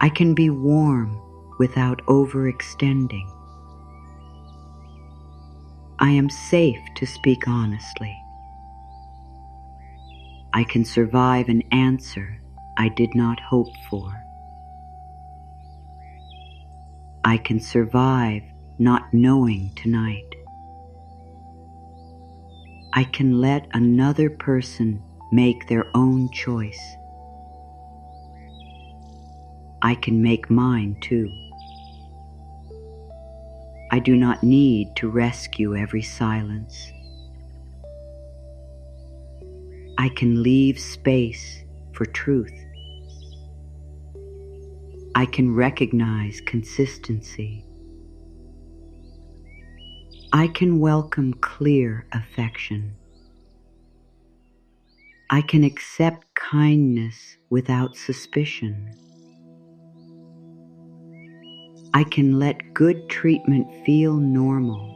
I can be warm without overextending. I am safe to speak honestly. I can survive an answer I did not hope for. I can survive not knowing tonight. I can let another person make their own choice. I can make mine too. I do not need to rescue every silence. I can leave space for truth. I can recognize consistency. I can welcome clear affection. I can accept kindness without suspicion. I can let good treatment feel normal.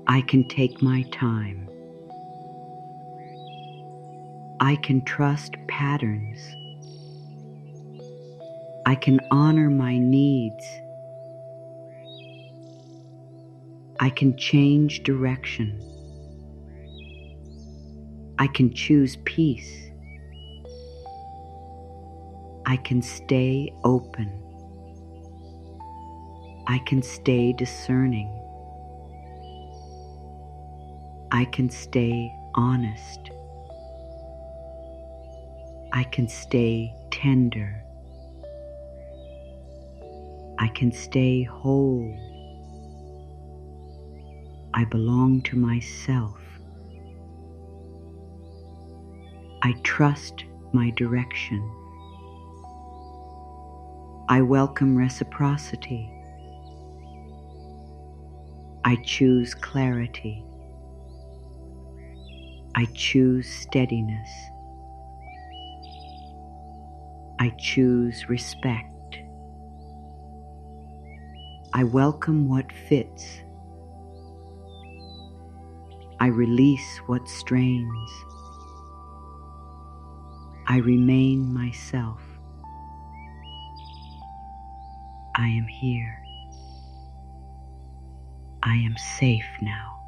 I can take my time. I can trust patterns. I can honor my needs. I can change direction. I can choose peace. I can stay open. I can stay discerning. I can stay honest. I can stay tender. I can stay whole. I belong to myself. I trust my direction. I welcome reciprocity. I choose clarity. I choose steadiness. I choose respect. I welcome what fits. I release what strains. I remain myself. I am here. I am safe now.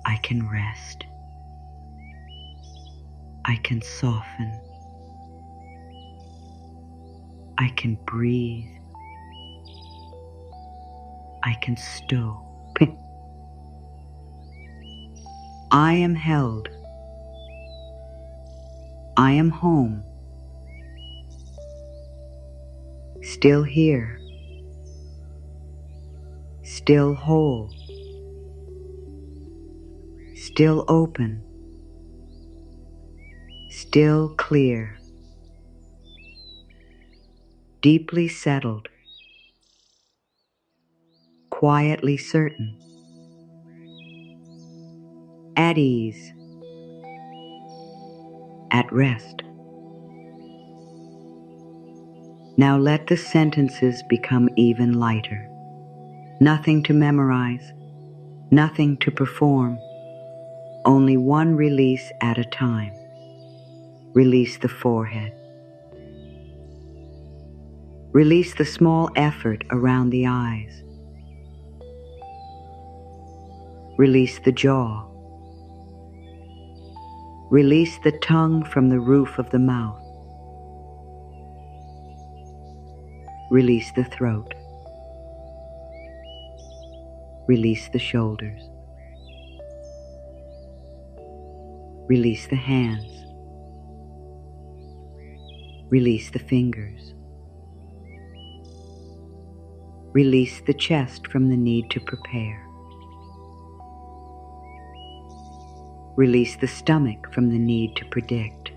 I can rest. I can soften. I can breathe. I can stow. I am held. I am home. Still here. Still whole. Still open. Still clear. Deeply settled. Quietly certain. At ease. At rest. Now let the sentences become even lighter. Nothing to memorize, nothing to perform, only one release at a time. Release the forehead. Release the small effort around the eyes. Release the jaw. Release the tongue from the roof of the mouth. Release the throat. Release the shoulders. Release the hands. Release the fingers. Release the chest from the need to prepare. Release the stomach from the need to predict.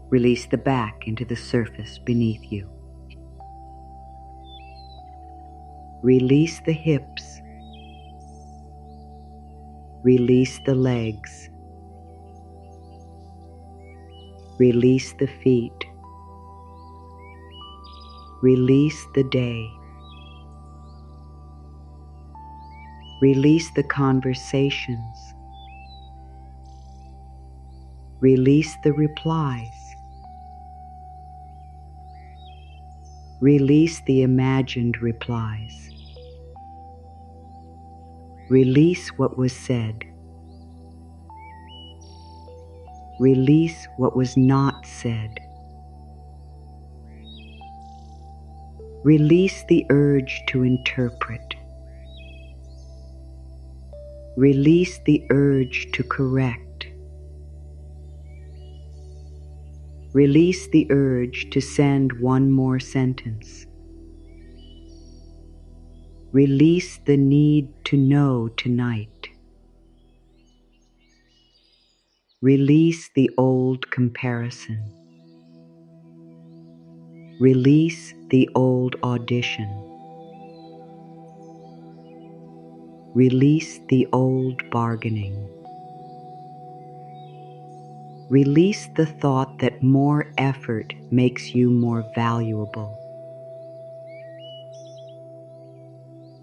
Release the back into the surface beneath you. Release the hips. Release the legs. Release the feet. Release the day. Release the conversations. Release the replies. Release the imagined replies. Release what was said. Release what was not said. Release the urge to interpret. Release the urge to correct. Release the urge to send one more sentence. Release the need to know tonight. Release the old comparison. Release the old audition. Release the old bargaining. Release the thought that more effort makes you more valuable.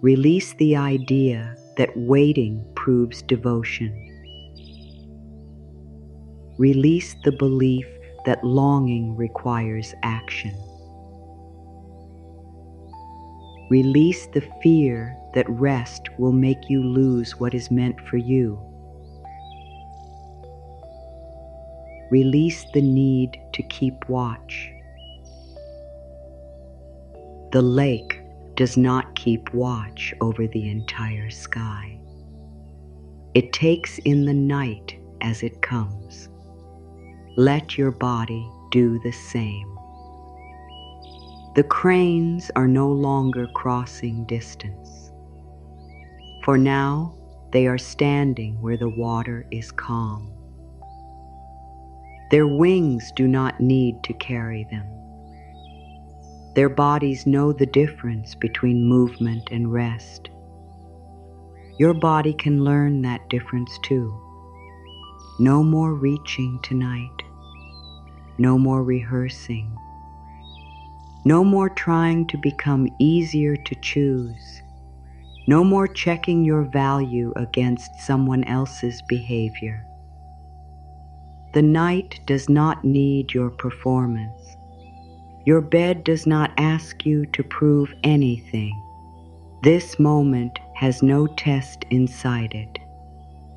Release the idea that waiting proves devotion. Release the belief that longing requires action. Release the fear that rest will make you lose what is meant for you. Release the need to keep watch. The lake does not keep watch over the entire sky. It takes in the night as it comes. Let your body do the same. The cranes are no longer crossing distance, for now they are standing where the water is calm. Their wings do not need to carry them. Their bodies know the difference between movement and rest. Your body can learn that difference too. No more reaching tonight. No more rehearsing. No more trying to become easier to choose. No more checking your value against someone else's behavior. The night does not need your performance. Your bed does not ask you to prove anything. This moment has no test inside it.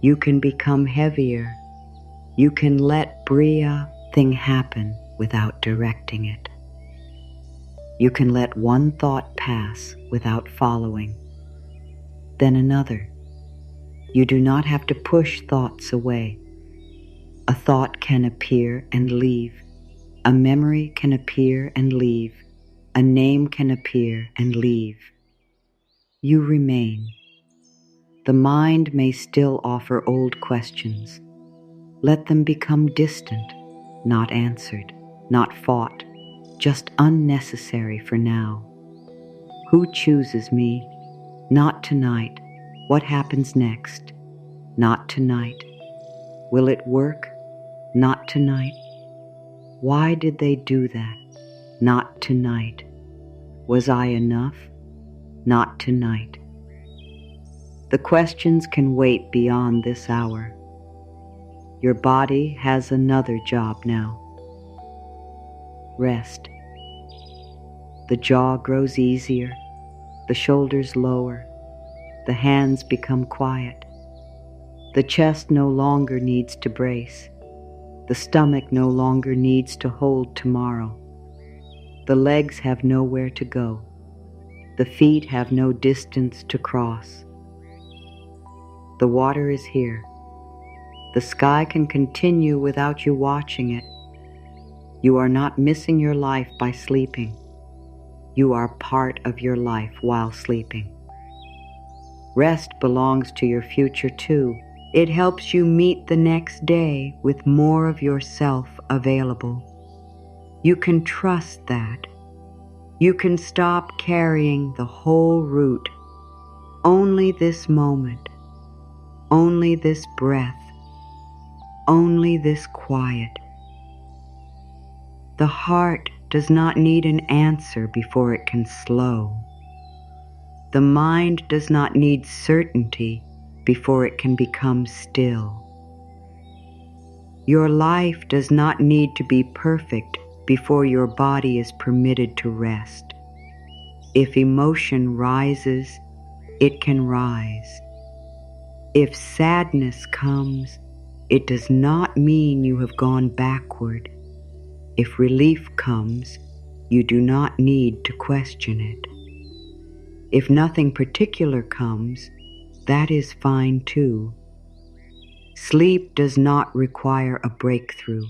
You can become heavier. You can let Bria thing happen without directing it. You can let one thought pass without following, then another. You do not have to push thoughts away. A thought can appear and leave. A memory can appear and leave. A name can appear and leave. You remain. The mind may still offer old questions. Let them become distant, not answered, not fought, just unnecessary for now. Who chooses me? Not tonight. What happens next? Not tonight. Will it work? Not tonight. Why did they do that? Not tonight. Was I enough? Not tonight. The questions can wait beyond this hour. Your body has another job now. Rest. The jaw grows easier, the shoulders lower, the hands become quiet. The chest no longer needs to brace. The stomach no longer needs to hold tomorrow. The legs have nowhere to go. The feet have no distance to cross. The water is here. The sky can continue without you watching it. You are not missing your life by sleeping. You are part of your life while sleeping. Rest belongs to your future too. It helps you meet the next day with more of yourself available. You can trust that. You can stop carrying the whole route. Only this moment, only this breath, only this quiet. The heart does not need an answer before it can slow. The mind does not need certainty before it can become still. Your life does not need to be perfect before your body is permitted to rest. If emotion rises, it can rise. If sadness comes, it does not mean you have gone backward. If relief comes, you do not need to question it. If nothing particular comes, that is fine too. Sleep does not require a breakthrough.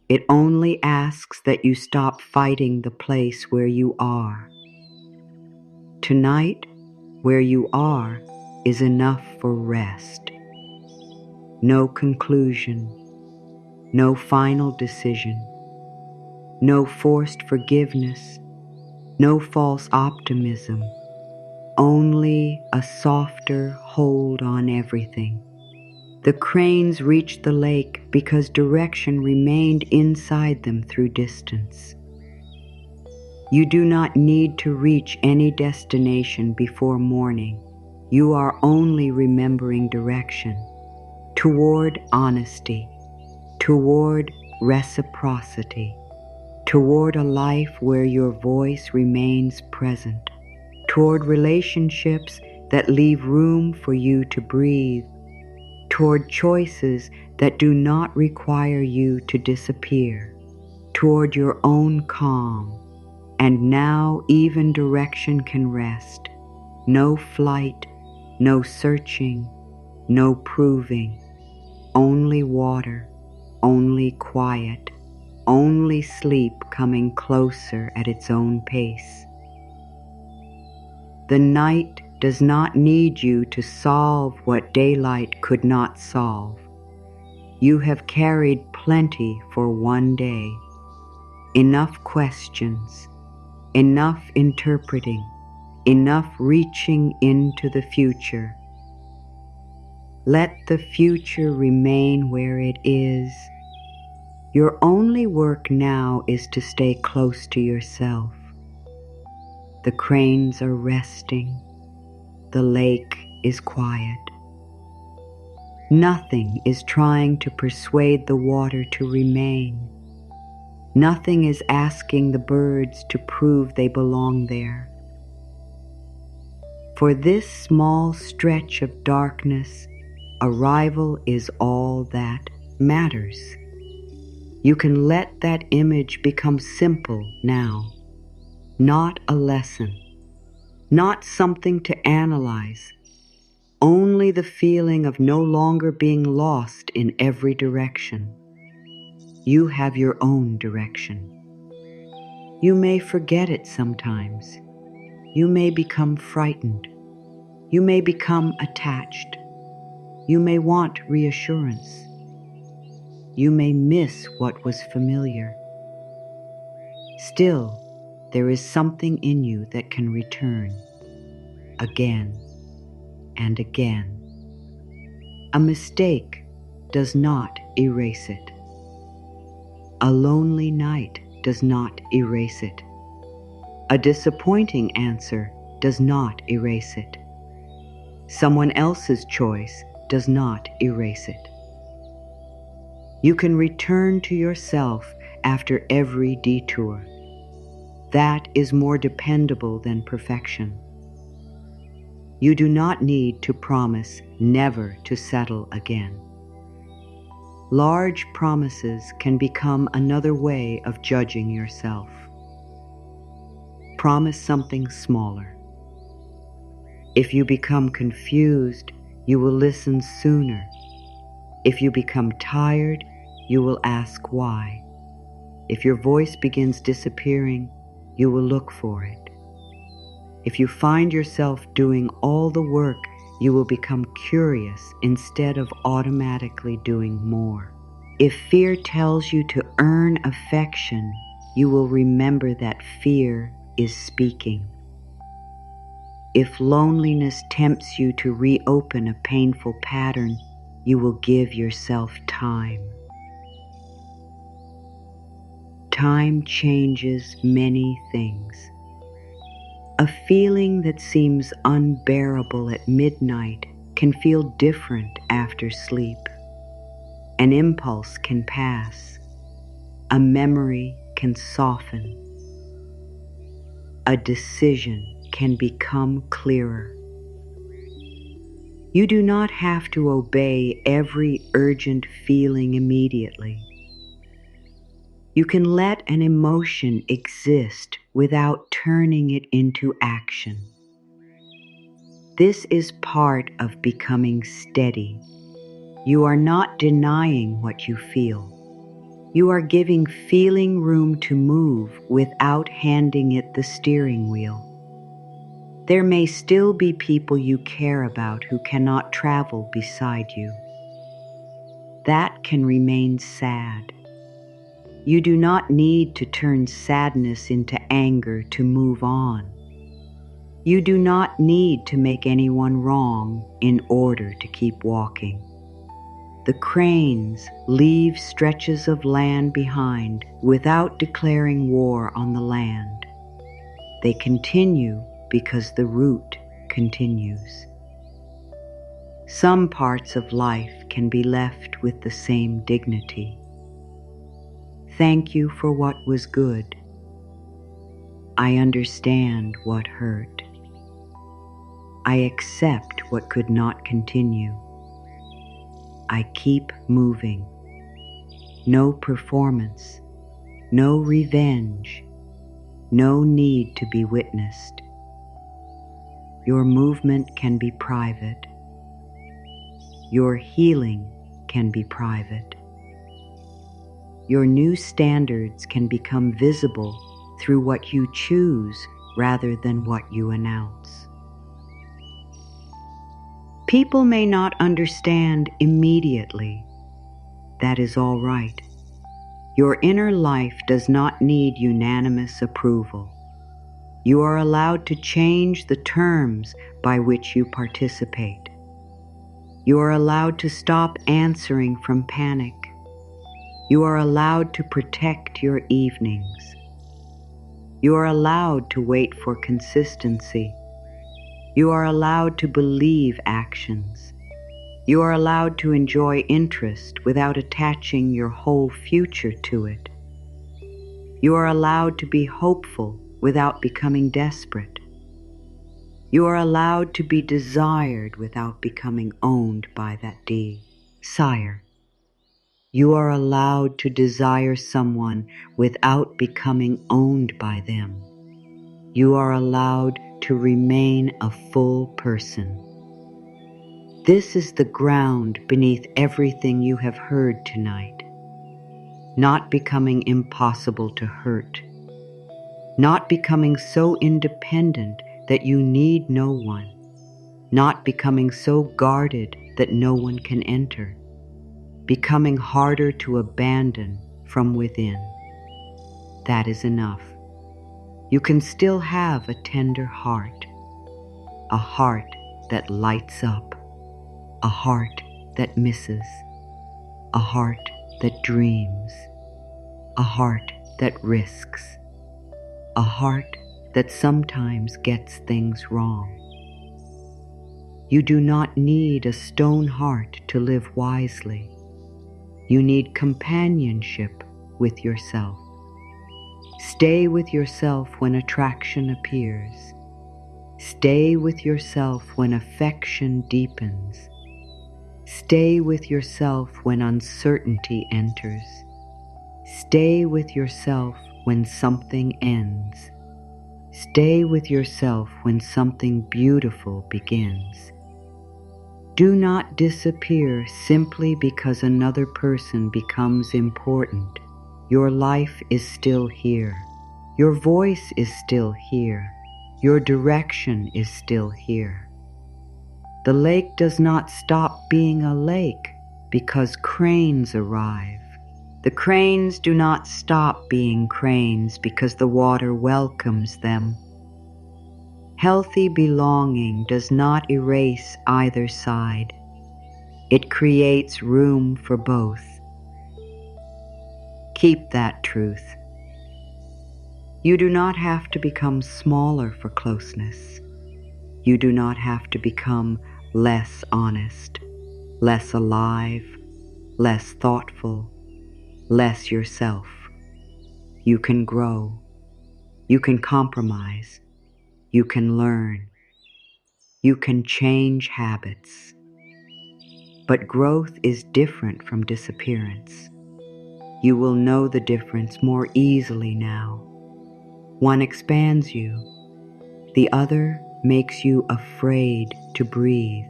It only asks that you stop fighting the place where you are. Tonight, where you are, is enough for rest. No conclusion, no final decision, no forced forgiveness, no false optimism, only a softer hold on everything. The cranes reached the lake because direction remained inside them through distance. You do not need to reach any destination before morning. You are only remembering direction toward honesty, toward reciprocity, toward a life where your voice remains present, toward relationships that leave room for you to breathe, toward choices that do not require you to disappear, toward your own calm. And now even direction can rest. No flight, no searching, no proving. Only water, only quiet, only sleep coming closer at its own pace. The night does not need you to solve what daylight could not solve. You have carried plenty for one day. Enough questions, enough interpreting, enough reaching into the future. Let the future remain where it is. Your only work now is to stay close to yourself. The cranes are resting. The lake is quiet. Nothing is trying to persuade the water to remain. Nothing is asking the birds to prove they belong there. For this small stretch of darkness, arrival is all that matters. You can let that image become simple now, not a lesson, not something to analyze, only the feeling of no longer being lost in every direction. You have your own direction. You may forget it sometimes. You may become frightened. You may become attached. You may want reassurance. You may miss what was familiar. Still, there is something in you that can return again and again. A mistake does not erase it. A lonely night does not erase it. A disappointing answer does not erase it. Someone else's choice does not erase it. You can return to yourself after every detour. That is more dependable than perfection. You do not need to promise never to settle again. Large promises can become another way of judging yourself. Promise something smaller. If you become confused, you will listen sooner. If you become tired, you will ask why. If your voice begins disappearing, you will look for it. If you find yourself doing all the work, you will become curious instead of automatically doing more. If fear tells you to earn affection, you will remember that fear is speaking. If loneliness tempts you to reopen a painful pattern, you will give yourself time. Time changes many things. A feeling that seems unbearable at midnight can feel different after sleep. An impulse can pass. A memory can soften. A decision can become clearer. You do not have to obey every urgent feeling immediately. You can let an emotion exist without turning it into action. This is part of becoming steady. You are not denying what you feel. You are giving feeling room to move without handing it the steering wheel. There may still be people you care about who cannot travel beside you. That can remain sad. You do not need to turn sadness into anger to move on. You do not need to make anyone wrong in order to keep walking. The cranes leave stretches of land behind without declaring war on the land. They continue because the route continues. Some parts of life can be left with the same dignity. Thank you for what was good. I understand what hurt. I accept what could not continue. I keep moving. No performance, no revenge, no need to be witnessed. Your movement can be private. Your healing can be private. Your new standards can become visible through what you choose rather than what you announce. People may not understand immediately. That is all right. Your inner life does not need unanimous approval. You are allowed to change the terms by which you participate. You are allowed to stop answering from panic. You are allowed to protect your evenings. You are allowed to wait for consistency. You are allowed to believe actions. You are allowed to enjoy interest without attaching your whole future to it. You are allowed to be hopeful without becoming desperate. You are allowed to be desired without becoming owned by that desire. You are allowed to desire someone without becoming owned by them. You are allowed to remain a full person. This is the ground beneath everything you have heard tonight. Not becoming impossible to hurt. Not becoming so independent that you need no one. Not becoming so guarded that no one can enter. Becoming harder to abandon from within. That is enough. You can still have a tender heart. A heart that lights up. A heart that misses. A heart that dreams. A heart that risks. A heart that sometimes gets things wrong. You do not need a stone heart to live wisely. You need companionship with yourself. Stay with yourself when attraction appears. Stay with yourself when affection deepens. Stay with yourself when uncertainty enters. Stay with yourself when something ends. Stay with yourself when something beautiful begins. Do not disappear simply because another person becomes important. Your life is still here. Your voice is still here. Your direction is still here. The lake does not stop being a lake because cranes arrive. The cranes do not stop being cranes because the water welcomes them. Healthy belonging does not erase either side. It creates room for both. Keep that truth. You do not have to become smaller for closeness. You do not have to become less honest, less alive, less thoughtful, less yourself. You can grow. You can compromise. You can learn. You can change habits. But growth is different from disappearance. You will know the difference more easily now. One expands you. The other makes you afraid to breathe.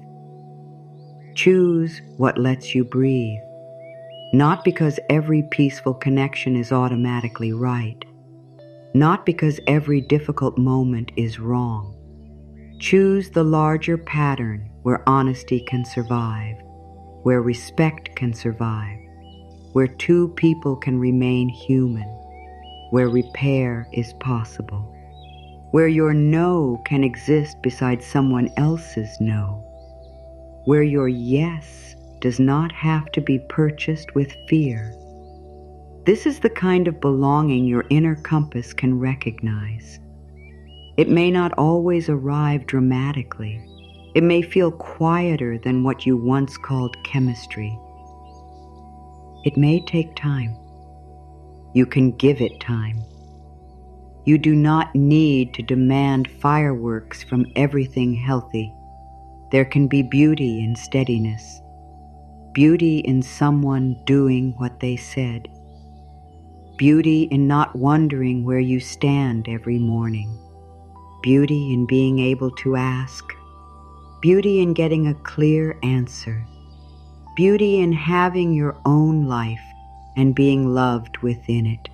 Choose what lets you breathe. Not because every peaceful connection is automatically right. Not because every difficult moment is wrong. Choose the larger pattern where honesty can survive, where respect can survive, where two people can remain human, where repair is possible, where your no can exist beside someone else's no, where your yes does not have to be purchased with fear. This is the kind of belonging your inner compass can recognize. It may not always arrive dramatically. It may feel quieter than what you once called chemistry. It may take time. You can give it time. You do not need to demand fireworks from everything healthy. There can be beauty in steadiness, beauty in someone doing what they said, beauty in not wondering where you stand every morning, beauty in being able to ask, beauty in getting a clear answer, beauty in having your own life and being loved within it,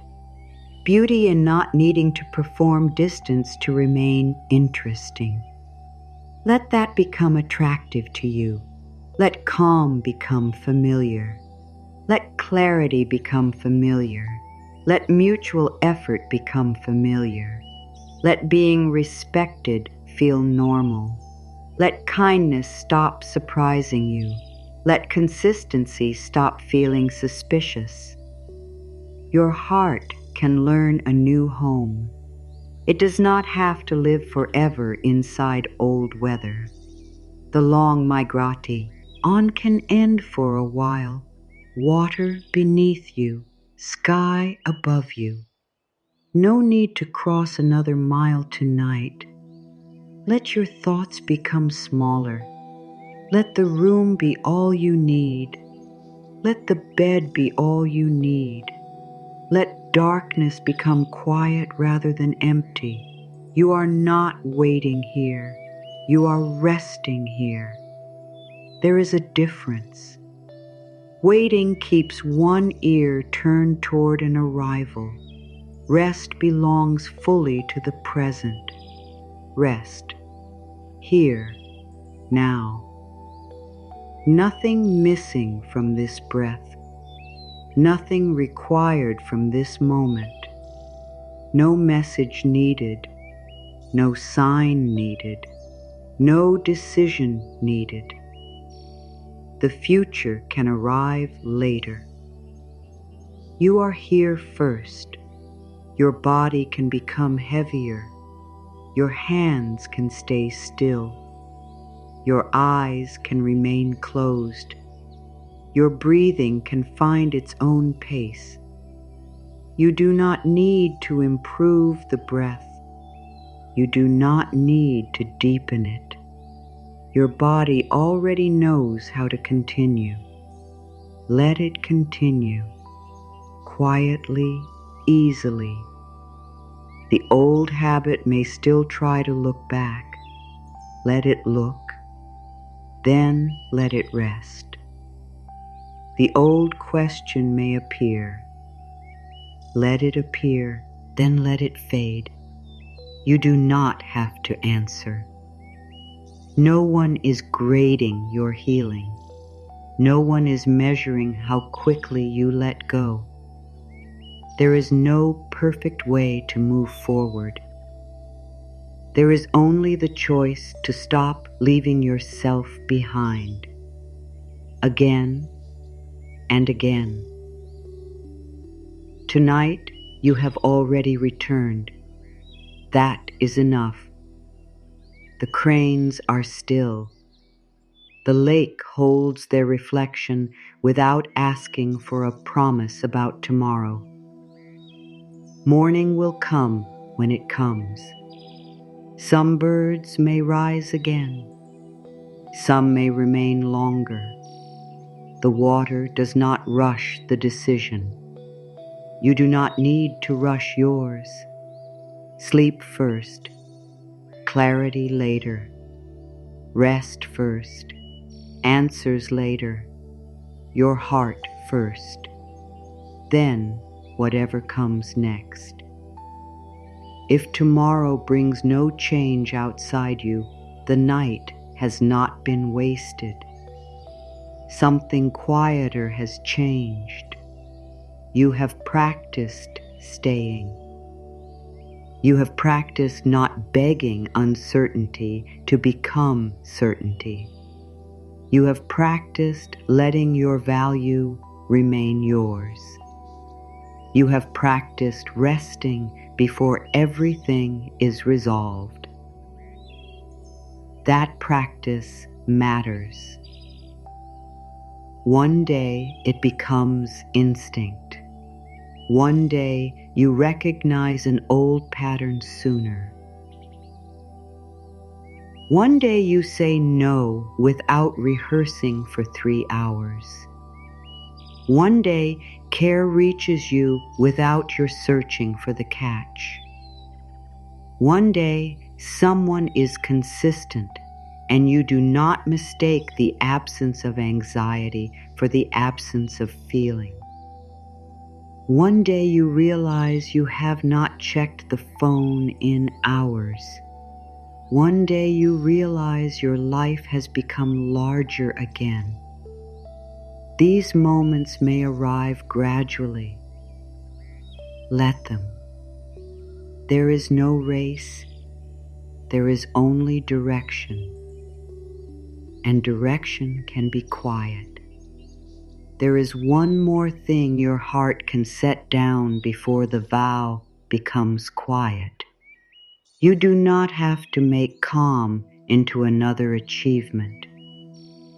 beauty in not needing to perform distance to remain interesting. Let that become attractive to you. Let calm become familiar. Let clarity become familiar. Let mutual effort become familiar. Let being respected feel normal. Let kindness stop surprising you. Let consistency stop feeling suspicious. Your heart can learn a new home. It does not have to live forever inside old weather. The long migrati on can end for a while. Water beneath you, sky above you. No need to cross another mile tonight. Let your thoughts become smaller. Let the room be all you need. Let the bed be all you need. Let darkness become quiet rather than empty. You are not waiting here. You are resting here. There is a difference. Waiting keeps one ear turned toward an arrival. Rest belongs fully to the present. Rest. Here. Now. Nothing missing from this breath. Nothing required from this moment. No message needed. No sign needed. No decision needed. The future can arrive later. You are here first. Your body can become heavier. Your hands can stay still. Your eyes can remain closed. Your breathing can find its own pace. You do not need to improve the breath. You do not need to deepen it. Your body already knows how to continue. Let it continue, quietly, easily. The old habit may still try to look back. Let it look. then let it rest. The old question may appear. Let it appear, then let it fade. You do not have to answer. No one is grading your healing. No one is measuring how quickly you let go. There is no perfect way to move forward. There is only the choice to stop leaving yourself behind. Again and again. Tonight you have already returned. That is enough. The cranes are still. The lake holds their reflection without asking for a promise about tomorrow. Morning will come when it comes. Some birds may rise again. Some may remain longer. The water does not rush the decision. You do not need to rush yours. Sleep first, clarity later, rest first, answers later, your heart first, then whatever comes next. If tomorrow brings no change outside you, the night has not been wasted. Something quieter has changed. You have practiced staying. You have practiced not begging uncertainty to become certainty. You have practiced letting your value remain yours. You have practiced resting before everything is resolved. That practice matters. One day it becomes instinct. One day you recognize an old pattern sooner. One day you say no without rehearsing for 3 hours. One day care reaches you without your searching for the catch. One day someone is consistent and you do not mistake the absence of anxiety for the absence of feeling. One day you realize you have not checked the phone in hours. One day you realize your life has become larger again. These moments may arrive gradually. Let them. There is no race. There is only direction. And direction can be quiet. There is one more thing your heart can set down before the vow becomes quiet. You do not have to make calm into another achievement.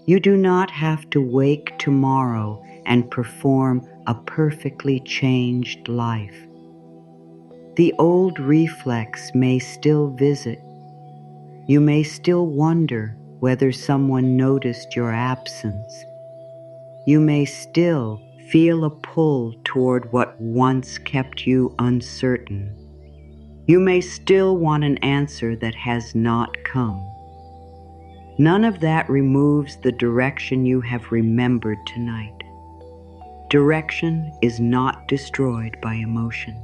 You do not have to wake tomorrow and perform a perfectly changed life. The old reflex may still visit. You may still wonder whether someone noticed your absence. You may still feel a pull toward what once kept you uncertain. You may still want an answer that has not come. None of that removes the direction you have remembered tonight. Direction is not destroyed by emotion.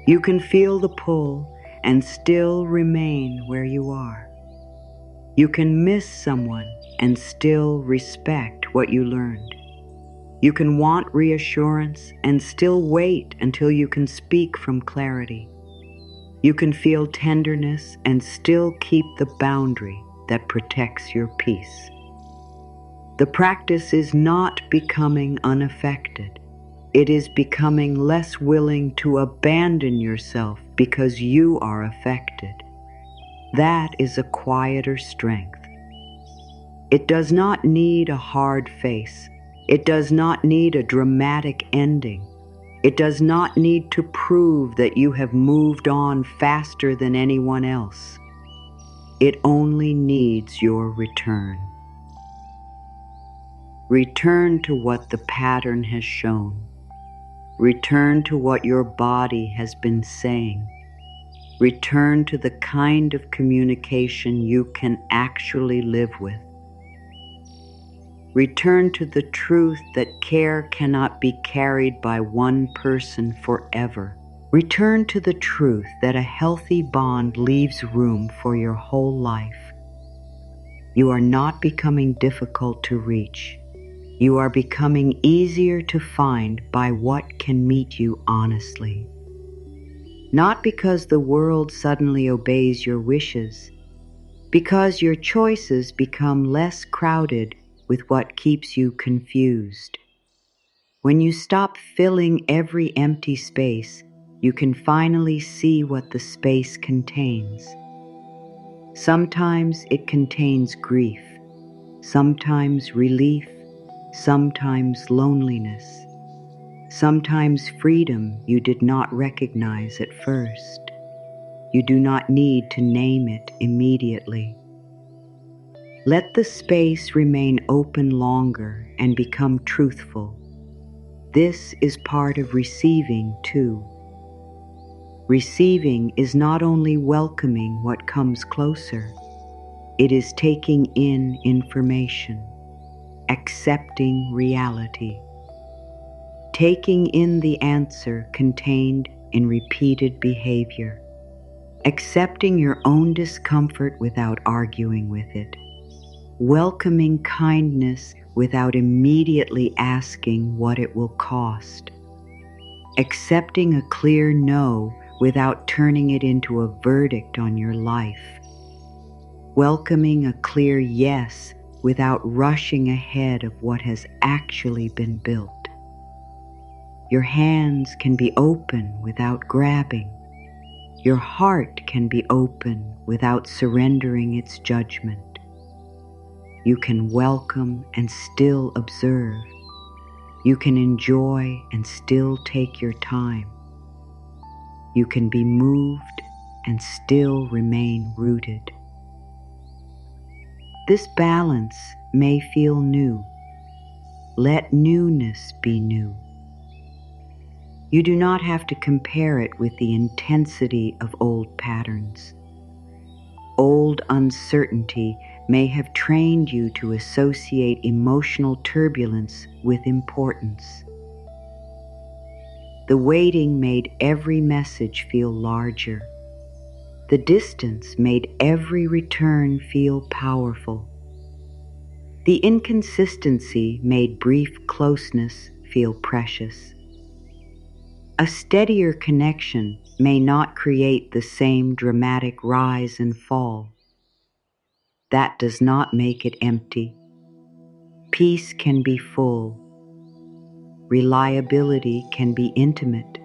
You can feel the pull and still remain where you are. You can miss someone and still respect what you learned. You can want reassurance and still wait until you can speak from clarity. You can feel tenderness and still keep the boundary that protects your peace. The practice is not becoming unaffected. It is becoming less willing to abandon yourself because you are affected. That is a quieter strength. It does not need a hard face. It does not need a dramatic ending. It does not need to prove that you have moved on faster than anyone else. It only needs your return. Return to what the pattern has shown. Return to what your body has been saying. Return to the kind of communication you can actually live with. Return to the truth that care cannot be carried by one person forever. Return to the truth that a healthy bond leaves room for your whole life. You are not becoming difficult to reach. You are becoming easier to find by what can meet you honestly. Not because the world suddenly obeys your wishes, because your choices become less crowded with what keeps you confused. When you stop filling every empty space, you can finally see what the space contains. Sometimes it contains grief, sometimes relief, sometimes loneliness, sometimes freedom you did not recognize at first. You do not need to name it immediately. Let the space remain open longer and become truthful. This is part of receiving too. Receiving is not only welcoming what comes closer, it is taking in information, accepting reality, taking in the answer contained in repeated behavior, accepting your own discomfort without arguing with it, welcoming kindness without immediately asking what it will cost, accepting a clear no without turning it into a verdict on your life, welcoming a clear yes without rushing ahead of what has actually been built. Your hands can be open without grabbing. Your heart can be open without surrendering its judgment. You can welcome and still observe. You can enjoy and still take your time. You can be moved and still remain rooted. This balance may feel new. Let newness be new. You do not have to compare it with the intensity of old patterns. Old uncertainty may have trained you to associate emotional turbulence with importance. The waiting made every message feel larger. The distance made every return feel powerful. The inconsistency made brief closeness feel precious. A steadier connection may not create the same dramatic rise and fall. That does not make it empty. Peace can be full. Reliability can be intimate.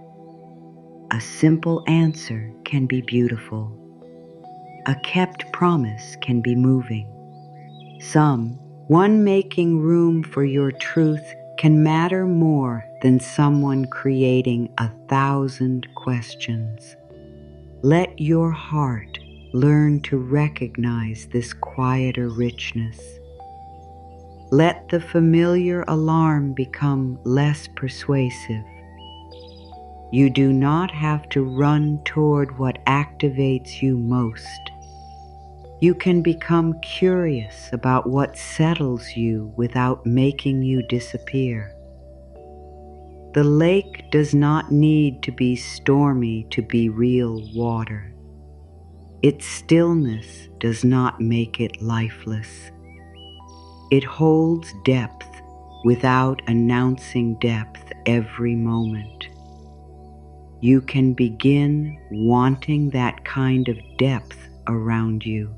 A simple answer can be beautiful. A kept promise can be moving. One making room for your truth can matter more than someone creating 1,000 questions. Let your heart learn to recognize this quieter richness. Let the familiar alarm become less persuasive. You do not have to run toward what activates you most. You can become curious about what settles you without making you disappear. The lake does not need to be stormy to be real water. Its stillness does not make it lifeless. It holds depth without announcing depth every moment. You can begin wanting that kind of depth around you.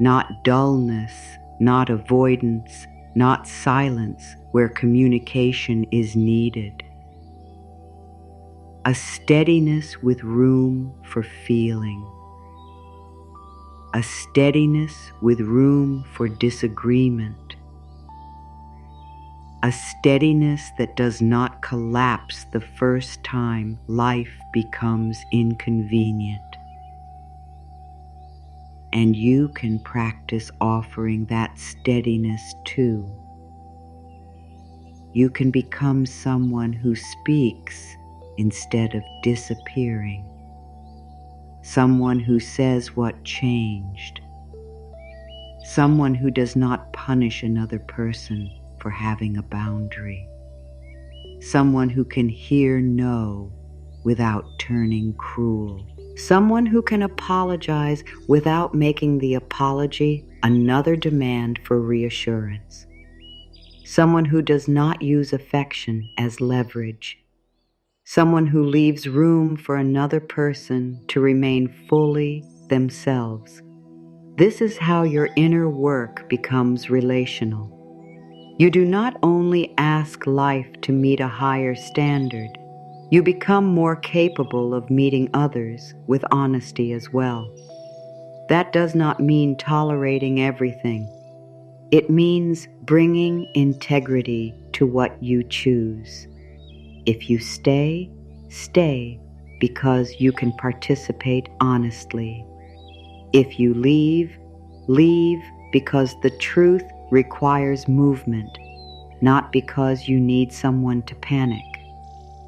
Not dullness, not avoidance, not silence where communication is needed. A steadiness with room for feeling. A steadiness with room for disagreement. A steadiness that does not collapse the first time life becomes inconvenient. And you can practice offering that steadiness too. You can become someone who speaks instead of disappearing. Someone who says what changed. someone who does not punish another person for having a boundary, someone who can hear no without turning cruel, someone who can apologize without making the apology another demand for reassurance, someone who does not use affection as leverage, someone who leaves room for another person to remain fully themselves. This is how your inner work becomes relational. You do not only ask life to meet a higher standard, you become more capable of meeting others with honesty as well. That does not mean tolerating everything. It means bringing integrity to what you choose. If you stay, stay because you can participate honestly. If you leave, leave because the truth requires movement, not because you need someone to panic.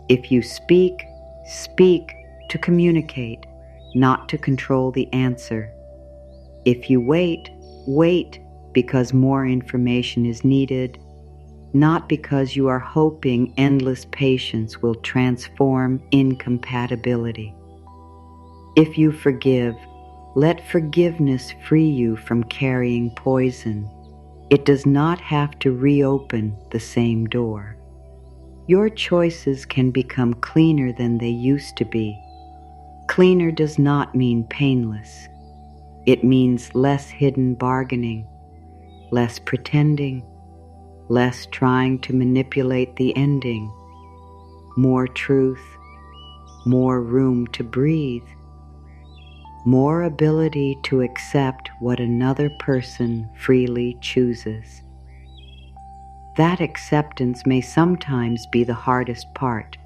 If you speak, speak to communicate, not to control the answer. If you wait, wait because more information is needed, not because you are hoping endless patience will transform incompatibility. If you forgive, let forgiveness free you from carrying poison. It does not have to reopen the same door. Your choices can become cleaner than they used to be. Cleaner does not mean painless. It means less hidden bargaining, less pretending, less trying to manipulate the ending, more truth, more room to breathe, more ability to accept what another person freely chooses. That acceptance may sometimes be the hardest part.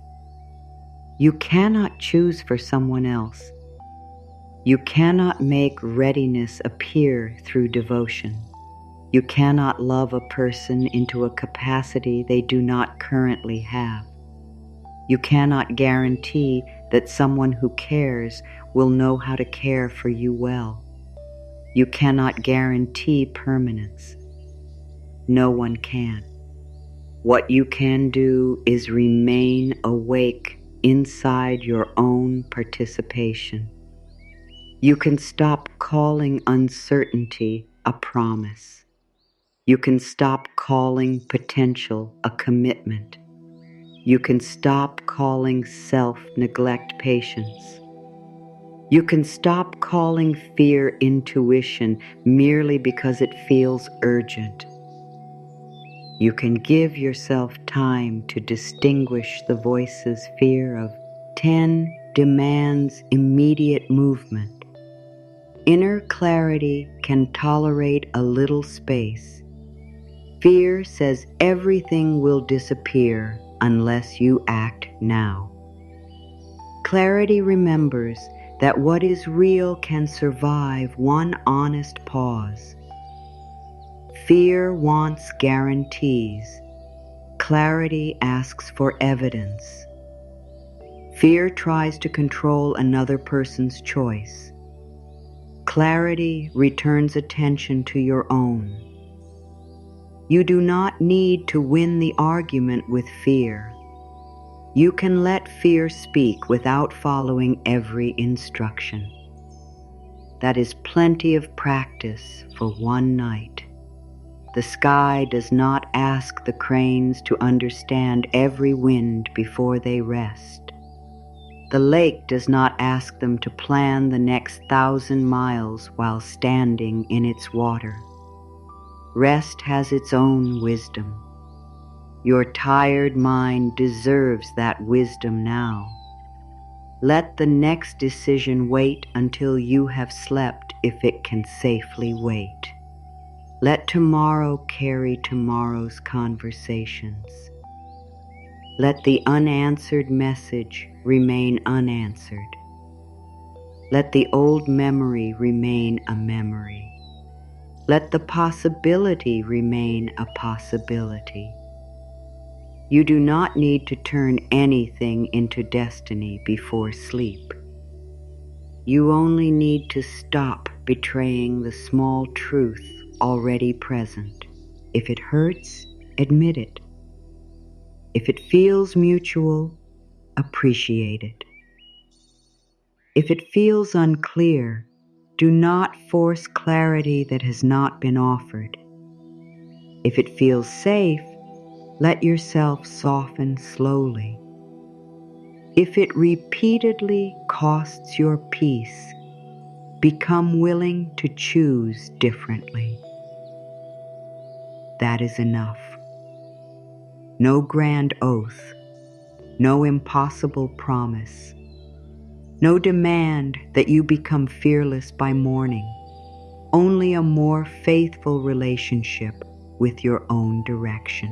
You cannot choose for someone else. You cannot make readiness appear through devotion. You cannot love a person into a capacity they do not currently have. You cannot guarantee that someone who cares will know how to care for you well. You cannot guarantee permanence. No one can. What you can do is remain awake inside your own participation. You can stop calling uncertainty a promise. You can stop calling potential a commitment. You can stop calling self-neglect patience. You can stop calling fear intuition merely because it feels urgent. You can give yourself time to distinguish the voice's fear of 10 demands immediate movement. Inner clarity can tolerate a little space. Fear says everything will disappear unless you act now. Clarity remembers that what is real can survive one honest pause. Fear wants guarantees. Clarity asks for evidence. Fear tries to control another person's choice. Clarity returns attention to your own. You do not need to win the argument with fear. You can let fear speak without following every instruction. That is plenty of practice for one night. The sky does not ask the cranes to understand every wind before they rest. The lake does not ask them to plan the next 1,000 miles while standing in its water. Rest has its own wisdom. Your tired mind deserves that wisdom now. Let the next decision wait until you have slept if it can safely wait. Let tomorrow carry tomorrow's conversations. Let the unanswered message remain unanswered. Let the old memory remain a memory. Let the possibility remain a possibility. You do not need to turn anything into destiny before sleep. You only need to stop betraying the small truth already present. If it hurts, admit it. If it feels mutual, appreciate it. If it feels unclear, do not force clarity that has not been offered. If it feels safe, let yourself soften slowly. If it repeatedly costs your peace, become willing to choose differently. That is enough. No grand oath, no impossible promise, no demand that you become fearless by morning, only a more faithful relationship with your own direction.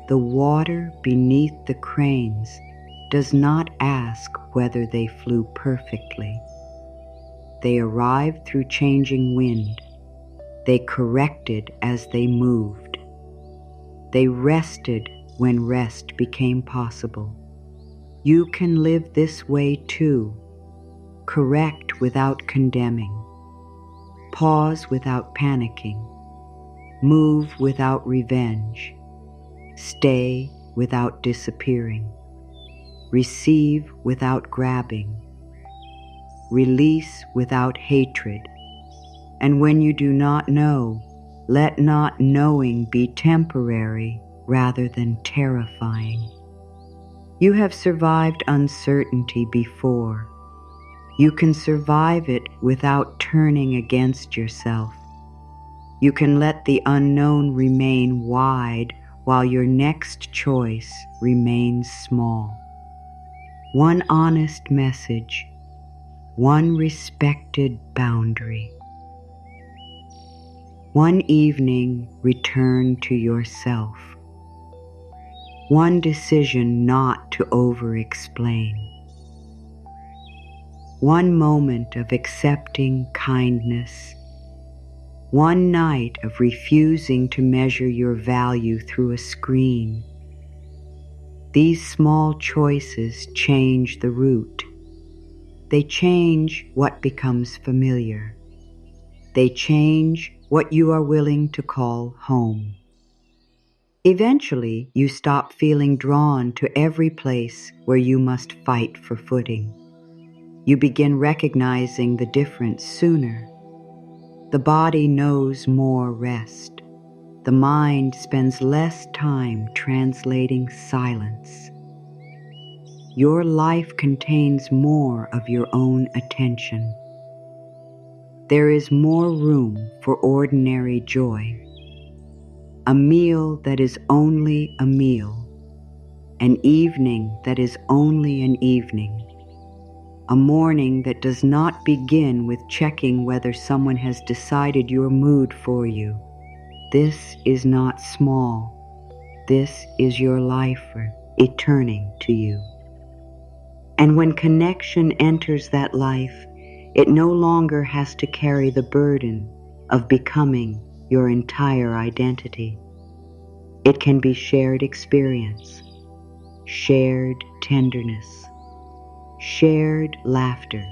The water beneath the cranes does not ask whether they flew perfectly. They arrived through changing wind. They corrected as they moved. They rested when rest became possible. You can live this way too. Correct without condemning. Pause without panicking. Move without revenge. Stay without disappearing. Receive without grabbing. Release without hatred. And when you do not know, let not knowing be temporary rather than terrifying. You have survived uncertainty before. You can survive it without turning against yourself. You can let the unknown remain wide while your next choice remains small. One honest message, one respected boundary. One evening, return to yourself. One decision not to over-explain. One moment of accepting kindness. One night of refusing to measure your value through a screen. These small choices change the route. They change what becomes familiar. They change what you are willing to call home. Eventually, you stop feeling drawn to every place where you must fight for footing. You begin recognizing the difference sooner. The body knows more rest. The mind spends less time translating silence. Your life contains more of your own attention. There is more room for ordinary joy. A meal that is only a meal. An evening that is only an evening. A morning that does not begin with checking whether someone has decided your mood for you. This is not small. This is your life returning to you. And when connection enters that life, it no longer has to carry the burden of becoming your entire identity. It can be shared experience, shared tenderness, shared laughter,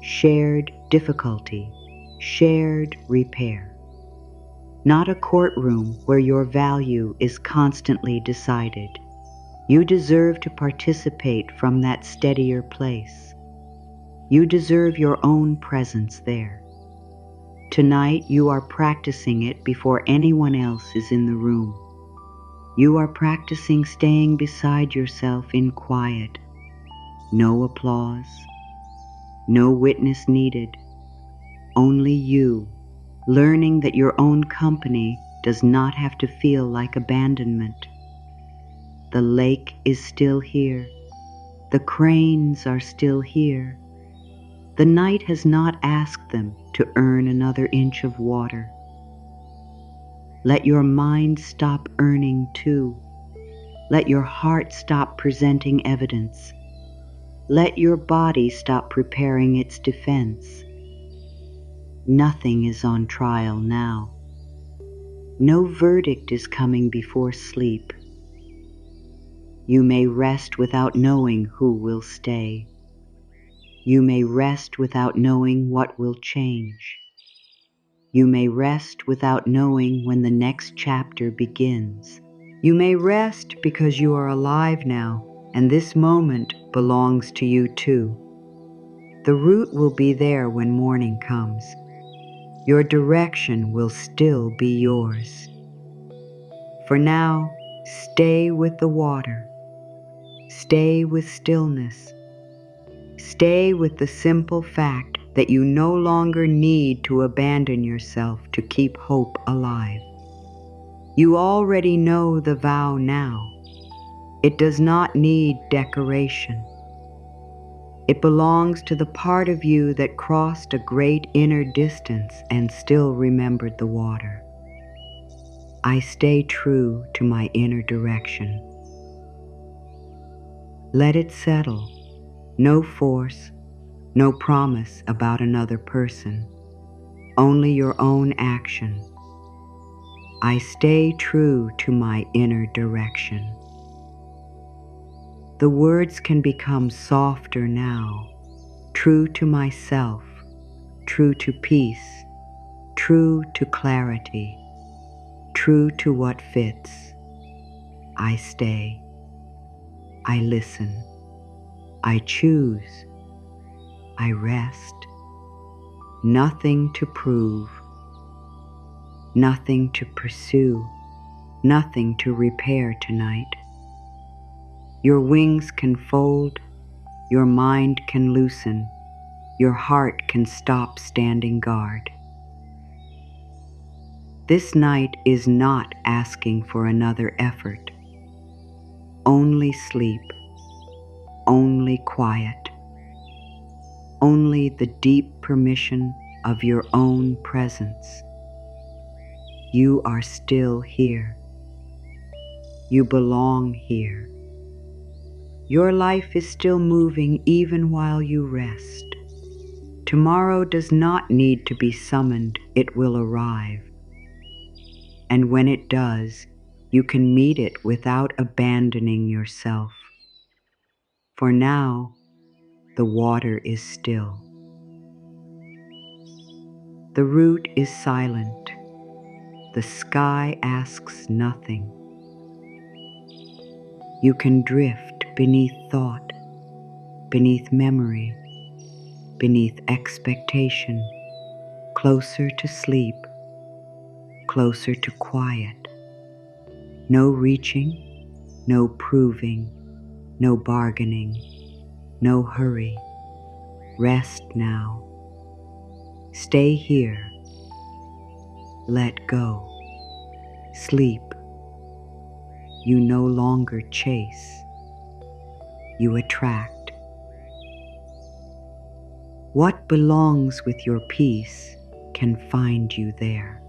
shared difficulty, shared repair. Not a courtroom where your value is constantly decided. You deserve to participate from that steadier place. You deserve your own presence there. Tonight you are practicing it before anyone else is in the room. You are practicing staying beside yourself in quiet. No applause, no witness needed. Only you, learning that your own company does not have to feel like abandonment. The lake is still here. The cranes are still here. The night has not asked them to earn another inch of water. Let your mind stop earning too. Let your heart stop presenting evidence. Let your body stop preparing its defense. Nothing is on trial now. No verdict is coming before sleep. You may rest without knowing who will stay. You may rest without knowing what will change. You may rest without knowing when the next chapter begins. You may rest because you are alive now, and this moment belongs to you too. The route will be there when morning comes. Your direction will still be yours. For now, stay with the water. Stay with stillness. Stay with the simple fact that you no longer need to abandon yourself to keep hope alive. You already know the vow now. It does not need decoration. It belongs to the part of you that crossed a great inner distance and still remembered the water. I stay true to my inner direction. Let it settle. No force, no promise about another person, only your own action. I stay true to my inner direction. The words can become softer now, true to myself, true to peace, true to clarity, true to what fits. I stay. I listen. I choose. I rest. Nothing to prove. Nothing to pursue. Nothing to repair tonight. Your wings can fold. Your mind can loosen. Your heart can stop standing guard. This night is not asking for another effort. Only sleep. Only quiet. Only the deep permission of your own presence. You are still here. You belong here. Your life is still moving even while you rest. Tomorrow does not need to be summoned, it will arrive. And when it does, you can meet it without abandoning yourself. For now, the water is still. The root is silent. The sky asks nothing. You can drift beneath thought, beneath memory, beneath expectation, closer to sleep, closer to quiet. No reaching, no proving, no bargaining, no hurry. Rest now. Stay here. Let go. Sleep. You no longer chase. You attract. What belongs with your peace can find you there.